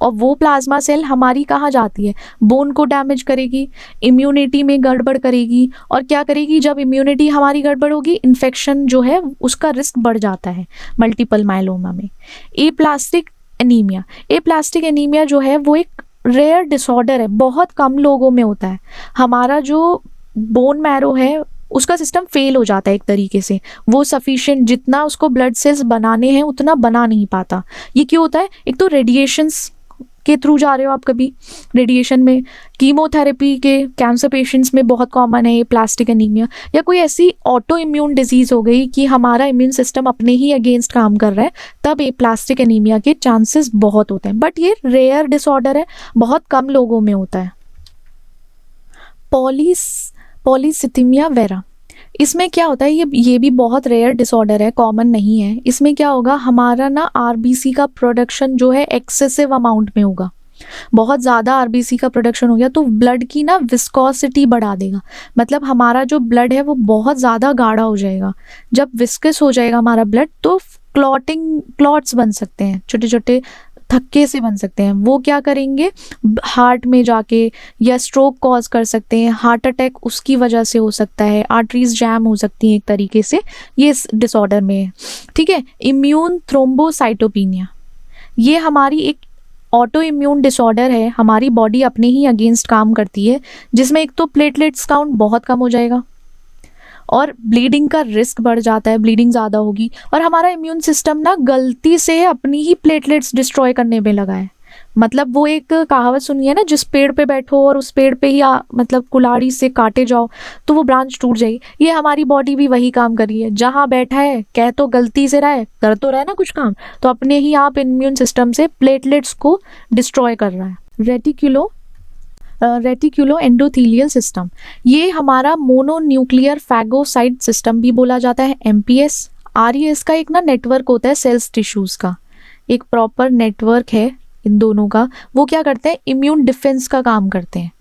Speaker 2: और वो प्लाज्मा सेल हमारी कहाँ जाती है, बोन को डैमेज करेगी, इम्यूनिटी में गड़बड़ करेगी, और क्या करेगी, जब इम्यूनिटी हमारी गड़बड़ होगी, इन्फेक्शन जो है उसका रिस्क बढ़ जाता है मल्टीपल माइलोमा में। एप्लास्टिक एनीमिया, एप्लास्टिक एनीमिया जो है वो एक रेयर डिसऑर्डर है, बहुत कम लोगों में होता है। हमारा जो बोन मैरो है उसका सिस्टम फेल हो जाता है एक तरीके से, वो सफिशिएंट जितना उसको ब्लड सेल्स बनाने हैं उतना बना नहीं पाता। ये क्यों होता है, एक तो रेडिएशंस के थ्रू जा रहे हो आप, कभी रेडिएशन में, कीमोथेरेपी के कैंसर पेशेंट्स में बहुत कॉमन है ये प्लास्टिक एनीमिया, या कोई ऐसी ऑटो इम्यून डिजीज़ हो गई कि हमारा इम्यून सिस्टम अपने ही अगेंस्ट काम कर रहा है, तब ये प्लास्टिक एनीमिया के चांसेस बहुत होते हैं, बट ये रेयर डिसऑर्डर है, बहुत कम लोगों में होता है। पॉलीसिथीमिया वेरा, इसमें क्या होता है, ये भी बहुत रेयर डिसऑर्डर है, कॉमन नहीं है। इसमें क्या होगा, हमारा ना आरबीसी का प्रोडक्शन जो है एक्सेसिव अमाउंट में होगा, बहुत ज़्यादा आरबीसी का प्रोडक्शन हो गया तो ब्लड की ना विस्कोसिटी बढ़ा देगा, मतलब हमारा जो ब्लड है वो बहुत ज़्यादा गाढ़ा हो जाएगा। जब विस्कस हो जाएगा हमारा ब्लड तो क्लॉट्स बन सकते हैं, छोटे छोटे थक्के से बन सकते हैं। वो क्या करेंगे, हार्ट में जाके या स्ट्रोक कॉज कर सकते हैं, हार्ट अटैक उसकी वजह से हो सकता है, आर्टरीज जैम हो सकती हैं एक तरीके से, ये इस डिसऑर्डर में है। ठीक है, इम्यून थ्रोम्बोसाइटोपिनिया, ये हमारी एक ऑटो इम्यून डिसऑर्डर है, हमारी बॉडी अपने ही अगेंस्ट काम करती है, जिसमें एक तो प्लेटलेट्स काउंट बहुत कम हो जाएगा और ब्लीडिंग का रिस्क बढ़ जाता है, ब्लीडिंग ज़्यादा होगी, और हमारा इम्यून सिस्टम ना गलती से अपनी ही प्लेटलेट्स डिस्ट्रॉय करने में लगा है। मतलब वो एक कहावत सुनी है ना, जिस पेड़ पे बैठो और उस पेड़ पे ही मतलब कुल्हाड़ी से काटे जाओ तो वो ब्रांच टूट जाएगी। ये हमारी बॉडी भी वही काम कर रही है, जहाँ बैठा है कह तो गलती से रहा है, कर तो रहा है ना कुछ काम, तो अपने ही आप इम्यून सिस्टम से प्लेटलेट्स को डिस्ट्रॉय कर रहा है। रेटिक्यूलो एंडोथीलियल सिस्टम, ये हमारा मोनोन्यूक्लियर फैगोसाइट सिस्टम भी बोला जाता है, MPS। RES का एक ना नेटवर्क होता है सेल्स टिश्यूज का, एक प्रॉपर नेटवर्क है इन दोनों का। वो क्या करते हैं, इम्यून डिफेंस का काम करते हैं,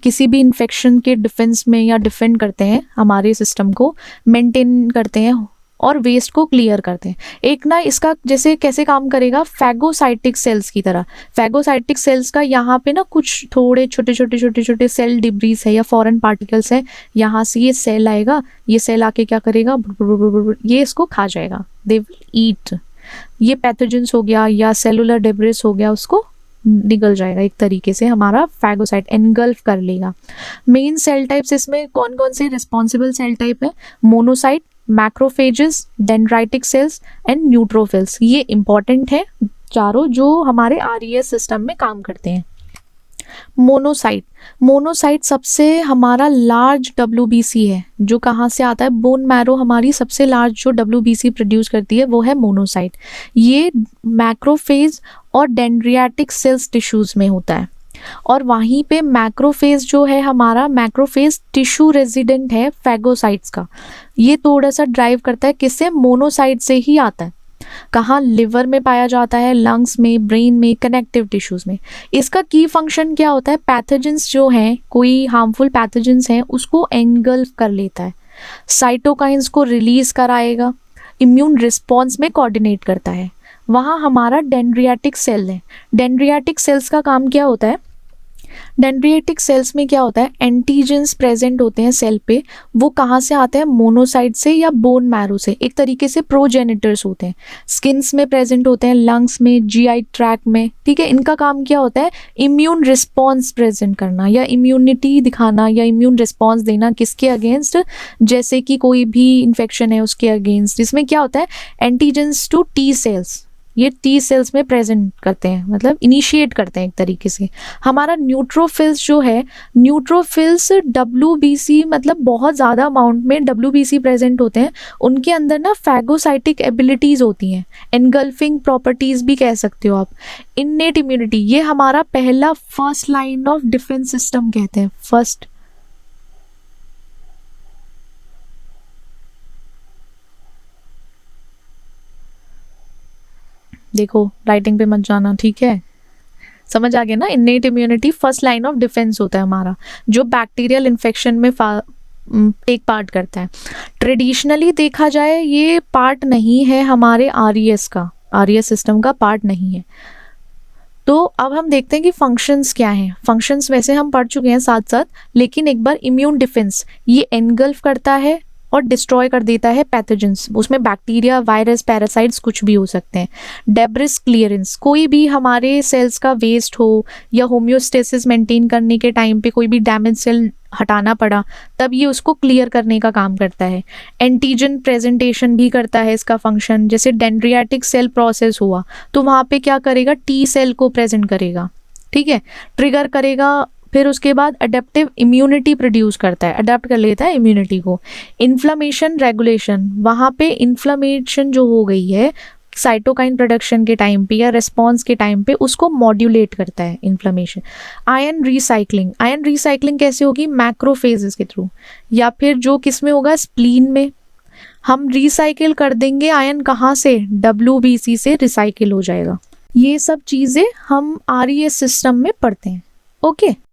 Speaker 2: किसी भी इन्फेक्शन के डिफेंस में या डिफेंड करते हैं, हमारे सिस्टम को मेंटेन करते हैं और वेस्ट को क्लियर करते हैं। एक ना इसका जैसे कैसे काम करेगा, फैगोसाइटिक सेल्स की तरह। फैगोसाइटिक सेल्स का यहाँ पे ना कुछ थोड़े छोटे छोटे सेल डिब्रीज है या फॉरेन पार्टिकल्स है, यहाँ से ये सेल आएगा, ये सेल आके क्या करेगा, ये इसको खा जाएगा, दे विल ईट। ये पैथोजेंस हो गया या सेलुलर डेब्रिस हो गया, उसको निकल जाएगा एक तरीके से, हमारा फैगोसाइट एनगल्फ कर लेगा। मेन सेल टाइप्स इसमें कौन कौन से रिस्पॉन्सिबल सेल टाइप है, monocyte, macrophages, dendritic sales and neutrophils. ये इंपॉर्टेंट है चारों, जो हमारे RES सिस्टम में काम करते हैं। मोनोसाइट सबसे हमारा लार्ज WBC है, जो कहाँ से आता है, बोन मैरो हमारी सबसे लार्ज जो WBC प्रोड्यूस करती है वो है मोनोसाइट। ये मैक्रोफेज और डेंड्रियाटिक सेल्स टिश्यूज में होता है, और वहीं पे मैक्रोफेज जो है हमारा, मैक्रोफेज टिश्यू रेजिडेंट है फैगोसाइट्स का। ये थोड़ा सा ड्राइव करता है किससे, मोनोसाइट से ही आता है। कहाँ, लिवर में पाया जाता है, लंग्स में, ब्रेन में, कनेक्टिव टिश्यूज में। इसका की फंक्शन क्या होता है, पैथोजेंस जो हैं, कोई हार्मफुल पैथोजेंस हैं उसको एंगल्फ कर लेता है, साइटोकाइंस को रिलीज कराएगा, इम्यून रिस्पॉन्स में कोऑर्डिनेट करता है। वहाँ हमारा डेंड्रियाटिक सेल है। डेंड्रियाटिक सेल्स का काम क्या होता है, डेंड्रियाटिक सेल्स में क्या होता है, एंटीजेंस प्रेजेंट होते हैं सेल पे। वो कहाँ से आते हैं, मोनोसाइट से या बोन मैरो से, एक तरीके से प्रोजेनिटर्स होते हैं। स्किन्स में प्रेजेंट होते हैं, लंग्स में, GI ट्रैक में। ठीक है, इनका काम क्या होता है, इम्यून रिस्पॉन्स प्रेजेंट करना या इम्यूनिटी दिखाना या इम्यून रिस्पॉन्स देना, किसके अगेंस्ट, जैसे कि कोई भी इन्फेक्शन है उसके अगेंस्ट। इसमें क्या होता है, एंटीजेंस टू T सेल्स, ये T सेल्स में प्रेजेंट करते हैं, मतलब इनिशिएट करते हैं एक तरीके से। हमारा न्यूट्रोफिल्स जो है, न्यूट्रोफिल्स WBC मतलब बहुत ज़्यादा अमाउंट में WBC प्रेजेंट होते हैं। उनके अंदर ना फैगोसाइटिक एबिलिटीज़ होती हैं, एनगल्फिंग प्रॉपर्टीज़ भी कह सकते हो आप। इन्नेट इम्यूनिटी, ये हमारा पहला first line of defence system कहते हैं, फर्स्ट। देखो राइटिंग पे मत जाना, ठीक है, समझ आ गया ना। Innate immunity first line of defence होता है हमारा, जो बैक्टीरियल इन्फेक्शन में टेक पार्ट करता है। ट्रेडिशनली देखा जाए ये पार्ट नहीं है हमारे RES का, RES सिस्टम का पार्ट नहीं है। तो अब हम देखते हैं कि फंक्शंस क्या हैं। फंक्शंस वैसे हम पढ़ चुके हैं साथ साथ, लेकिन एक बार इम्यून डिफेंस, ये एनगल्फ करता है और डिस्ट्रॉय कर देता है पैथोजेंस, उसमें बैक्टीरिया, वायरस, पैरासाइट्स कुछ भी हो सकते हैं। डेब्रिस क्लियरेंस, कोई भी हमारे सेल्स का वेस्ट हो या होम्योस्टेसिस मेंटेन करने के टाइम पे कोई भी डैमेज सेल हटाना पड़ा, तब ये उसको क्लियर करने का काम करता है। एंटीजन प्रेजेंटेशन भी करता है इसका फंक्शन, जैसे डेंड्रियाटिक सेल प्रोसेस हुआ तो वहाँ पे क्या करेगा, T सेल को प्रेजेंट करेगा, ठीक है, ट्रिगर करेगा। फिर उसके बाद अडेप्टिव इम्यूनिटी प्रोड्यूस करता है, अडेप्ट कर लेता है इम्यूनिटी को। इन्फ्लामेशन रेगुलेशन, वहाँ पे इन्फ्लामेशन जो हो गई है साइटोकाइन प्रोडक्शन के टाइम पे या रिस्पॉन्स के टाइम पे, उसको मॉड्यूलेट करता है inflammation. Ion recycling, ion recycling कैसे होगी, मैक्रोफेजेस के थ्रू, या फिर जो किस में होगा, स्प्लीन में। हम रिसाइकिल कर देंगे आयन, कहाँ से, WBC से रिसाइकिल हो जाएगा। ये सब चीज़ें हम RES सिस्टम में पढ़ते हैं। ओके